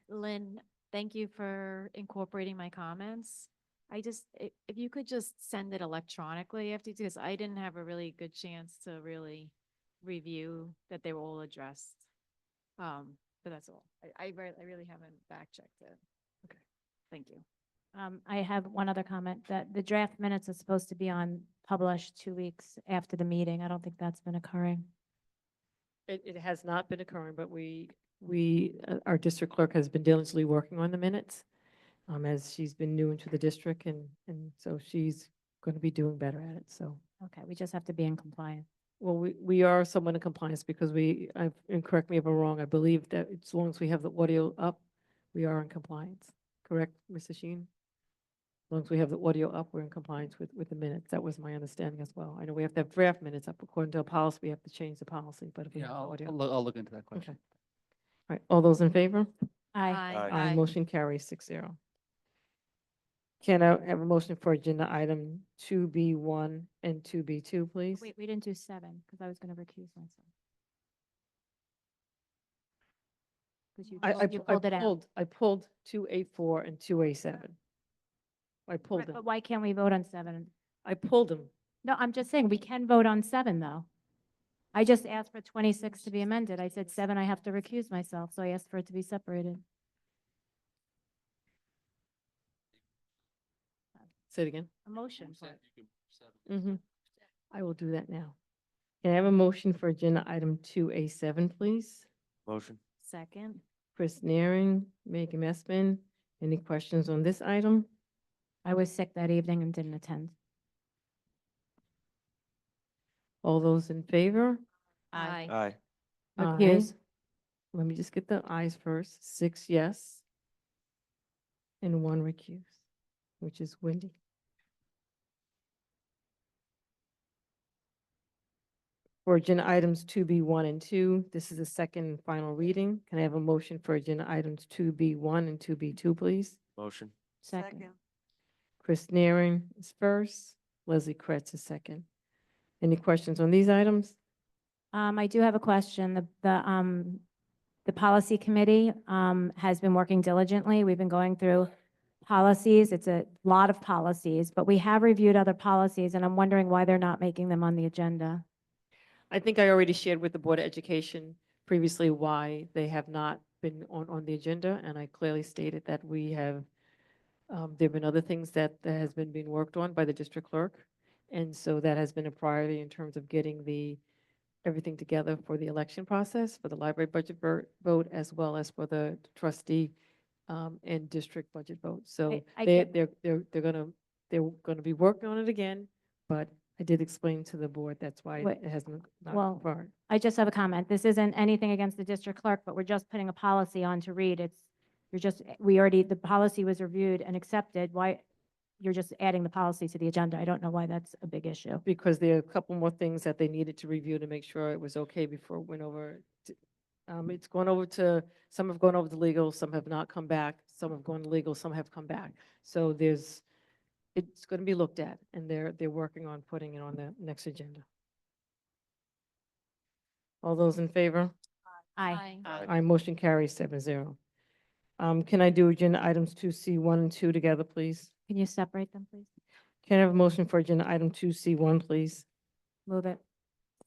Lynn, thank you for incorporating my comments. If you could just send it electronically after, because I didn't have a really good chance to really review that they were all addressed. But that's all. I really haven't fact checked it. Okay, thank you. I have one other comment, that the draft minutes are supposed to be published 2 weeks after the meeting. I don't think that's been occurring. It has not been occurring, but our district clerk has been diligently working on the minutes, as she's been new into the district, and so she's going to be doing better at it, so. Okay, we just have to be in compliance. Well, we are somewhat in compliance because and correct me if I'm wrong, I believe that as long as we have the audio up, we are in compliance. Correct, Mr. Sheen? As long as we have the audio up, we're in compliance with the minutes. That was my understanding as well. I know we have to have draft minutes up. According to a policy, we have to change the policy, but if we Yeah, have the I'll, audio. I'll look into that Okay. question. All right, all those in favor? Aye. Aye. Motion carries 6-0. Can I have a motion for agenda item 2B1 and 2B2, please? Wait, we didn't do 7, because I was going to recuse myself. Because you pulled it out. I pulled 2A4 and 2A7. I pulled Right, them. but why can't we vote on 7? I pulled them. No, I'm just saying, we can vote on 7, though. I just asked for 26 to be amended. I said 7, I have to recuse myself, so I asked for it to be separated. Say it again. A motion. I will do that now. Can I have a motion for agenda item 2A7, please? Motion. Second. Chris Naring, Megan Messman. Any questions on this item? I was sick that evening and didn't attend. All those in favor? Aye. Aye. Recuse. Let me just get the ayes first. 6 yes and 1 recuse, which is Wendy. For agenda items 2B1 and 2, this is the second and final reading. Can I have a motion for agenda items 2B1 and 2B2, please? Motion. Second. Chris Naring is first, Leslie Kretz is second. Any questions on these items? I do have a question. The policy committee has been working diligently. We've been going through policies. It's a lot of policies, but we have reviewed other policies, and I'm wondering why they're not making them on the agenda. I think I already shared with the Board of Education previously why they have not been on the agenda, and I clearly stated that we have, there have been other things that has been being worked on by the district clerk, and so that has been a priority in terms of getting everything together for the election process, for the library budget vote, as well as for the trustee and district budget vote. So I they're get- gonna be working on it again, but I did explain to the board that's why Wait, it hasn't not well, come forward. I just have a comment. This isn't anything against the district clerk, but we're just putting a policy on to read. The policy was reviewed and accepted. Why, you're just adding the policy to the agenda? I don't know why that's a big issue. Because there are a couple more things that they needed to review to make sure it was okay before it went over. It's gone over to, some have gone over to legal, some have not come back, some have gone to legal, some have come back. So it's going to be looked at, and they're working on putting it on the next agenda. All those in favor? Aye. Aye, motion carries 7-0. Can I do agenda items 2C1 and 2 together, please? Can you separate them, please? Can I have a motion for agenda item 2C1, please? Move it.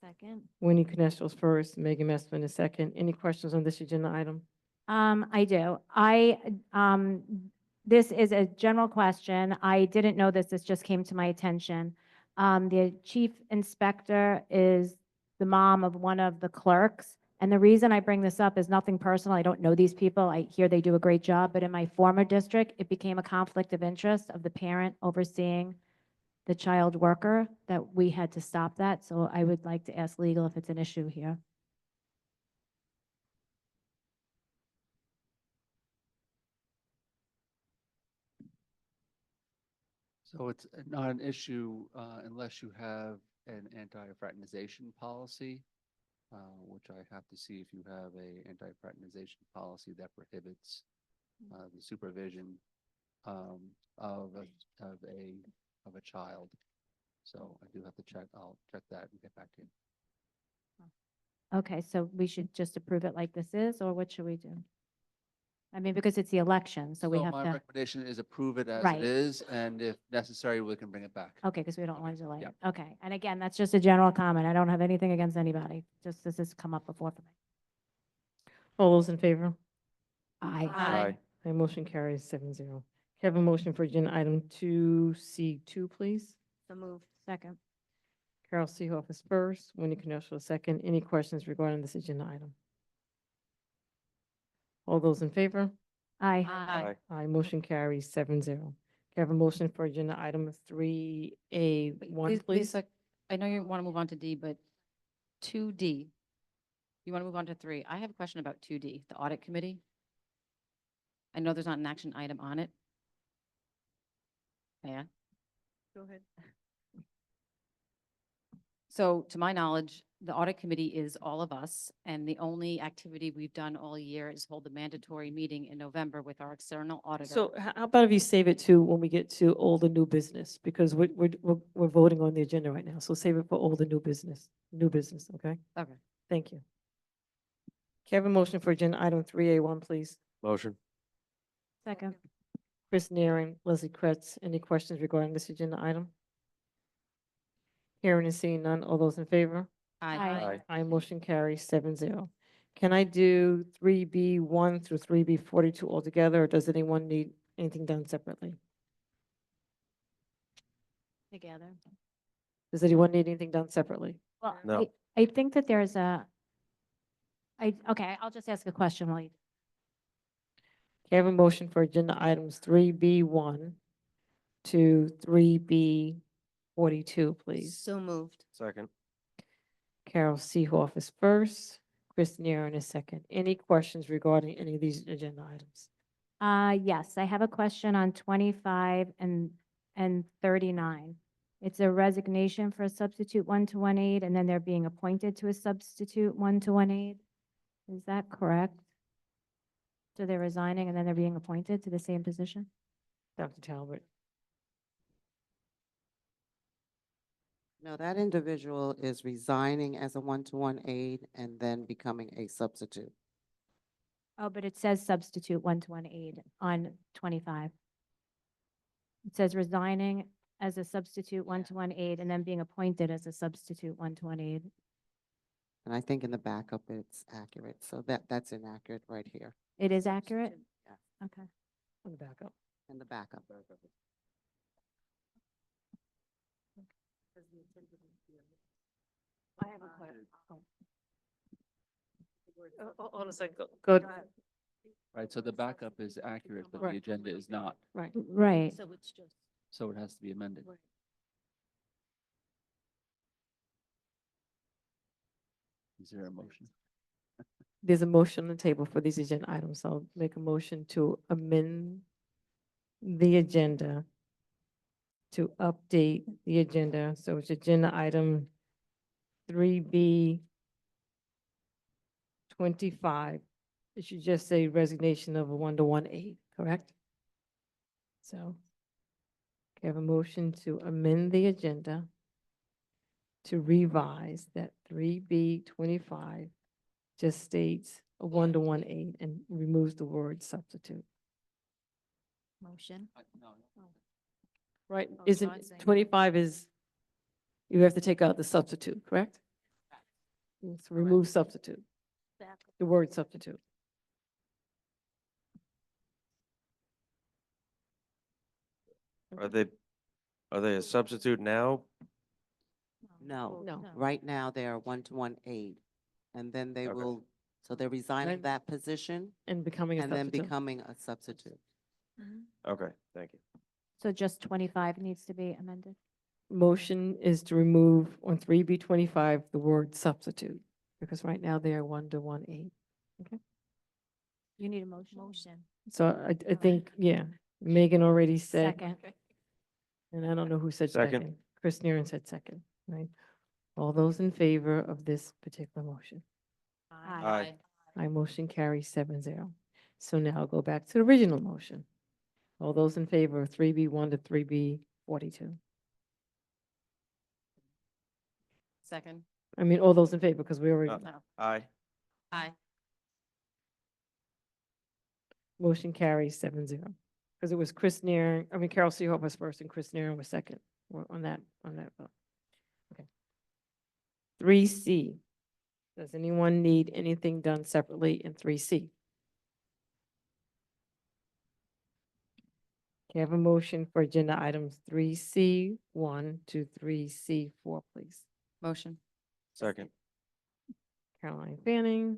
Second. Winnie Canestro's first, Megan Messman is second. Any questions on this agenda item? I do. This is a general question. I didn't know this. This just came to my attention. The chief inspector is the mom of one of the clerks. And the reason I bring this up is nothing personal. I don't know these people. I hear they do a great job, but in my former district, it became a conflict of interest of the parent overseeing the child worker that we had to stop that. So I would like to ask legal if it's an issue here. So it's not an issue unless you have an anti-fraternization policy, which I have to see if you have a anti-fraternization policy that prohibits the supervision of a child. So I do have to check. I'll check that and get back to you. Okay, so we should just approve it like this is, or what should we do? I mean, because it's the election, so we have my to, recommendation is approve it as Right. it is, and if necessary, we can bring it back. okay, because we don't want to delay Yeah. it. Okay, and again, that's just a general comment. I don't have anything against anybody. Just this has come up before for me. All those in favor? Aye. My motion carries 7-0. Can I have a motion for agenda item 2C2, please? So moved. Second. Carol Seehoff is first, Wendy Kenosha is second. Any questions regarding this agenda item? All those in favor? Aye. Aye, motion carries 7-0. Can I have a motion for agenda item 3A1, please? I know you want to move on to D, but 2D, you want to move on to 3. I have a question about 2D, the audit committee. I know there's not an action item on it. Yeah. Go ahead. So to my knowledge, the audit committee is all of us, and the only activity we've done all year is hold a mandatory meeting in November with our external auditor. So how about if you save it to when we get to old and new business? Because we're voting on the agenda right now, so save it for old and new business, okay? Okay. Thank you. Can I have a motion for agenda item 3A1, please? Motion. Second. Chris Neering, Leslie Kretz, any questions regarding this agenda item? Hearing and seeing none, all those in favor? Aye. Aye, motion carries 7-0. Can I do 3B1 through 3B42 altogether, or does anyone need anything done separately? Together. Does anyone need anything done separately? Well, No. I think that there's okay, I'll just ask a question while you. Can I have a motion for agenda items 3B1 to 3B42, please? So moved. Second. Carol Seehoff is first, Chris Neeren is second. Any questions regarding any of these agenda items? Yes, I have a question on 25 and 39. It's a resignation for a substitute 1-1 aide, and then they're being appointed to a substitute 1-1 aide. Is that correct? So they're resigning and then they're being appointed to the same position? Dr. Talbot? No, that individual is resigning as a 1-1 aide and then becoming a substitute. Oh, but it says substitute 1-1 aide on 25. It says resigning as a substitute 1-1 aide and then being appointed as a substitute 1-1 aide. And I think in the backup, it's accurate. So that's inaccurate right here. It is accurate? Yeah. Okay. On the backup. In the backup. I have a question. Hold on a second, go ahead. Right, so the backup is accurate, but Right. the agenda is not, Right. Right. So it's just. so it has to be amended. Is there a motion? There's a motion on the table for these agenda items. I'll make a motion to amend the agenda, to update the agenda. So it's agenda item 3B25. It should just say resignation of a 1-1 aide, correct? So can I have a motion to amend the agenda to revise that 3B25 just states a 1-1 aide and removes the word substitute. Motion. Right, Oh, isn't, Sean's saying- 25 is, you have to take out the substitute, correct? Yes, remove substitute, the word substitute. Are they, are they a substitute now? No. No. Right now, they are 1-to-1 aide. And then they Okay. will, so they're resigning Right. that position And becoming a and then substitute. becoming a substitute. Okay, thank you. So just 25 needs to be amended. Motion is to remove on 3B25 the word substitute, because right now they are 1-to-1 aide. Okay? You need a motion? Motion. So I think, yeah, Megan already said. Second. And I don't know who said Second. second. Chris Neeren said second, right? All those in favor of this particular motion? Aye. My motion carries 7-0. So now I'll go back to the original motion. All those in favor of 3B1 to 3B42? Second. I mean, all those in favor, because we already, Aye. Aye. motion carries 7-0. Because it was Chris Neeren, I mean, Carol Seahope was first and Chris Neeren was second on that vote. Okay. 3C. Does anyone need anything done separately in 3C? Can I have a motion for agenda items 3C1 to 3C4, please? Motion. Second. Caroline Fanning,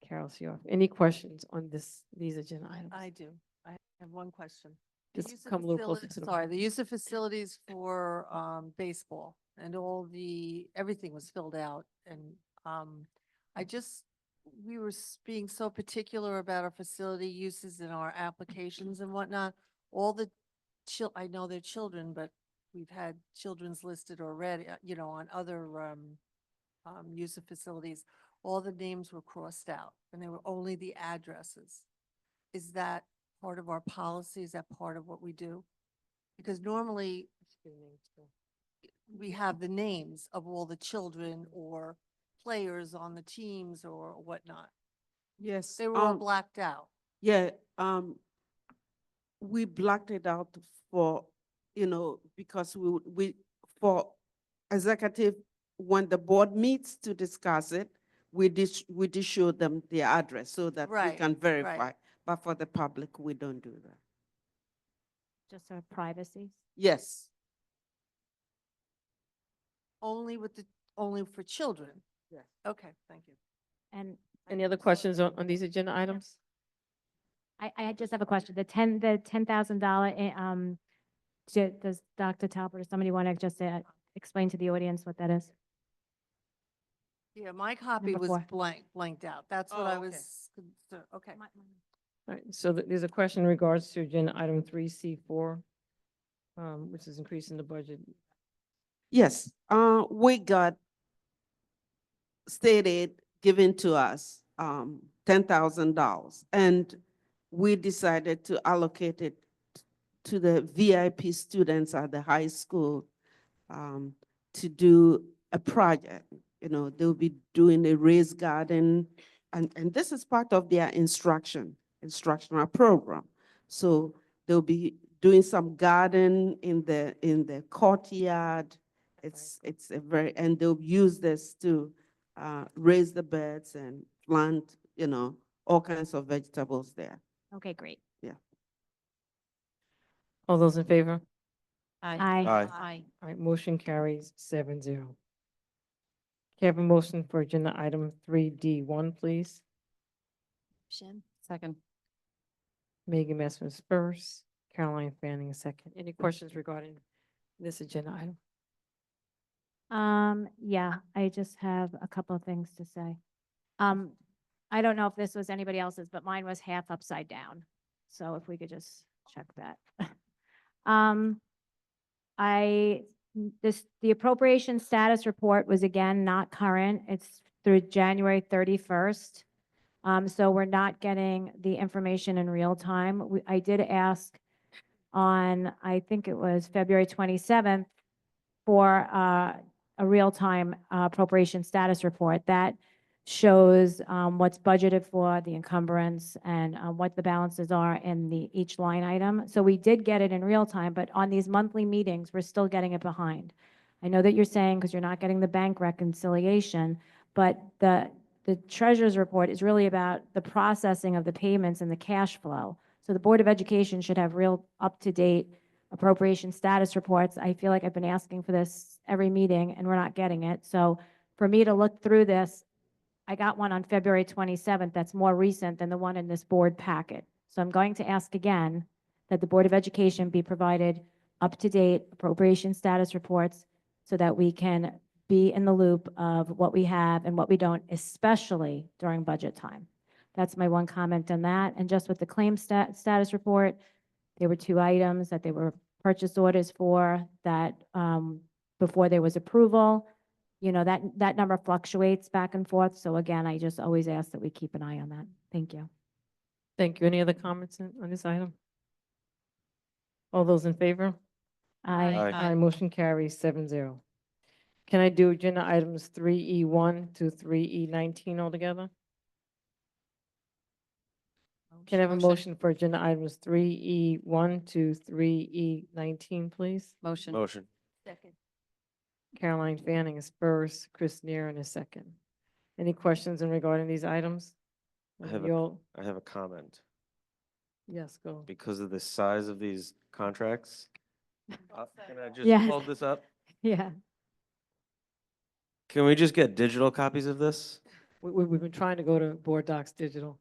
Carol Seoff. Any questions on these agenda items? I do. I have one question. The Just use of come a little closer facili- to the. Sorry, the use of facilities for baseball and everything was filled out and we were being so particular about our facility uses in our applications and whatnot. All the I know they're children, but we've had children's listed already, on other use of facilities. All the names were crossed out and they were only the addresses. Is that part of our policy? Is that part of what we do? Because normally we have the names of all the children or players on the teams or whatnot. Yes. They were all blacked out. Yeah, we blocked it out for, because for executive, when the board meets to discuss it, we did show them the address so that we Right, can right. verify. But for the public, we don't do that. Just for privacy. Yes. Only for children? Yes. Okay, thank you. And Any other questions on these agenda items? I just have a question. The $10,000, does Dr. Talbot or somebody want to just explain to the audience what that is? Yeah, my copy Number was 4. blanked out. That's what Oh, I okay. was, okay. All right, so there's a question in regards to agenda item 3C4, which is increasing the budget. Yes, we got state aid given to us, $10,000, and we decided to allocate it to the VIP students at the high school to do a project. They'll be doing a raised garden, and this is part of their instructional program. So they'll be doing some garden in the courtyard. It's and they'll use this to raise the beds and plant, all kinds of vegetables there. Okay, great. Yeah. All those in favor? Aye. Aye. All right, motion carries 7-0. Can I have a motion for agenda item 3D1, please? Second. Megan Messmer's first, Caroline Fanning second. Any questions regarding this agenda item? Yeah, I just have a couple of things to say. I don't know if this was anybody else's, but mine was half upside down. So if we could just check that. The appropriation status report was again not current. It's through January 31st. So we're not getting the information in real time. I did ask on, I think it was February 27th, for a real-time appropriation status report that shows what's budgeted for, the encumbrance, and what the balances are in each line item. So we did get it in real time, but on these monthly meetings, we're still getting it behind. I know that you're saying because you're not getting the bank reconciliation, but the treasurer's report is really about the processing of the payments and the cash flow. So the Board of Education should have real up-to-date appropriation status reports. I feel like I've been asking for this every meeting and we're not getting it. So for me to look through this, I got one on February 27th that's more recent than the one in this board packet. So I'm going to ask again that the Board of Education be provided up-to-date appropriation status reports so that we can be in the loop of what we have and what we don't, especially during budget time. That's my one comment on that. And just with the claim status report, there were 2 items that they were purchase orders for that before there was approval. You know, that number fluctuates back and forth. So again, I just always ask that we keep an eye on that. Thank you. Thank you. Any other comments on this item? All those in favor? Aye. Aye, motion carries 7-0. Can I do agenda items 3E1 to 3E19 altogether? Can I have a motion for agenda items 3E1 to 3E19, please? Motion. Motion. Second. Caroline Fanning is first, Chris Neer is second. Any questions in regarding these items? I have I have a comment. Yes, go. Because of the size of these contracts, can I just Yes. hold this up? Yeah. Can we just get digital copies of this? We've been trying to go to Board Docs Digital.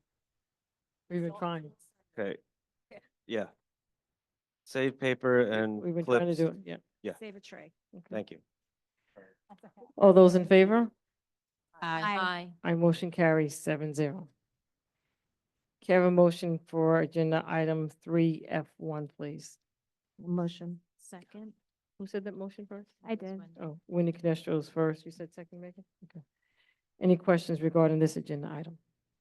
We've been trying. Okay. Yeah. Save paper and We've been trying to clips. do it, yeah. Yeah, Save a tray. thank you. All those in favor? Aye. I motion carries 7-0. Can I have a motion for agenda item 3F1, please? Motion. Second. Who said that motion first? I did. Oh, Wendy Canestro's first. You said second, Megan? Okay. Any questions regarding this agenda item?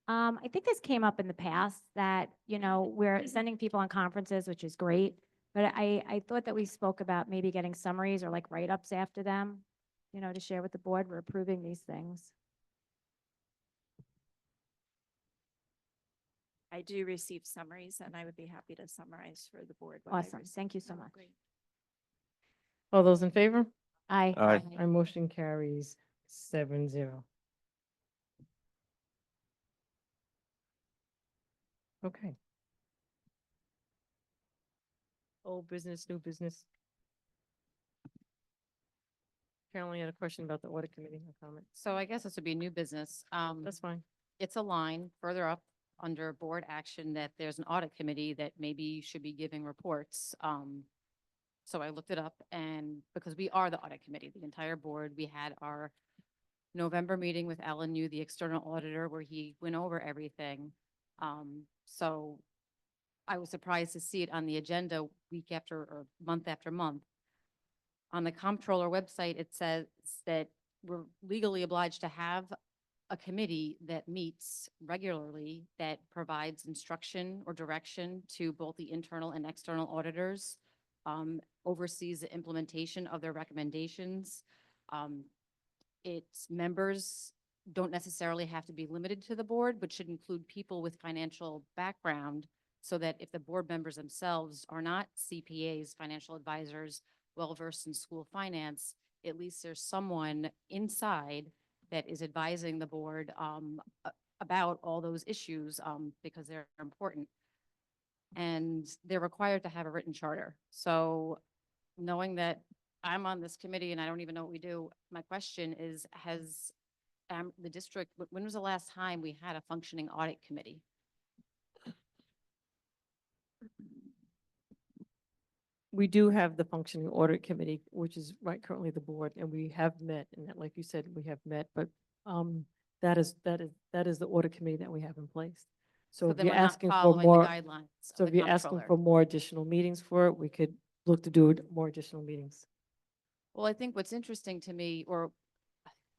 I think this came up in the past that, you know, we're sending people on conferences, which is great. But I thought that we spoke about maybe getting summaries or like write-ups after them, you know, to share with the board. We're approving these things. I do receive summaries and I would be happy to summarize for the board. what I Awesome. receive. Thank you so Oh, much. great. All those in favor? Aye. Aye. My motion carries 7-0. Okay. Old business, new business. Caroline had a question about the audit committee, a comment. So I guess this would be new business. That's fine. It's a line further up under board action that there's an audit committee that maybe should be giving reports. So I looked it up and because we are the audit committee, the entire board, we had our November meeting with Alan Yu, the external auditor, where he went over everything. So I was surprised to see it on the agenda week after or month after month. On the comptroller website, it says that we're legally obliged to have a committee that meets regularly that provides instruction or direction to both the internal and external auditors, oversees the implementation of their recommendations. Its members don't necessarily have to be limited to the board, but should include people with financial background so that if the board members themselves are not CPAs, financial advisors, well-versed in school finance, at least there's someone inside that is advising the board about all those issues because they're important. And they're required to have a written charter. So knowing that I'm on this committee and I don't even know what we do, my question is, has the district, when was the last time we had a functioning audit committee? We do have the functioning audit committee, which is right currently the board, and we have met, and that, like you said, we have met, but that is the audit committee that we have in place. So if then you're we're not asking for following the more, guidelines so of if the you're asking comptroller. for more additional meetings for it, we could look to do more additional meetings. Well, I think what's interesting to me, or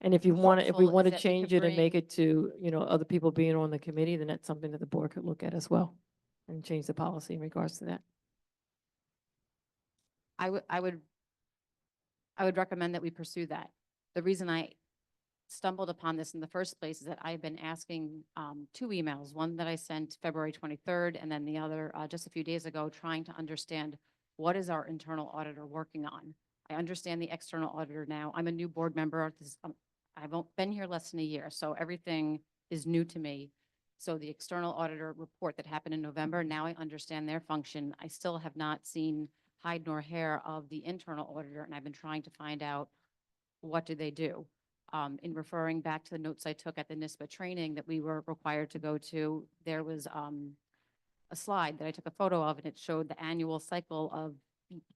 And if you want to, if we hopeful want is to that we change could it and make bring- it to, you know, other people being on the committee, then that's something that the board could look at as well and change the policy in regards to that. I would recommend that we pursue that. The reason I stumbled upon this in the first place is that I've been asking 2 emails, one that I sent February 23rd, and then the other just a few days ago, trying to understand what is our internal auditor working on. I understand the external auditor now. I'm a new board member. I've been here less than a year, so everything is new to me. So the external auditor report that happened in November, now I understand their function. I still have not seen hide nor hair of the internal auditor, and I've been trying to find out what do they do. In referring back to the notes I took at the NISBA training that we were required to go to, there was a slide that I took a photo of, and it showed the annual cycle of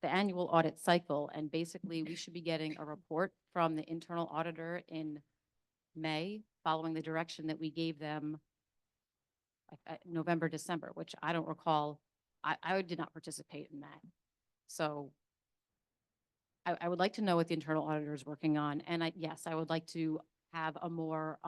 the annual audit cycle. And basically, we should be getting a report from the internal auditor in May, following the direction that we gave them November, December, which I don't recall. I did not participate in that. So I would like to know what the internal auditor is working on. And yes, I would like to have a more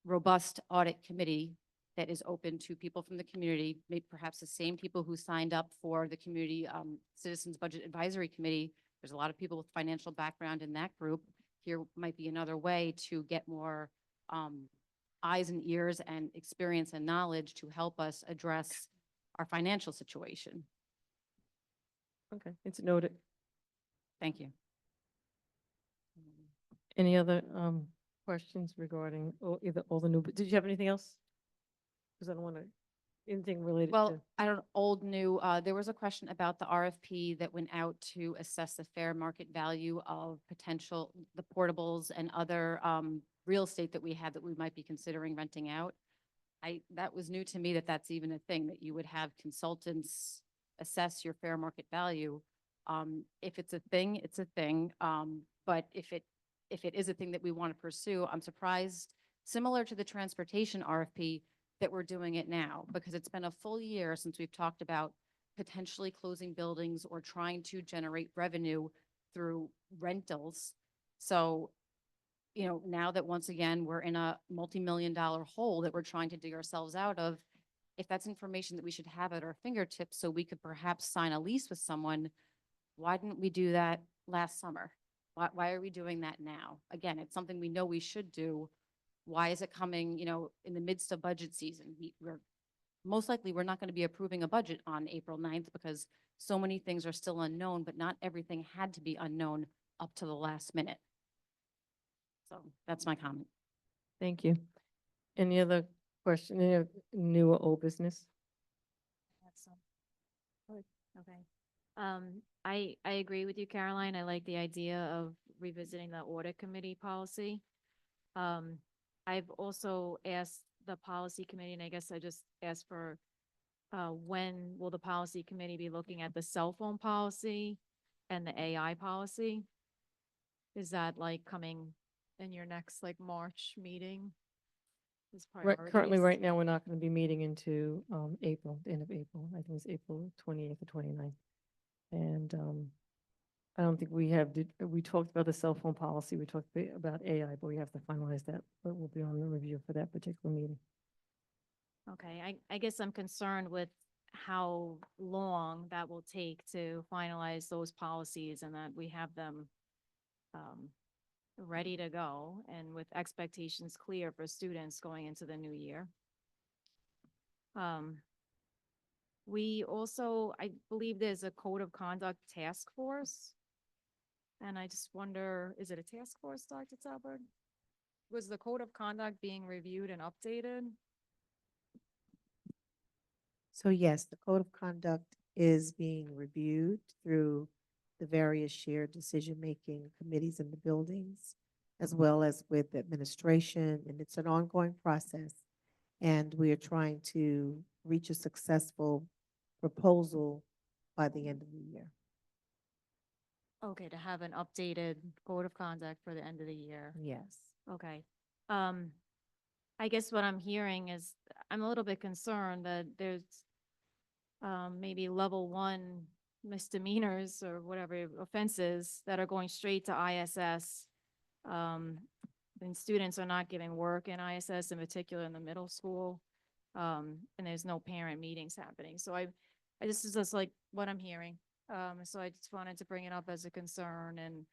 robust audit committee that is open to people from the community, maybe perhaps the same people who signed up for the Community Citizens Budget Advisory Committee. There's a lot of people with financial background in that group. Here might be another way to get more eyes and ears and experience and knowledge to help us address our financial situation. Okay, it's noted. Thank you. Any other questions regarding either all the new, did you have anything else? Because I don't want to, anything related Well, to. I don't, old, new, there was a question about the RFP that went out to assess the fair market value of potential, the portables and other real estate that we had that we might be considering renting out. That was new to me, that that's even a thing, that you would have consultants assess your fair market value. If it's a thing, it's a thing. But if it is a thing that we want to pursue, I'm surprised, similar to the transportation RFP, that we're doing it now, because it's been a full year since we've talked about potentially closing buildings or trying to generate revenue through rentals. So, you know, now that once again, we're in a multi-million-dollar hole that we're trying to dig ourselves out of, if that's information that we should have at our fingertips so we could perhaps sign a lease with someone, why didn't we do that last summer? Why are we doing that now? Again, it's something we know we should do. Why is it coming, you know, in the midst of budget season? We're most likely, we're not going to be approving a budget on April 9th because so many things are still unknown, but not everything had to be unknown up to the last minute. So that's my comment. Thank you. Any other question, any new or old business? Okay. I agree with you, Caroline. I like the idea of revisiting the audit committee policy. I've also asked the policy committee, and I guess I just asked for when will the policy committee be looking at the cell phone policy and the AI policy? Is that like coming in your next like March meeting? As Currently, priorities? right now, we're not going to be meeting into April, the end of April. I think it's April 28th or 29th. And I don't think we have, we talked about the cell phone policy, we talked about AI, but we have to finalize that. But we'll be on the review for that particular meeting. Okay, I guess I'm concerned with how long that will take to finalize those policies and that we have them ready to go and with expectations clear for students going into the new year. We also, I believe there's a code of conduct task force. And I just wonder, is it a task force, Dr. Talbert? Was the code of conduct being reviewed and updated? So yes, the code of conduct is being reviewed through the various shared decision-making committees in the buildings, as well as with the administration, and it's an ongoing process. And we are trying to reach a successful proposal by the end of the year. Okay, to have an updated code of conduct for the end of the year. Yes. Okay. I guess what I'm hearing is I'm a little bit concerned that there's maybe level 1 misdemeanors or whatever offenses that are going straight to ISS. And students are not giving work in ISS, in particular in the middle school. And there's no parent meetings happening. So this is just like what I'm hearing. So I just wanted to bring it up as a concern, and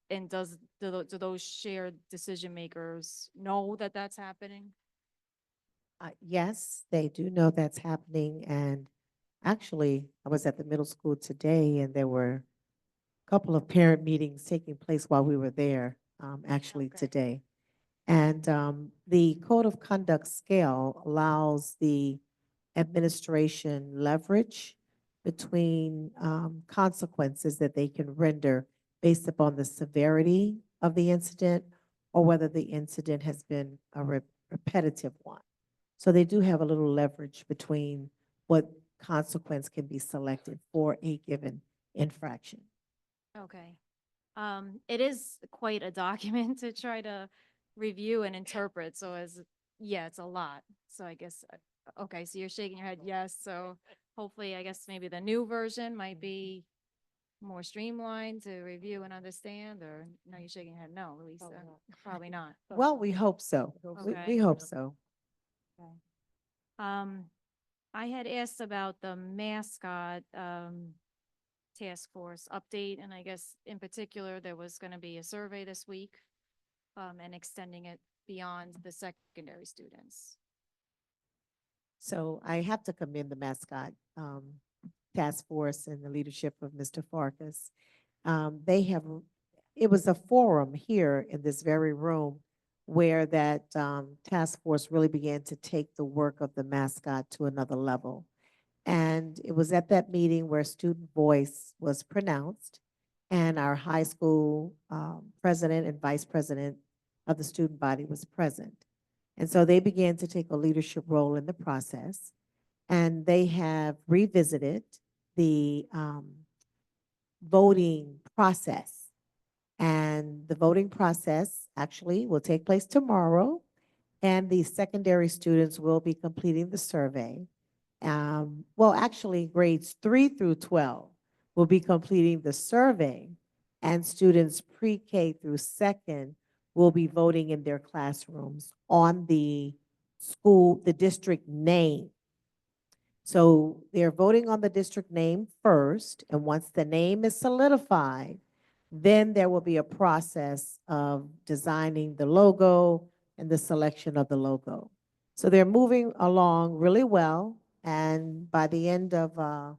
do those shared decision makers know that that's happening? Yes, they do know that's happening. And actually, I was at the middle school today, and there were a couple of parent meetings taking place while we were there, actually today. And the code of conduct scale allows the administration leverage between consequences that they can render based upon the severity of the incident or whether the incident has been a repetitive one. So they do have a little leverage between what consequence can be selected for a given infraction. Okay. It is quite a document to try to review and interpret, so yeah, it's a lot. So I guess, okay, so you're shaking your head, yes, so hopefully, I guess maybe the new version might be more streamlined to review and understand, or no, you're shaking your head, no, Lisa, probably not. Well, we hope so. We Okay. hope so. I had asked about the mascot, task force update, and I guess in particular, there was gonna be a survey this week, and extending it beyond the secondary students. So I have to commend the mascot task force and the leadership of Mr. Farkas. They have, it was a forum here in this very room where that task force really began to take the work of the mascot to another level. And it was at that meeting where student voice was pronounced, and our high school president and vice president of the student body was present. And so they began to take a leadership role in the process, and they have revisited the voting process. And the voting process actually will take place tomorrow, and the secondary students will be completing the survey. Well, actually, grades 3 through 12 will be completing the survey, and students pre-K through second will be voting in their classrooms on the district name. So they're voting on the district name first, and once the name is solidified, then there will be a process of designing the logo and the selection of the logo. So they're moving along really well, and by the end of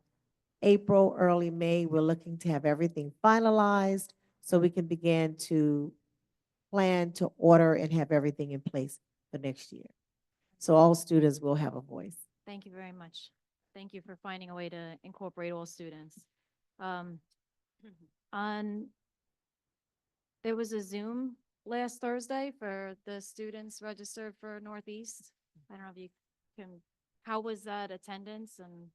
April, early May, we're looking to have everything finalized so we can begin to plan to order and have everything in place for next year. So all students will have a voice. Thank you very much. Thank you for finding a way to incorporate all students. There was a Zoom last Thursday for the students registered for Northeast. I don't know if you can, how was that attendance, and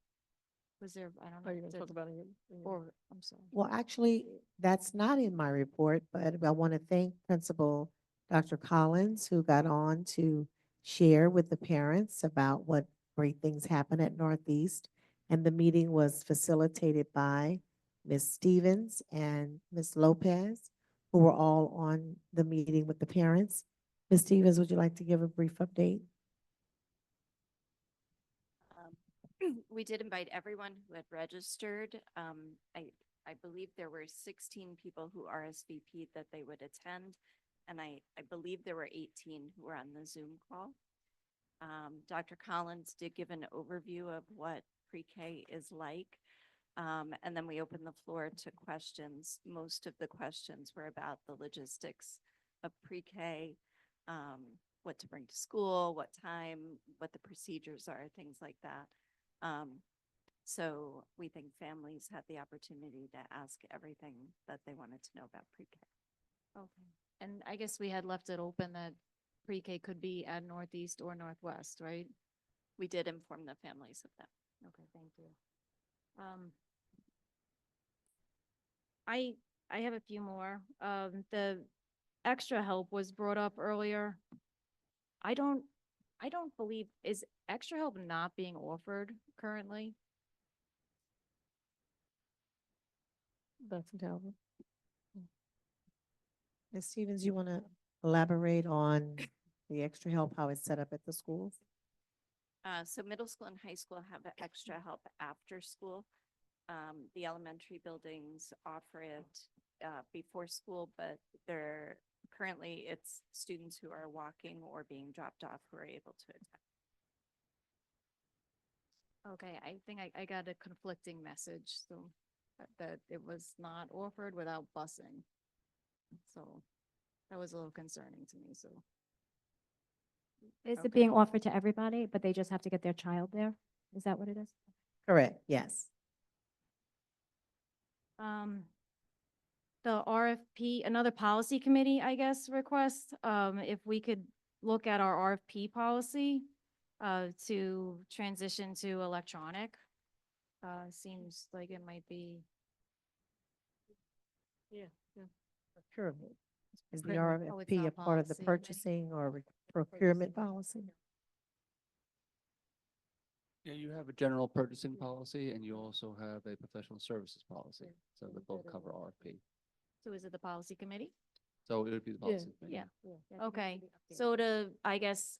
was there, I don't know. Are you going to did- talk about it? Or, I'm sorry. Well, actually, that's not in my report, but I want to thank Principal Dr. Collins, who got on to share with the parents about what great things happen at Northeast. And the meeting was facilitated by Ms. Stevens and Ms. Lopez, who were all on the meeting with the parents. Ms. Stevens, would you like to give a brief update? We did invite everyone who had registered. I believe there were 16 people who RSVP'd that they would attend, and I believe there were 18 who were on the Zoom call. Dr. Collins did give an overview of what pre-K is like, and then we opened the floor to questions. Most of the questions were about the logistics of pre-K, what to bring to school, what time, what the procedures are, things like that. So we think families had the opportunity to ask everything that they wanted to know about pre-K. Okay. And I guess we had left it open that pre-K could be at Northeast or Northwest, right? We did inform the families of that. Okay, thank you. I have a few more. The extra help was brought up earlier. I don't believe, is extra help not being offered currently? Dr. Talbot? Ms. Stevens, you want to elaborate on the extra help, how it's set up at the schools? So middle school and high school have extra help after school. The elementary buildings offer it before school, but currently it's students who are walking or being dropped off who are able to attend. Okay, I think I got a conflicting message, so that it was not offered without busing. So that was a little concerning to me, so. Is Okay. it being offered to everybody, but they just have to get their child there? Is that what it is? Correct, yes. The RFP, another policy committee, I guess, request, if we could look at our RFP policy, to transition to electronic. Seems like it might be. Yeah, yeah. Procurement. Is the Procurement. Oh, it's RFP not a part of the policy. purchasing or procurement policy? Yeah, you have a general purchasing policy and you also have a professional services policy. So they both cover RFP. So is it the policy committee? So it would be the Yeah. policy committee. Yeah. Okay, so to, I guess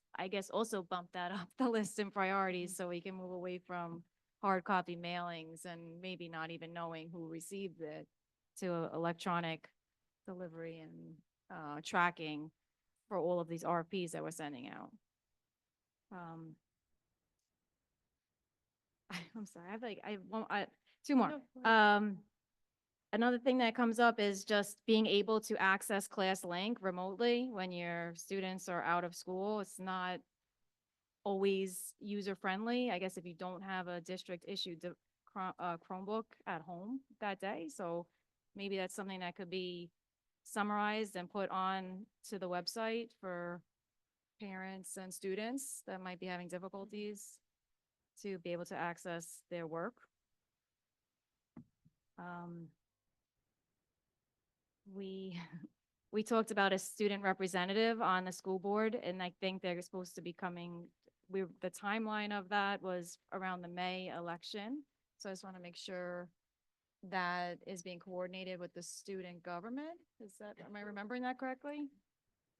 also bump that up the list in priorities so we can move away from hard copy mailings and maybe not even knowing who received it to electronic delivery and tracking for all of these RFPs that we're sending out. I'm sorry, I have like, two more. Another thing that comes up is just being able to access ClassLink remotely when your students are out of school. It's not always user-friendly, I guess, if you don't have a district-issued Chromebook at home that day. So maybe that's something that could be summarized and put on to the website for parents and students that might be having difficulties to be able to access their work. We talked about a student representative on the school board, and I think they're supposed to be coming, the timeline of that was around the May election. So I just want to make sure that is being coordinated with the student government. Am I remembering that correctly?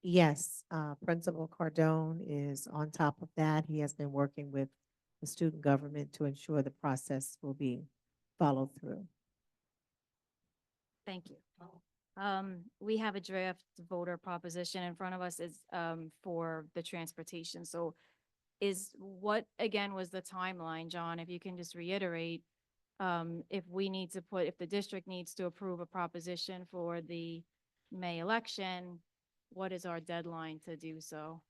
Yes, Principal Cardone is on top of that. He has been working with the student government to ensure the process will be followed through. Thank you. We have a draft voter proposition in front of us is, for the transportation. So what, again, was the timeline, John? If you can just reiterate, if the district needs to approve a proposition for the May election, what is our deadline to do so?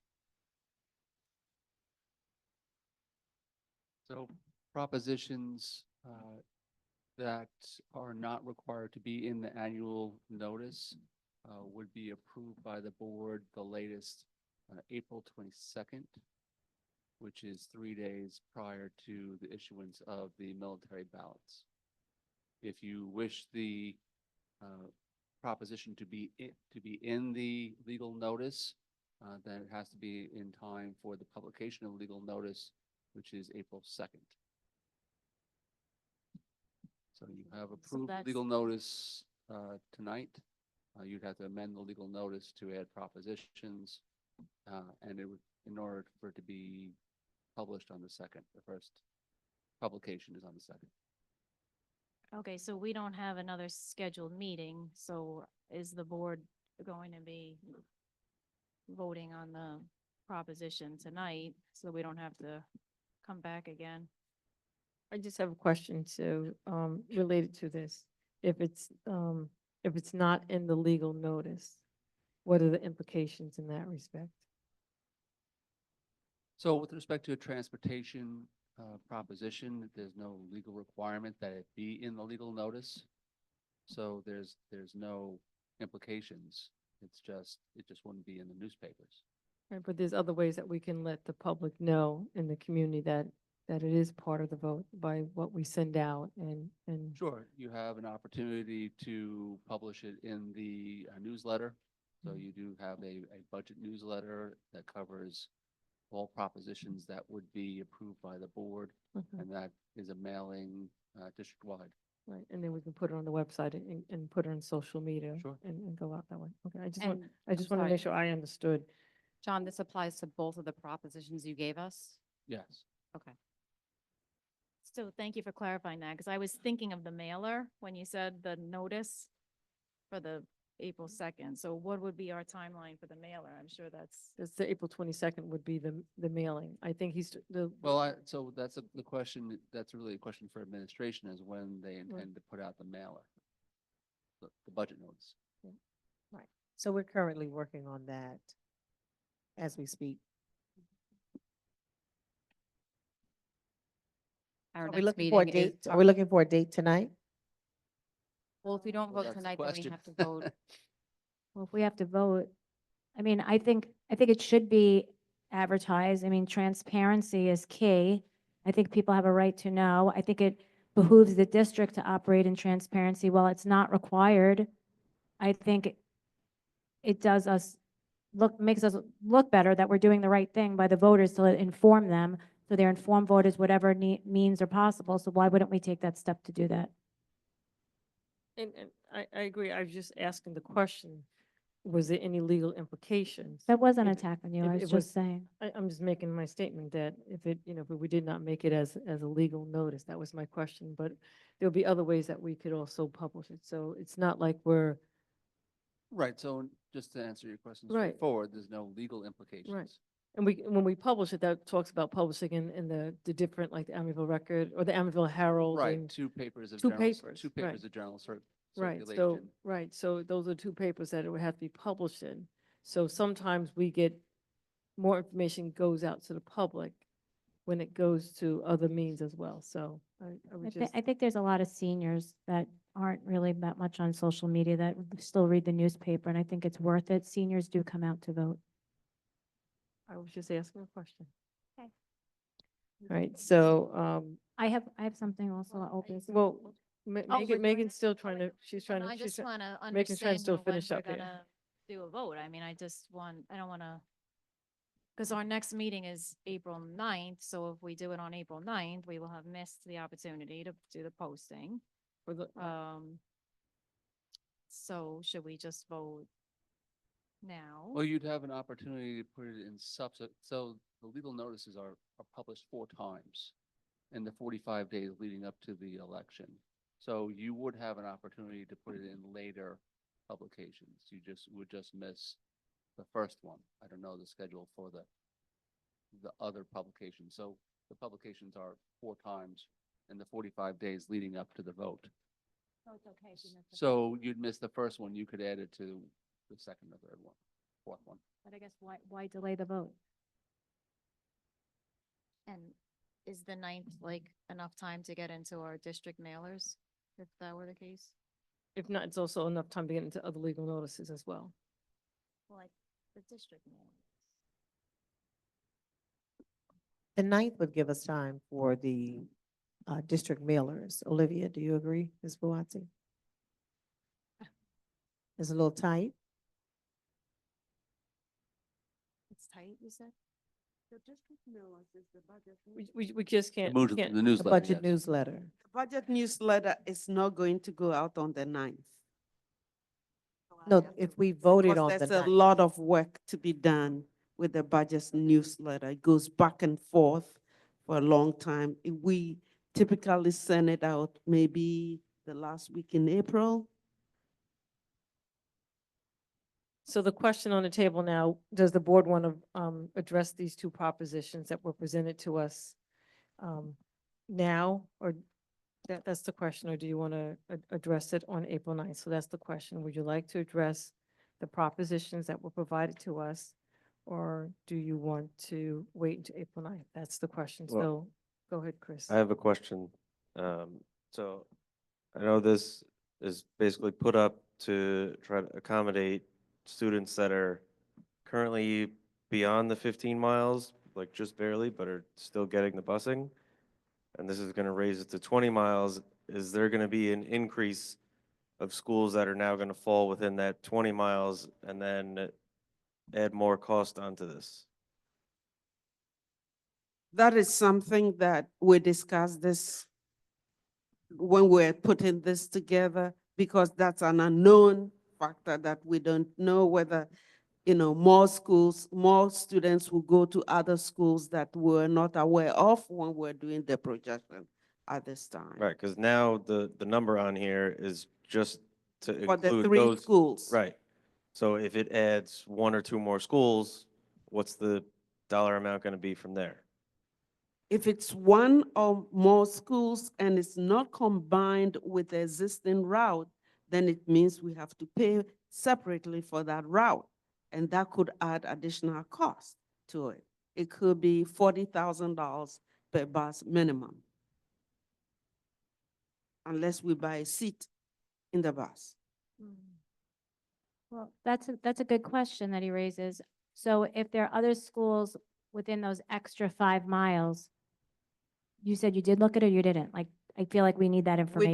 So propositions that are not required to be in the annual notice would be approved by the board the latest April 22nd, which is 3 days prior to the issuance of the military ballots. If you wish the proposition to be in the legal notice, then it has to be in time for the publication of legal notice, which is April 2nd. So you have approved legal notice tonight. You'd have to amend the legal notice to add propositions, and it would, in order for it to be published on the 2nd, the first publication is on the 2nd. Okay, so we don't have another scheduled meeting, so is the board going to be voting on the proposition tonight, so we don't have to come back again? I just have a question related to this. If it's not in the legal notice, what are the implications in that respect? So with respect to a transportation proposition, there's no legal requirement that it be in the legal notice. So there's no implications. It just wouldn't be in the newspapers. Right, but there's other ways that we can let the public know in the community that it is part of the vote by what we send out and. Sure, you have an opportunity to publish it in the newsletter. So you do have a budget newsletter that covers all propositions that would be approved by the board, and that is a mailing district-wide. Right, and then we can put it on the website and put it on social media. Sure. And go out that way. Okay, I just And want to sorry. make sure I understood. John, this applies to both of the propositions you gave us? Yes. Okay. So thank you for clarifying that, because I was thinking of the mailer when you said the notice for the April 2nd. So what would be our timeline for the mailer? I'm sure that's. It's the April 22nd would be the mailing. I think Well, so that's the question, that's really a question for administration, is when they intend to put out the mailer, the budget notice. Right. So we're currently working on that as we speak. Our Are we next looking for a meeting is date? Are we looking for a date tonight? Well, if we don't Well, vote that's the tonight, then we question. have to vote. Well, if we have to vote, I mean, I think it should be advertised. I mean, transparency is key. I think people have a right to know. I think it behooves the district to operate in transparency. While it's not required, I think it does us makes us look better that we're doing the right thing by the voters to inform them, so they're informed voters whatever means are possible. So why wouldn't we take that step to do that? And I agree. I was just asking the question, was there any legal implications? That wasn't an If- attack on you. if I was it just saying. I'm just making my statement that if it, if we did not make it as a legal notice, that was my question. But there'll be other ways that we could also publish it. So it's not like we're, Right, so just to answer your question Right. straightforward, there's no legal implications. and when we publish it, that talks about publishing in the different, like the Amityville Record or the Amityville Herald. Right, and two papers of two journal, papers, two right. papers of journal Right, circulation. so those are two papers that it would have to be published in. So sometimes we get, more information goes out to the public when it goes to other means as well. So I would just, I think there's a lot of seniors that aren't really that much on social media that still read the newspaper, and I think it's worth it. Seniors do come out to vote. I was just asking a question. Okay. All right, so, I have something also, old business. well, Oh, Megan's still trying to, she's trying to, I just want to Megan's trying to understand still when finish we're up here. gonna do a vote. I mean, I don't want to, because our next meeting is April 9th, so if we do it on April 9th, we will have missed the opportunity to do the posting. For the, So should we just vote now? Well, you'd have an opportunity to put it in so the legal notices are published 4 times in the 45 days leading up to the election. So you would have an opportunity to put it in later publications. You would just miss the first one. I don't know the schedule for the other publications. So the publications are 4 times in the 45 days leading up to the vote. So it's okay if you miss the So you'd miss the first one, you could add it to the second or third one, fourth one. But I guess why delay the vote? And is the 9th like enough time to get into our district mailers, if that were the case? if not, it's also enough time to get into other legal notices as well. Like the district mailers. The 9th would give us time for the district mailers. Olivia, do you agree, Ms. Buatsi? It's a little tight. It's tight, you said? The district mailers is the budget. We just can't. The can't- the A newsletter, budget yes. newsletter. The budget newsletter is not going to go out on the 9th. No, if we voted Because on the there's a 9th. lot of work to be done with the budget newsletter. It goes back and forth for a long time. We typically send it out maybe the last week in April. So the question on the table now, does the board want to address these 2 propositions that were presented to us now? Or that's the question, or do you want to address it on April 9th? So that's the question. Would you like to address the propositions that were provided to us? Or do you want to wait until April 9th? That's the question. Well, So go ahead, Chris. I have a question. So I know this is basically put up to try to accommodate students that are currently beyond the 15 miles, like just barely, but are still getting the busing. And this is going to raise it to 20 miles. Is there going to be an increase of schools that are now going to fall within that 20 miles and then add more cost onto this? That is something that we discussed this when we're putting this together, because that's an unknown factor that we don't know whether, more schools, more students will go to other schools that we're not aware of when we're doing the projection at this time. Right, because now the number on here is just to For the include 3 those. schools. Right. So if it adds 1 or 2 more schools, what's the dollar amount going to be from there? If it's 1 or more schools and it's not combined with the existing route, then it means we have to pay separately for that route. And that could add additional cost to it. It could be $40,000 per bus minimum. Unless we buy a seat in the bus. Well, that's a good question that he raises. So if there are other schools within those extra 5 miles, you said you did look at it or you didn't? Like, I feel like we need that information.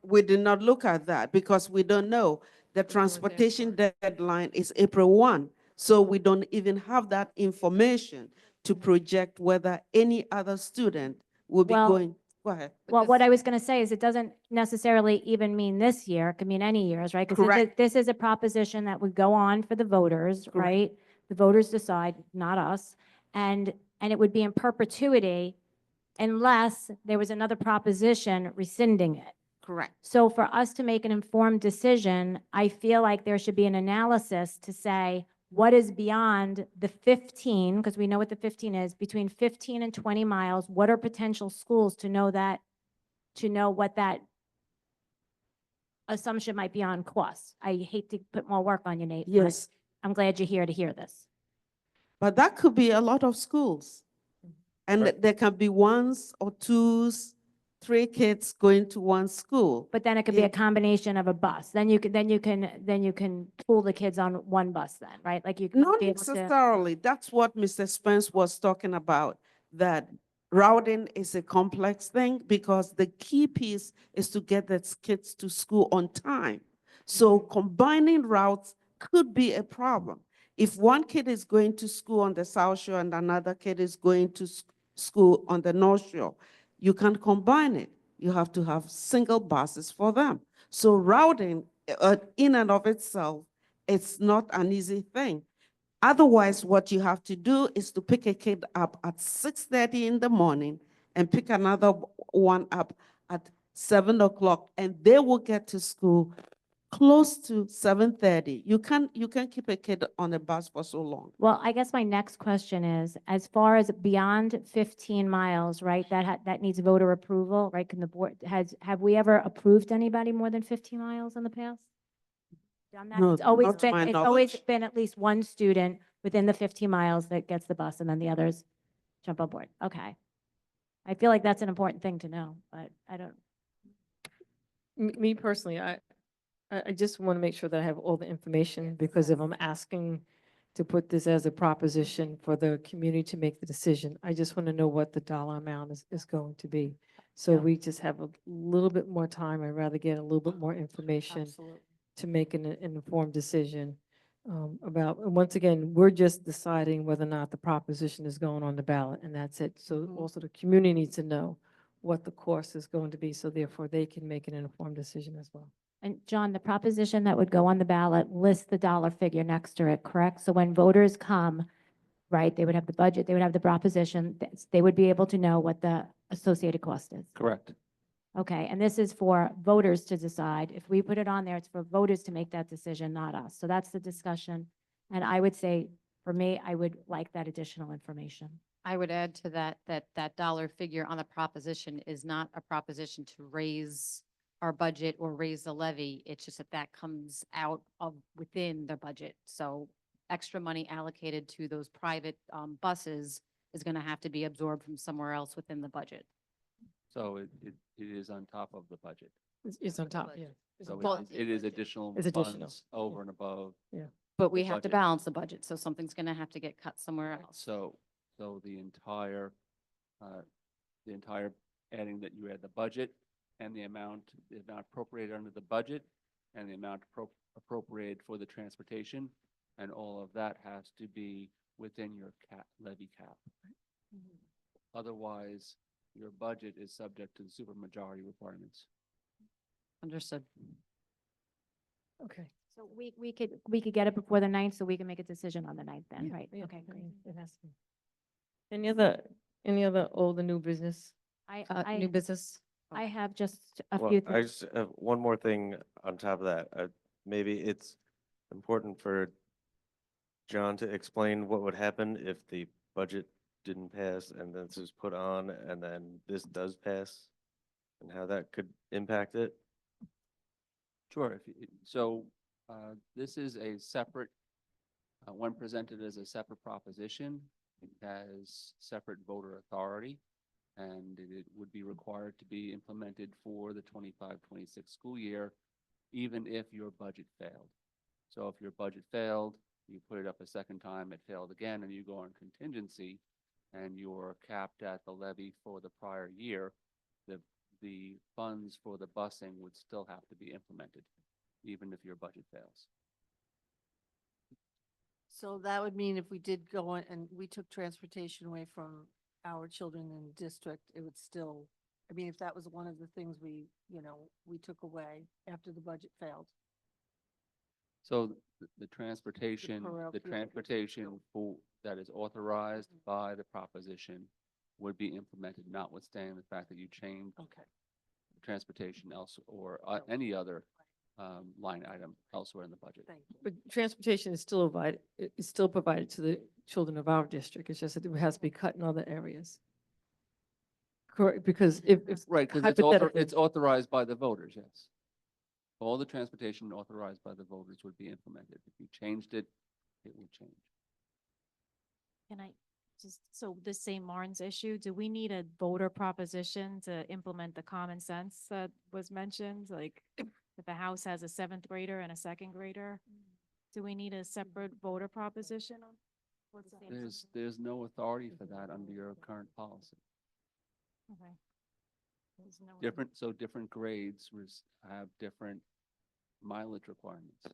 We did not look at that because we don't know. The transportation deadline is April 1. So we don't even have that information to project whether any other student will be Well- going. Go ahead. Well, what I was going to say is it doesn't necessarily even mean this year. It could mean any years, right? Because Correct. this is a proposition that would go on for the voters, right? The voters decide, not us. And it would be in perpetuity unless there was another proposition rescinding it. Correct. So for us to make an informed decision, I feel like there should be an analysis to say what is beyond the 15, because we know what the 15 is, between 15 and 20 miles, what are potential schools to know what that assumption might be on costs. I hate to put more work on you, Nate. but Yes. I'm glad you're here to hear this. But that could be a lot of schools. And there can be ones or twos, 3 kids going to one school. But then it could be a combination of a bus. Then you can pool the kids on one bus then, right? Like you can Not be able to. necessarily. That's what Mr. Spence was talking about, that routing is a complex thing because the key piece is to get the kids to school on time. So combining routes could be a problem. If one kid is going to school on the South Shore and another kid is going to school on the North Shore, you can't combine it. You have to have single buses for them. So routing in and of itself, it's not an easy thing. Otherwise, what you have to do is to pick a kid up at 6:30 in the morning and pick another one up at 7 o'clock, and they will get to school close to 7:30. You can't keep a kid on a bus for so long. Well, I guess my next question is, as far as beyond 15 miles, right, that needs voter approval, right? Can the board, have we ever approved anybody more than 15 miles in the past? Done that? No, It's always not to my been, it's always knowledge. been at least one student within the 15 miles that gets the bus and then the others jump on board. Okay. I feel like that's an important thing to know, but I don't. Me personally, I just want to make sure that I have all the information, because if I'm asking to put this as a proposition for the community to make the decision, I just want to know what the dollar amount is going to be. So Yeah. we just have a little bit more time. I'd rather get a little bit more information Absolutely. to make an informed decision about, and once again, we're just deciding whether or not the proposition is going on the ballot, and that's it. So also the community needs to know what the cost is going to be, so therefore they can make an informed decision as well. And John, the proposition that would go on the ballot lists the dollar figure next to it, correct? So when voters come, right, they would have the budget, they would have the proposition, they would be able to know what the associated cost is. Correct. Okay, and this is for voters to decide. If we put it on there, it's for voters to make that decision, not us. So that's the discussion. And I would say, for me, I would like that additional information. I would add to that dollar figure on the proposition is not a proposition to raise our budget or raise the levy. It's just that comes out of within the budget. So extra money allocated to those private buses is going to have to be absorbed from somewhere else within the budget. So it is on top of the budget. It's on top, yeah. It's So on Well, top. it is additional It's additional, funds over and above. Yeah. But we the have to budget. balance the budget, so something's going to have to get cut somewhere else. So the entire adding that you add the budget and the amount appropriated under the budget and the amount appropriated for the transportation, and all of that has to be within your levy cap. Otherwise, your budget is subject to the supermajority requirements. Understood. Okay. So we could get it before the 9th, so we can make a decision on the 9th then, Yeah, right? yeah, Okay, I great. mean, it has to be. Any other old or new business? New business? I have just a Well, few I things. just have one more thing on top of that. Maybe it's important for John to explain what would happen if the budget didn't pass and then this is put on and then this does pass, and how that could impact it. Sure. So this is a separate, when presented as a separate proposition, it has separate voter authority, and it would be required to be implemented for the 25-26 school year. even if your budget failed. So if your budget failed, you put it up a second time, it failed again, and you go on contingency, and you're capped at the levy for the prior year, the funds for the busing would still have to be implemented, even if your budget fails. So that would mean if we did go on and we took transportation away from our children in the district, it would still, I mean, if that was one of the things we, we took away after the budget failed. So the transportation, parochial the would transportation that is authorized by the proposition would be implemented, notwithstanding the fact that you change Okay. transportation else or any other line item elsewhere in the budget. Thank you. But transportation is still provided to the children of our district. It's just that it has to be cut in other areas. Correct, because if Right, because hypothetically- it's authorized by the voters, yes. All the transportation authorized by the voters would be implemented. If you changed it, it would change. Can I just, so the St. Martin's issue, do we need a voter proposition to implement the common sense that was mentioned? Like, if a house has a 7th grader and a 2nd grader, do we need a separate voter proposition? What's that? There's no authority for that under your current policy. Okay. There's no- Different grades have different mileage requirements.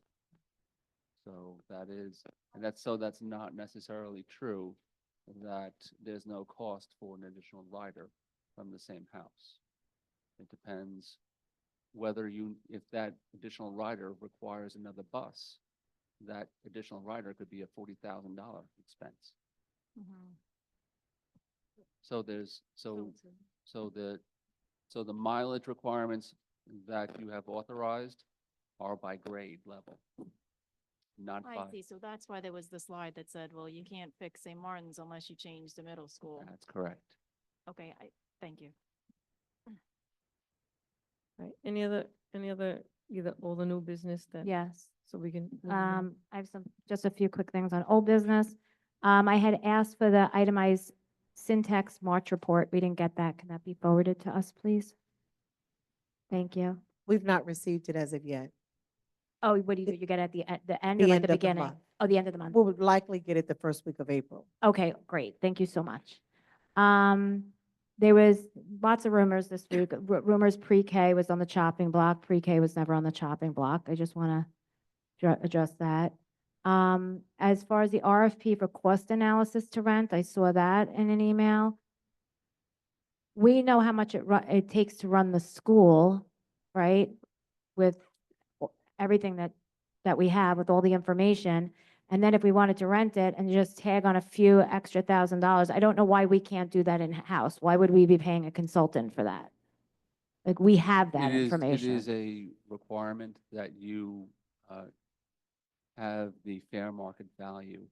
So that's not necessarily true that there's no cost for an additional rider from the same house. It depends if that additional rider requires another bus, that additional rider could be a $40,000 expense. Mhm. So the mileage requirements that you have authorized are by grade level, not I by. see, so that's why there was the slide that said, well, you can't fix St. Martin's unless you change the middle school. That's correct. Okay, thank you. Right, any other, either old or new business that? Yes. So we can. move on? I have just a few quick things on old business. I had asked for the itemized syntax March report. We didn't get that. Can that be forwarded to us, please? Thank you. We've not received it as of yet. Oh, what do you get at the end The or like end the of the beginning? month. Oh, the end of the month. We would likely get it the first week of April. Okay, great. Thank you so much. There was lots of rumors this week. Rumors pre-K was on the chopping block. Pre-K was never on the chopping block. I just want to address that. As far as the RFP for cost analysis to rent, I saw that in an email. We know how much it takes to run the school, right? With everything that we have, with all the information. And then if we wanted to rent it and just tag on a few extra $1,000, I don't know why we can't do that in-house. Why would we be paying a consultant for that? Like, we have that information. It is a requirement that you have the fair market value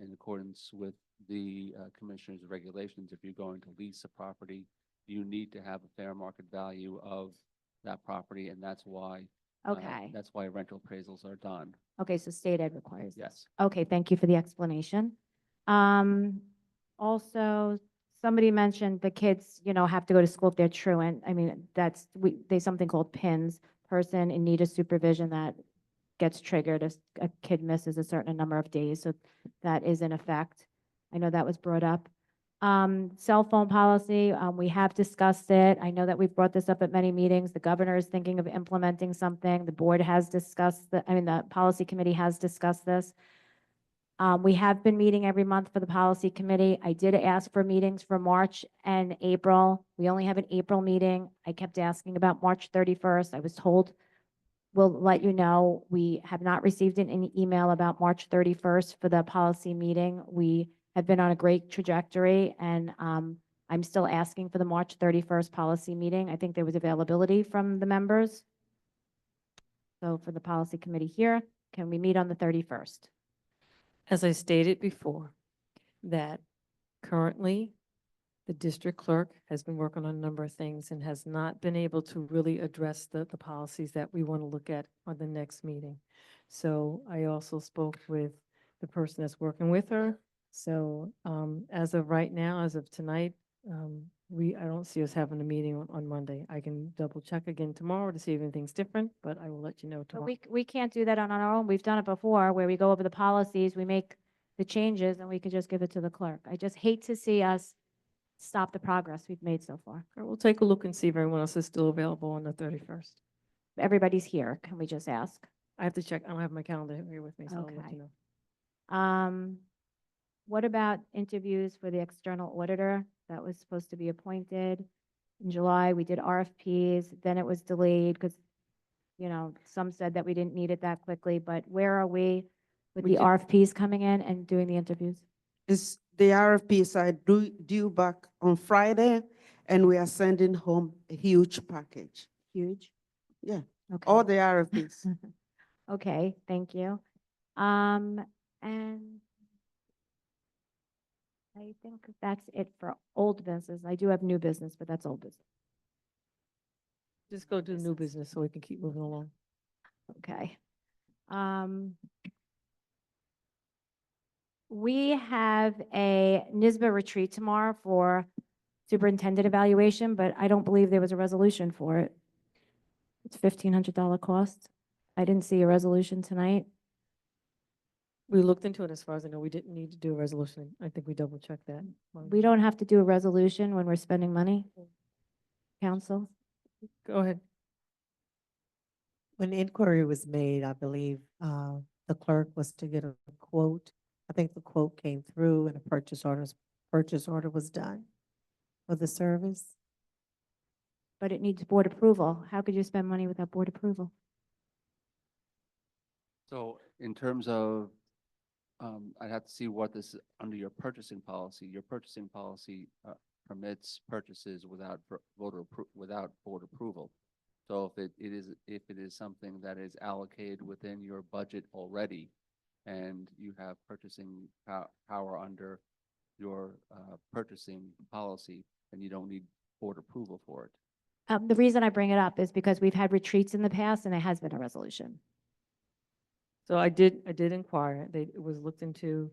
in accordance with the commissioner's regulations. If you're going to lease a property, you need to have a fair market value of that property, and that's why Okay. that's why rental appraisals are done. Okay, so state ed requires. Yes. Okay, thank you for the explanation. Also, somebody mentioned the kids, have to go to school if they're truant. I mean, there's something called PINS, person in need of supervision, that gets triggered if a kid misses a certain number of days. So that is in effect. I know that was brought up. Cell phone policy, we have discussed it. I know that we've brought this up at many meetings. The governor is thinking of implementing something. The board has discussed the policy committee has discussed this. We have been meeting every month for the policy committee. I did ask for meetings for March and April. We only have an April meeting. I kept asking about March 31st. I was told, we'll let you know. We have not received an email about March 31st for the policy meeting. We have been on a great trajectory, and I'm still asking for the March 31st policy meeting. I think there was availability from the members. So for the policy committee here, can we meet on the 31st? As I stated before, that currently the district clerk has been working on a number of things and has not been able to really address the policies that we want to look at on the next meeting. So I also spoke with the person that's working with her. So as of right now, as of tonight, I don't see us having a meeting on Monday. I can double check again tomorrow to see if anything's different, but I will let you know But tomorrow. we can't do that on our own. We've done it before where we go over the policies, we make the changes and we can just give it to the clerk. I just hate to see us stop the progress we've made so far. All right, we'll take a look and see if everyone else is still available on the 31st. Everybody's here. Can we just ask? I have to check. I don't have my calendar here with me, so I'll let Okay. you know. What about interviews for the external auditor that was supposed to be appointed? In July, we did RFPs, then it was delayed because, some said that we didn't need it that quickly, but where are we with We the did- RFPs coming in and doing the interviews? Is the RFPs are due back on Friday, and we are sending home a huge package. Huge? Yeah, Okay. all the RFPs. Okay, thank you. And I think that's it for old business. I do have new business, but that's old business. Just go do new business so we can keep moving along. Okay. We have a NISBA retreat tomorrow for superintendent evaluation, but I don't believe there was a resolution for it. It's $1,500 cost. I didn't see a resolution tonight. We looked into it. As far as I know, we didn't need to do a resolution. I think we double checked that. We don't have to do a resolution when we're spending money. Council? Go ahead. When inquiry was made, I believe the clerk was to get a quote. I think the quote came through and a purchase order was done for the service. But it needs board approval. How could you spend money without board approval? So in terms of, I'd have to see what this, under your purchasing policy permits purchases without without board approval. So if it is something that is allocated within your budget already, and you have purchasing power under your purchasing policy, then you don't need board approval for it. The reason I bring it up is because we've had retreats in the past and there has been a resolution. So I did inquire. It was looked into,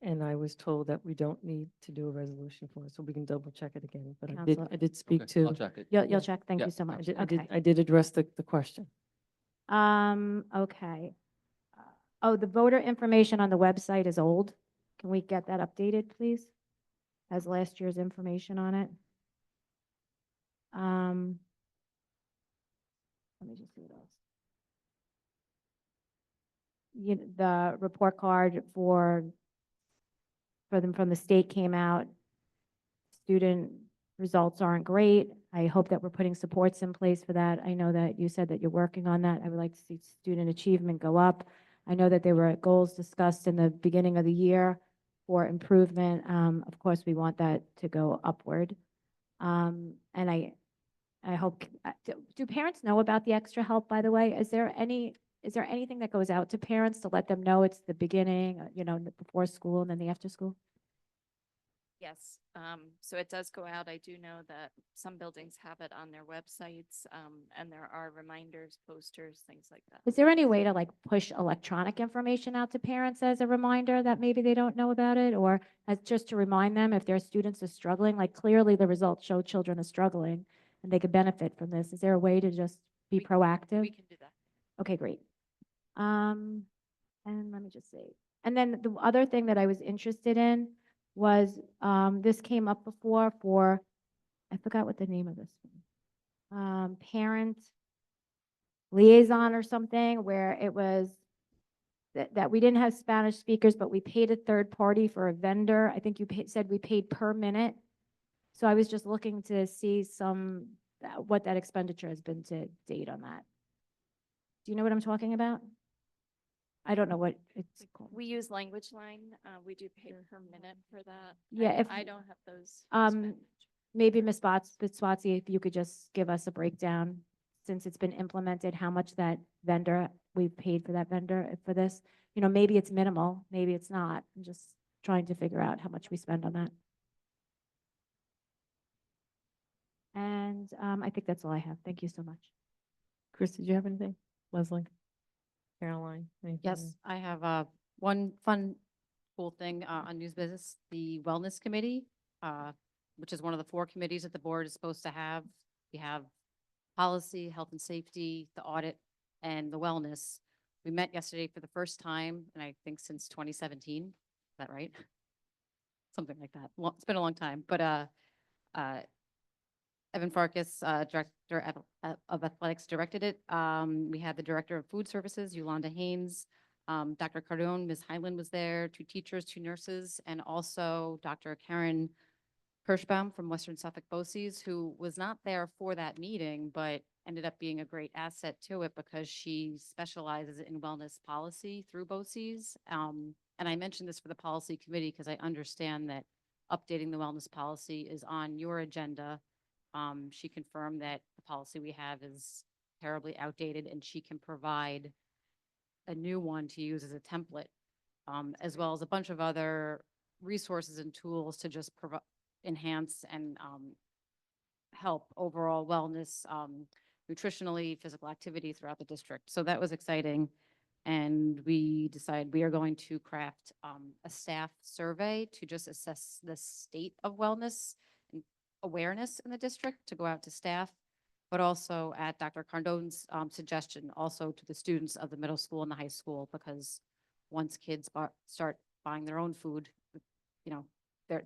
and I was told that we don't need to do a resolution for it, so we can double check it again. But Counselor. I did speak Okay, to. I'll check it. You'll check. Thank Yeah, you so much. absolutely. Okay. I did address the question. Okay. Oh, the voter information on the website is old. Can we get that updated, please? Has last year's information on it. Let me just see what else. The report card for them from the state came out. Student results aren't great. I hope that we're putting supports in place for that. I know that you said that you're working on that. I would like to see student achievement go up. I know that there were goals discussed in the beginning of the year for improvement. Of course, we want that to go upward. And I hope, do parents know about the extra help, by the way? Is there anything that goes out to parents to let them know it's the beginning, before school and then the after school? Yes, so it does go out. I do know that some buildings have it on their websites, and there are reminders, posters, things like that. Is there any way to push electronic information out to parents as a reminder that maybe they don't know about it? Or as just to remind them if their students are struggling, clearly the results show children are struggling and they could benefit from this. Is there a way to just be proactive? We can do that. Okay, great. And let me just see. And then the other thing that I was interested in was, this came up before I forgot what the name of this one. Parent liaison or something, where it was that we didn't have Spanish speakers, but we paid a third party for a vendor. I think you said we paid per minute. So I was just looking to see what that expenditure has been to date on that. Do you know what I'm talking about? I don't know what it's called. We use Language Line. We do pay per minute for that. Yeah, I don't have those. Maybe Ms. Swatsy, if you could just give us a breakdown, since it's been implemented, how much that vendor, we've paid for that vendor for this. Maybe it's minimal, maybe it's not. I'm just trying to figure out how much we spend on that. And I think that's all I have. Thank you so much. Chris, did you have anything? Leslie? Caroline? anything? Yes, I have one fun, cool thing on news business. The Wellness Committee which is one of the 4 committees that the board is supposed to have. We have policy, health and safety, the audit, and the wellness. We met yesterday for the first time, and I think since 2017. Is that right? Something like that. Well, it's been a long time, but Evan Farkas, Director of Athletics, directed it. We had the Director of Food Services, Yolanda Haynes, Dr. Cardone, Ms. Hyland was there, 2 teachers, 2 nurses, and also Dr. Karen Kirschbaum from Western Suffolk BOCES, who was not there for that meeting, but ended up being a great asset to it because she specializes in wellness policy through BOCES. And I mentioned this for the policy committee because I understand that updating the wellness policy is on your agenda. She confirmed that the policy we have is terribly outdated and she can provide a new one to use as a template, as well as a bunch of other resources and tools to just enhance and help overall wellness, nutritionally, physical activity throughout the district. So that was exciting. And we decided we are going to craft a staff survey to just assess the state of wellness and awareness in the district, to go out to staff, but also at Dr. Cardone's suggestion, also to the students of the middle school and the high school, because once kids start buying their own food, you know,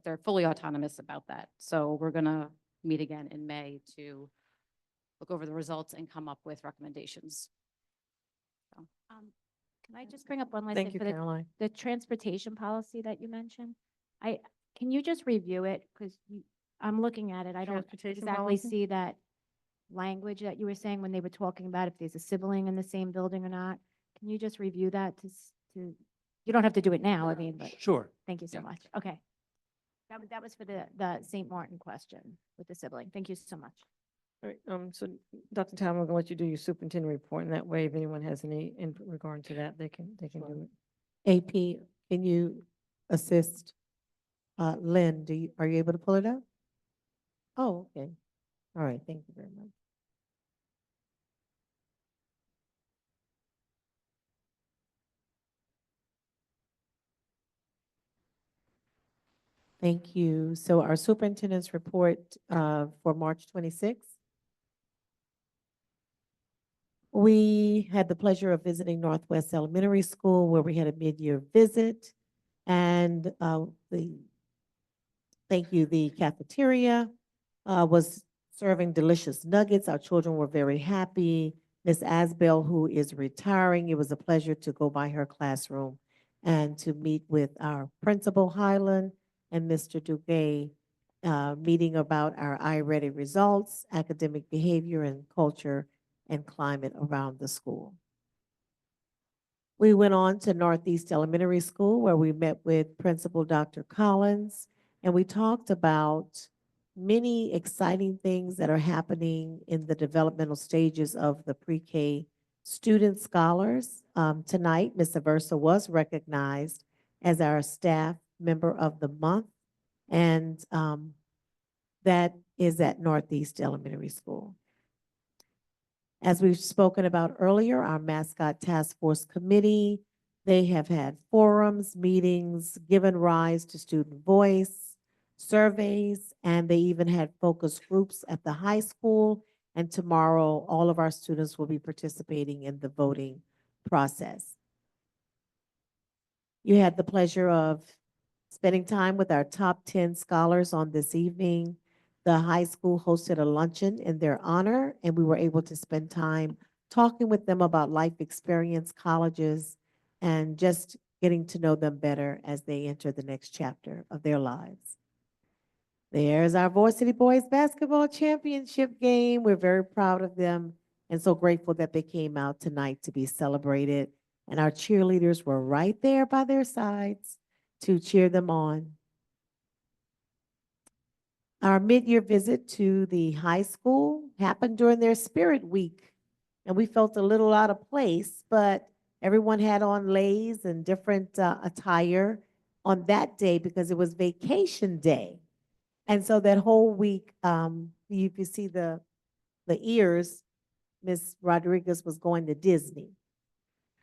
they're fully autonomous about that. So we're gonna meet again in May to look over the results and come up with recommendations. So, Can I just bring up one last Thank thing you, for the, Caroline. the transportation policy that you mentioned? Can you just review it? Because I'm looking at it. I don't Transportation exactly policy? see that language that you were saying when they were talking about if there's a sibling in the same building or not. Can you just review that to, you don't have to do it now, I mean, but. Sure. Thank you so Yeah. much. Okay. That was for the St. Martin question with the sibling. Thank you so much. All right, so Dr. Tom, I'm gonna let you do your superintendent report, and that way, if anyone has any in regard to that, they can do it. AP, can you assist? Lynn, are you able to pull it up? Oh, okay. All right, thank you very much. Thank you. So our superintendent's report for March 26th. We had the pleasure of visiting Northwest Elementary School where we had a mid-year visit. And the cafeteria was serving delicious nuggets. Our children were very happy. Miss Asbell, who is retiring, it was a pleasure to go by her classroom and to meet with our principal, Highland, and Mr. Duguay, meeting about our iReady results, academic behavior, and culture and climate around the school. We went on to Northeast Elementary School where we met with Principal Dr. Collins, and we talked about many exciting things that are happening in the developmental stages of the pre-K student scholars. Tonight, Ms. Aversa was recognized as our staff member of the month, and that is at Northeast Elementary School. As we've spoken about earlier, our mascot task force committee, they have had forums, meetings, given rise to student voice, surveys, and they even had focus groups at the high school. And tomorrow, all of our students will be participating in the voting process. You had the pleasure of spending time with our top 10 scholars on this evening. The high school hosted a luncheon in their honor, and we were able to spend time talking with them about life experience, colleges, and just getting to know them better as they enter the next chapter of their lives. There's our Varsity Boys Basketball Championship game. We're very proud of them and so grateful that they came out tonight to be celebrated. And our cheerleaders were right there by their sides to cheer them on. Our mid-year visit to the high school happened during their Spirit Week, and we felt a little out of place, but everyone had on leis and different attire on that day because it was vacation day. And so that whole week, you can see the ears, Miss Rodriguez was going to Disney.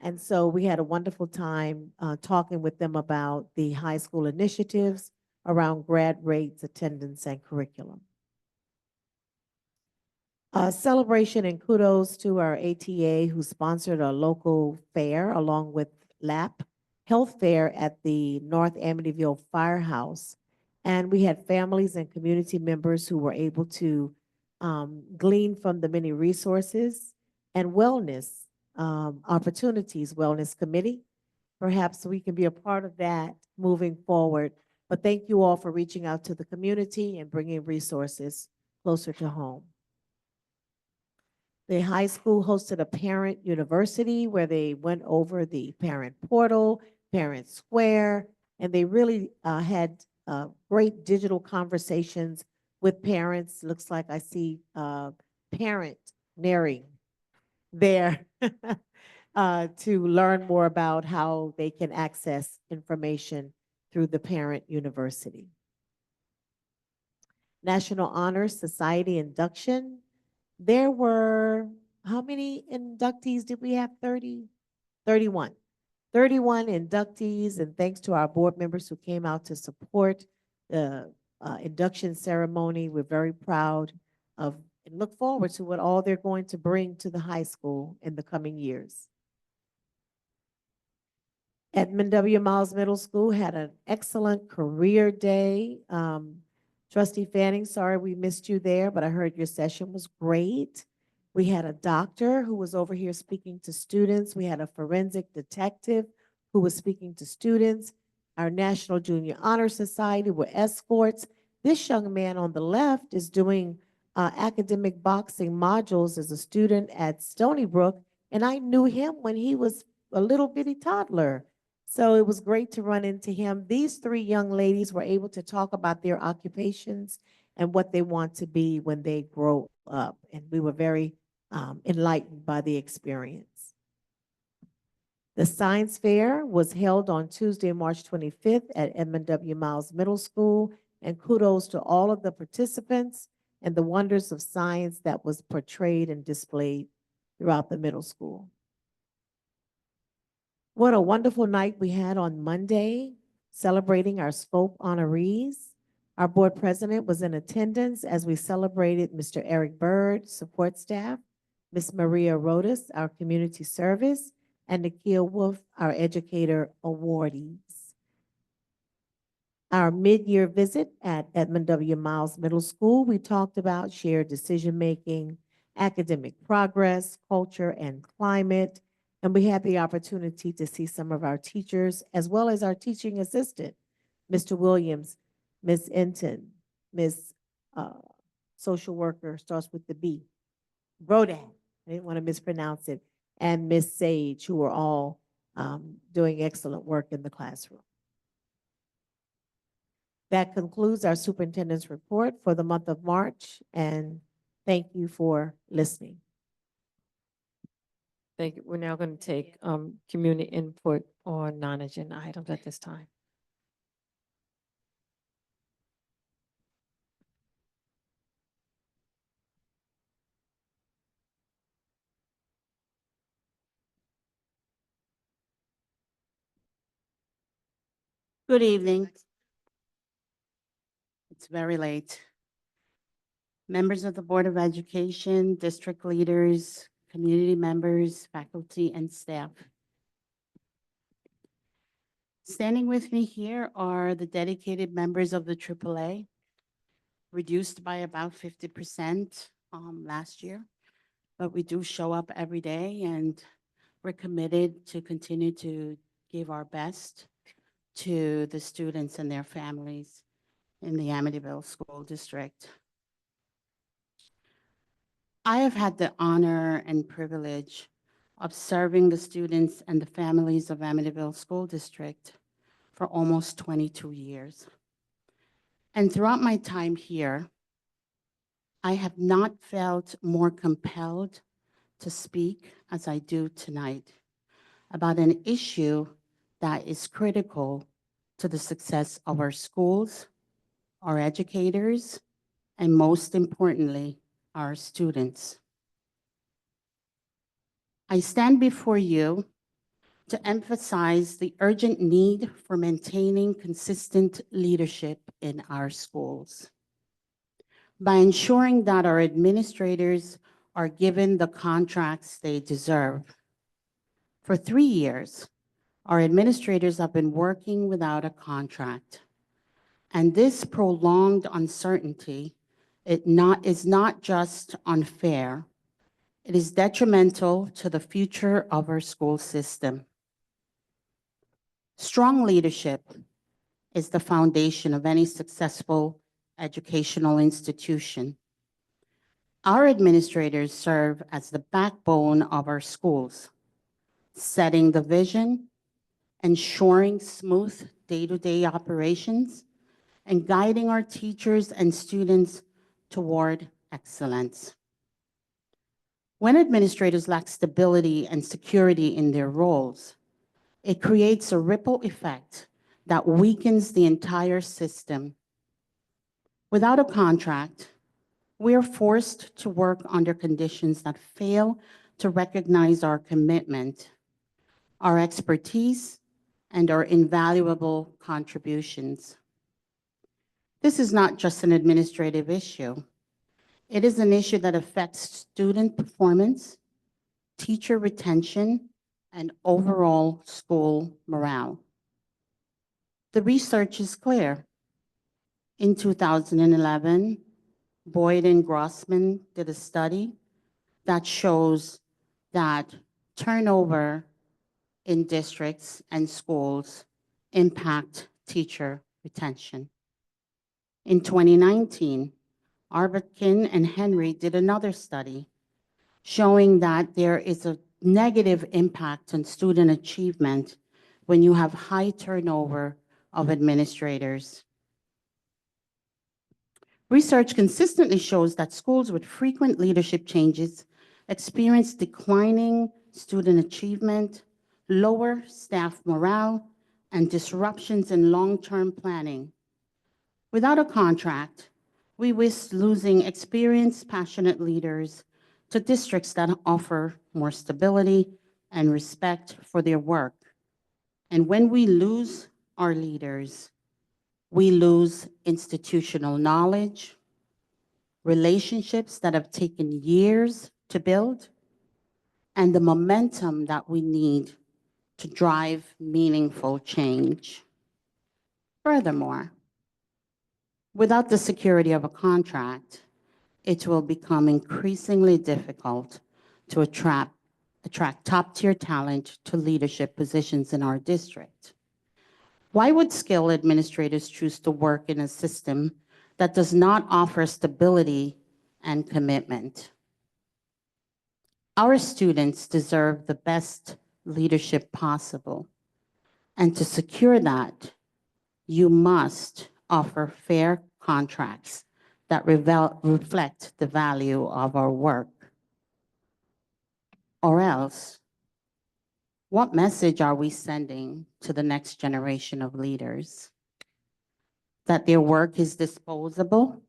And so we had a wonderful time talking with them about the high school initiatives. around grad rates, attendance, and curriculum. Celebration and kudos to our ATA who sponsored a local fair along with LAP Health Fair at the North Amityville Firehouse. And we had families and community members who were able to glean from the many resources and wellness opportunities, Wellness Committee. Perhaps we can be a part of that moving forward. But thank you all for reaching out to the community and bringing resources closer to home. The high school hosted a parent university where they went over the parent portal, parent square, and they really had great digital conversations with parents. Looks like I see parent narrating there to learn more about how they can access information through the parent university. National Honor Society induction. There were, how many inductees did we have? 30? 31. 31 inductees, and thanks to our board members who came out to support the induction ceremony. We're very proud of and look forward to what all they're going to bring to the high school in the coming years. Edmund W. Miles Middle School had an excellent career day. Trustee Fanning, sorry we missed you there, but I heard your session was great. We had a doctor who was over here speaking to students. We had a forensic detective who was speaking to students. Our National Junior Honor Society were escorts. This young man on the left is doing academic boxing modules as a student at Stony Brook, and I knew him when he was a little bitty toddler. So it was great to run into him. These three young ladies were able to talk about their occupations and what they want to be when they grow up. And we were very enlightened by the experience. The science fair was held on Tuesday, March 25th at Edmund W. Miles Middle School. And kudos to all of the participants and the wonders of science that was portrayed and displayed throughout the middle school. What a wonderful night we had on Monday, celebrating our SCOPE honorees. Our board president was in attendance as we celebrated Mr. Eric Bird, support staff, Ms. Maria Rodas, our community service, and Nikhil Wolf, our educator awardees. Our mid-year visit at Edmund W. Miles Middle School, we talked about shared decision-making, academic progress, culture, and climate. And we had the opportunity to see some of our teachers, as well as our teaching assistant, Mr. Williams, Ms. Enton, Ms. Social worker, starts with the B, Brodan, I didn't want to mispronounce it, and Ms. Sage, who were all doing excellent work in the classroom. That concludes our superintendent's report for the month of March, and thank you for listening. Thank you. We're now going to take community input on non-agenda items at this time. Good evening. It's very late. Members of the Board of Education, district leaders, community members, faculty, and staff. Standing with me here are the dedicated members of the AAA, reduced by about 50% last year, but we do show up every day and we're committed to continue to give our best to the students and their families in the Amityville School District. I have had the honor and privilege of serving the students and the families of Amityville School District for almost 22 years. And throughout my time here, I have not felt more compelled to speak as I do tonight about an issue that is critical to the success of our schools, our educators, and most importantly, our students. I stand before you to emphasize the urgent need for maintaining consistent leadership in our schools. By ensuring that our administrators are given the contracts they deserve. For 3 years, our administrators have been working without a contract. And this prolonged uncertainty is not just unfair, it is detrimental to the future of our school system. Strong leadership is the foundation of any successful educational institution. Our administrators serve as the backbone of our schools, setting the vision, ensuring smooth day-to-day operations, and guiding our teachers and students toward excellence. When administrators lack stability and security in their roles, it creates a ripple effect that weakens the entire system. Without a contract, we are forced to work under conditions that fail to recognize our commitment, our expertise, and our invaluable contributions. This is not just an administrative issue. It is an issue that affects student performance, teacher retention, and overall school morale. The research is clear. In 2011, Boyd and Grossman did a study that shows that turnover in districts and schools impact teacher retention. In 2019, Arbatkin and Henry did another study showing that there is a negative impact on student achievement when you have high turnover of administrators. Research consistently shows that schools with frequent leadership changes experience declining student achievement, lower staff morale, and disruptions in long-term planning. Without a contract, we risk losing experienced, passionate leaders to districts that offer more stability and respect for their work. And when we lose our leaders, we lose institutional knowledge, relationships that have taken years to build, and the momentum that we need to drive meaningful change. Furthermore, without the security of a contract, it will become increasingly difficult to attract top-tier talent to leadership positions in our district. Why would skilled administrators choose to work in a system that does not offer stability and commitment? Our students deserve the best leadership possible. And to secure that, you must offer fair contracts that reflect the value of our work. Or else, what message are we sending to the next generation of leaders? That their work is disposable?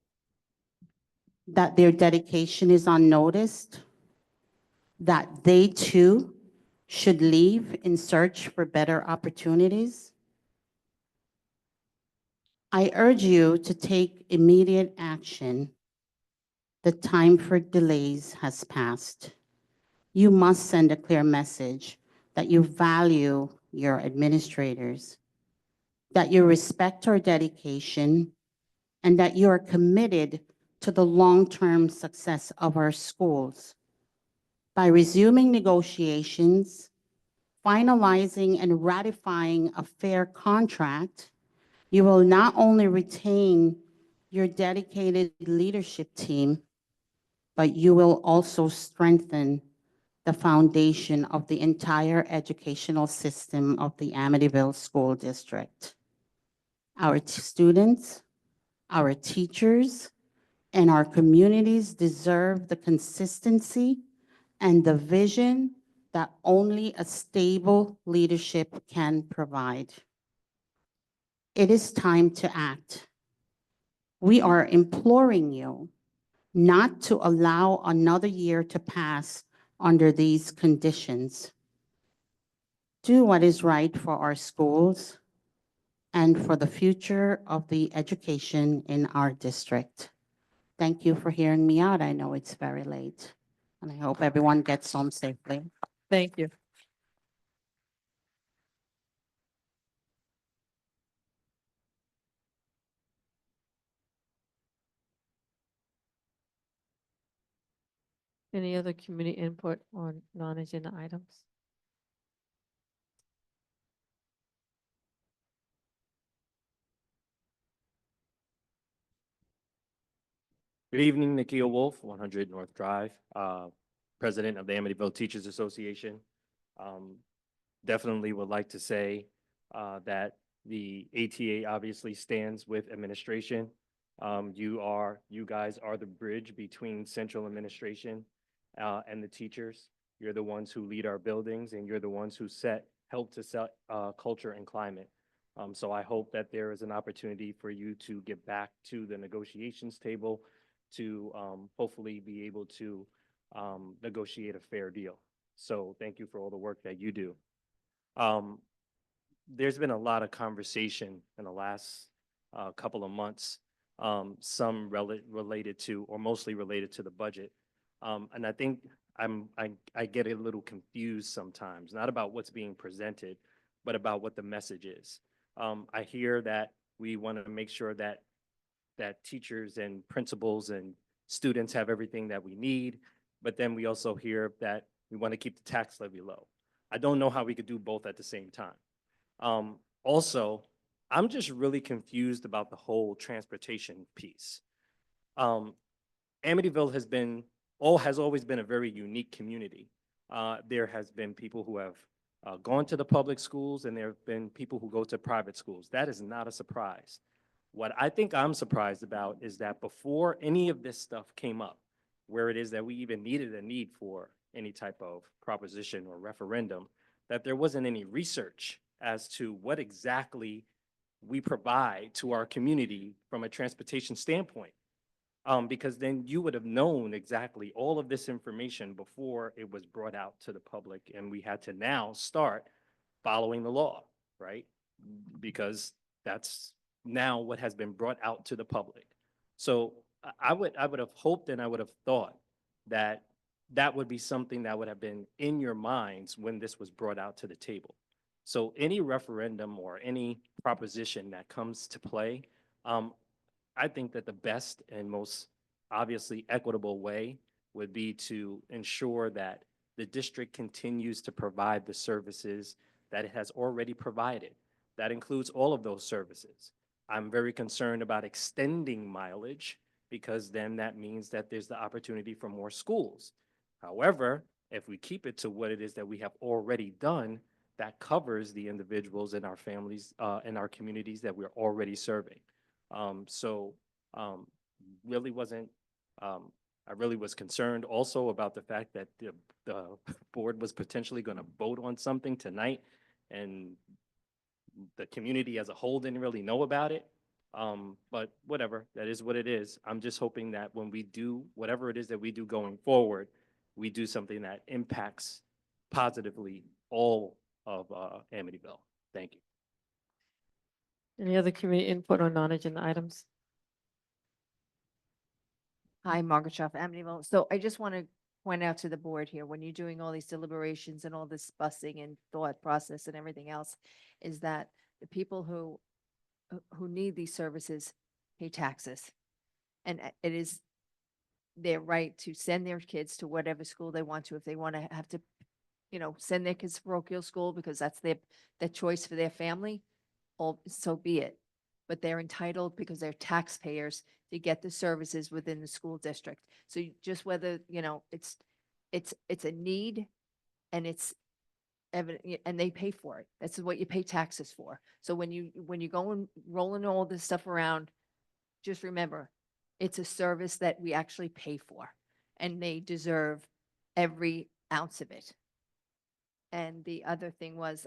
That their dedication is unnoticed? That they too should leave in search for better opportunities? I urge you to take immediate action. The time for delays has passed. You must send a clear message that you value your administrators, that you respect our dedication, and that you are committed to the long-term success of our schools. By resuming negotiations, finalizing and ratifying a fair contract, you will not only retain your dedicated leadership team, but you will also strengthen the foundation of the entire educational system of the Amityville School District. Our students, our teachers, and our communities deserve the consistency and the vision that only a stable leadership can provide. It is time to act. We are imploring you not to allow another year to pass under these conditions. do what is right for our schools and for the future of the education in our district. Thank you for hearing me out. I know it's very late, and I hope everyone gets home safely. Thank you. Any other community input on non-agenda items? Good evening, Nikhil Wolf, 100 North Drive, President of the Amityville Teachers Association. Definitely would like to say that the ATA obviously stands with administration. You guys are the bridge between central administration and the teachers. You're the ones who lead our buildings, and you're the ones who help to set culture and climate. So I hope that there is an opportunity for you to get back to the negotiations table to hopefully be able to negotiate a fair deal. So thank you for all the work that you do. There's been a lot of conversation in the last couple of months, some related to, or mostly related to the budget. And I think I get a little confused sometimes, not about what's being presented, but about what the message is. I hear that we want to make sure that teachers and principals and students have everything that we need, but then we also hear that we want to keep the tax levy low. I don't know how we could do both at the same time. Also, I'm just really confused about the whole transportation piece. Amityville has always been a very unique community. There has been people who have gone to the public schools, and there have been people who go to private schools. That is not a surprise. What I think I'm surprised about is that before any of this stuff came up, where it is that we even needed a need for any type of proposition or referendum, that there wasn't any research as to what exactly we provide to our community from a transportation standpoint. Because then you would have known exactly all of this information before it was brought out to the public, and we had to now start following the law, right? Because that's now what has been brought out to the public. So I would have hoped, and I would have thought that that would be something that would have been in your minds when this was brought out to the table. So any referendum or any proposition that comes to play, I think that the best and most obviously equitable way would be to ensure that the district continues to provide the services that it has already provided. That includes all of those services. I'm very concerned about extending mileage, because then that means that there's the opportunity for more schools. However, if we keep it to what it is that we have already done, that covers the individuals in our families, in our communities that we're already serving. Really wasn't, I really was concerned also about the fact that the board was potentially going to vote on something tonight, and the community as a whole didn't really know about it. But whatever, that is what it is. I'm just hoping that when we do whatever it is that we do going forward, we do something that impacts positively all of Amityville. Thank you. Any other community input on non-agenda items? Hi, Margaret Schaff, Amityville. So I just want to point out to the board here, when you're doing all these deliberations and all this busing and thought process and everything else, is that the people who need these services pay taxes. And it is their right to send their kids to whatever school they want to. If they want to have to, send their kids to parochial school because that's their choice for their family, so be it. But they're entitled, because they're taxpayers, to get the services within the school district. So just whether, it's a need, and it's evident, and they pay for it. That's what you pay taxes for. So when you go and rolling all this stuff around, just remember, it's a service that we actually pay for, and they deserve every ounce of it. And the other thing was,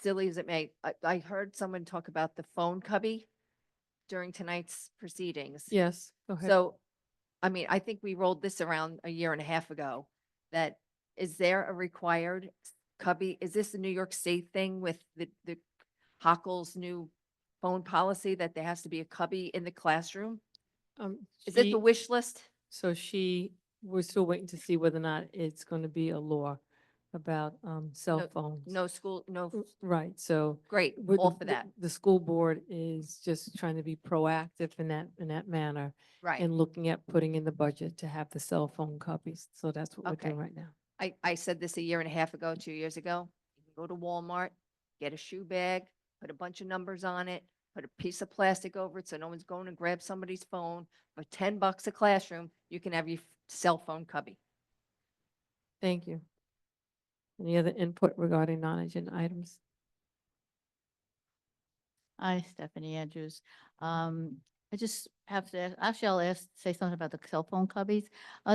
silly as it may, I heard someone talk about the phone cubby during tonight's proceedings. Yes, go ahead. So, I mean, I think we rolled this around a year and a half ago, that is there a required cubby, is this the New York State thing with the Hochul's new phone policy that there has to be a cubby in the classroom? Is it the She- wish list? So we're still waiting to see whether or not it's going to be a law about cell No- phones. No school, no, Right, so. great, with all the- for the- that. The school board is just trying to be proactive in that manner. Right. And looking at putting in the budget to have the cell phone copies. So that's what we're Okay. doing right now. I said this a year and a half ago, 2 years ago. You can go to Walmart, get a shoe bag, put a bunch of numbers on it, put a piece of plastic over it so no one's going to grab somebody's phone. For $10 a classroom, you can have your cell phone cubby. Thank you. Any other input regarding non-agenda items? Hi, Stephanie Andrews. I just have to, actually, say something about the cell phone cubbies.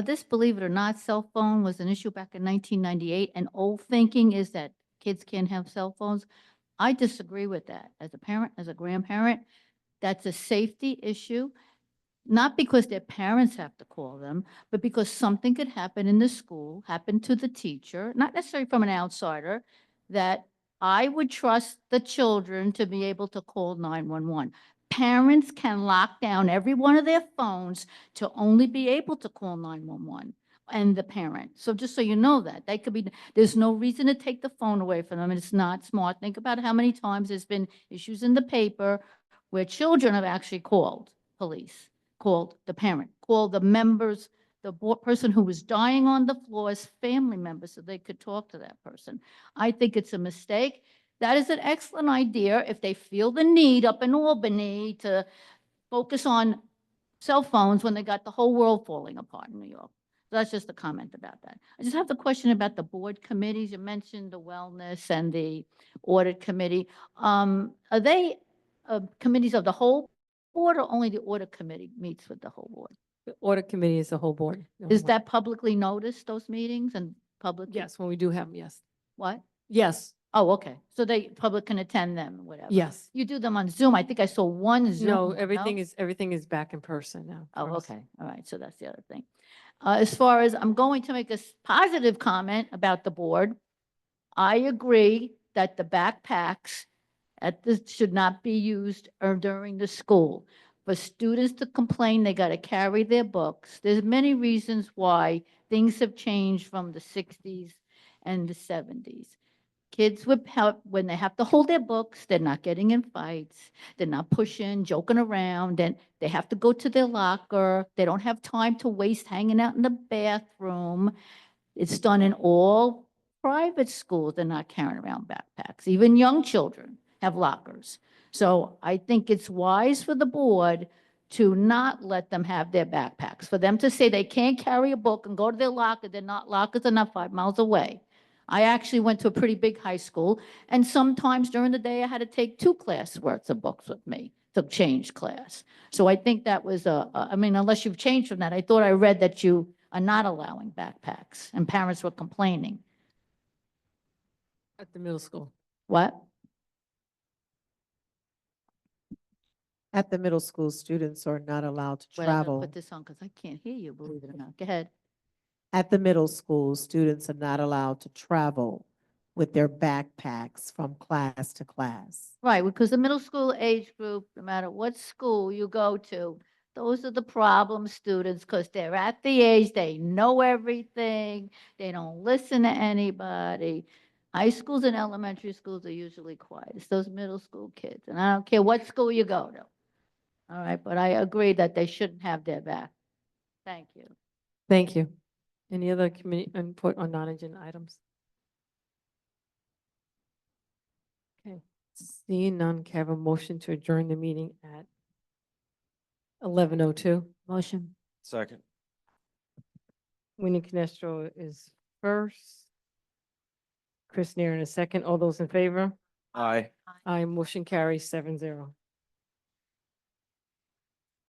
This, believe it or not, cell phone was an issue back in 1998, and old thinking is that kids can't have cell phones. I disagree with that. As a parent, as a grandparent, that's a safety issue. Not because their parents have to call them, but because something could happen in the school, happen to the teacher, not necessarily from an outsider, that I would trust the children to be able to call 911. Parents can lock down every one of their phones to only be able to call 911 and the parent. So just so you know that, they could be, there's no reason to take the phone away from them, and it's not smart. Think about how many times there's been issues in the paper where children have actually called police, called the parent, called the members, the person who was dying on the floor as family members so they could talk to that person. I think it's a mistake. That is an excellent idea if they feel the need up in Albany to focus on cell phones when they got the whole world falling apart in New York. So that's just a comment about that. I just have the question about the board committees. You mentioned the wellness and the audit committee. Are they committees of the whole board or only the audit committee meets with the whole board? The audit committee is the whole board. Is that publicly noticed, those meetings, and public? Yes, when we do have them, yes. What? Yes, Oh, okay. So public can attend them, whatever. yes. You do them on Zoom. I think I saw one Zoom. No, one, everything is back in person now. Oh, for us. okay. All right. So that's the other thing. As far as, I'm going to make a positive comment about the board. I agree that the backpacks should not be used or during the school. For students to complain, they got to carry their books. There's many reasons why things have changed from the 60s and the 70s. Kids with help, when they have to hold their books, they're not getting in fights. They're not pushing, joking around, and they have to go to their locker. They don't have time to waste hanging out in the bathroom. It's done in all private schools. They're not carrying around backpacks. Even young children have lockers. So I think it's wise for the board to not let them have their backpacks. For them to say they can't carry a book and go to their locker, lockers are not 5 miles away. I actually went to a pretty big high school, and sometimes during the day I had to take 2 class worths of books with me to change class. So I think that was I mean, unless you've changed from that, I thought I read that you are not allowing backpacks, and parents were complaining. At the middle school. What? At the middle school, students are not allowed to Wait, I'm gonna travel. put this on because I can't hear you, believe it or not. Go ahead. At the middle school, students are not allowed to travel with their backpacks from class to class. Right, because the middle school age group, no matter what school you go to, those are the problem students because they're at the age, they know everything, they don't listen to anybody. High schools and elementary schools are usually quiet. It's those middle school kids, and I don't care what school you go to. All right, but I agree that they shouldn't have their back. Thank you. Thank you. Any other committee input on non-agenda items? Okay, seeing none, can I have a motion to adjourn the meeting at 11:02? Motion. Second. Winnie Canestro is first. Chris Neer in a second. All those in favor? Aye. Aye, motion carries 7-0.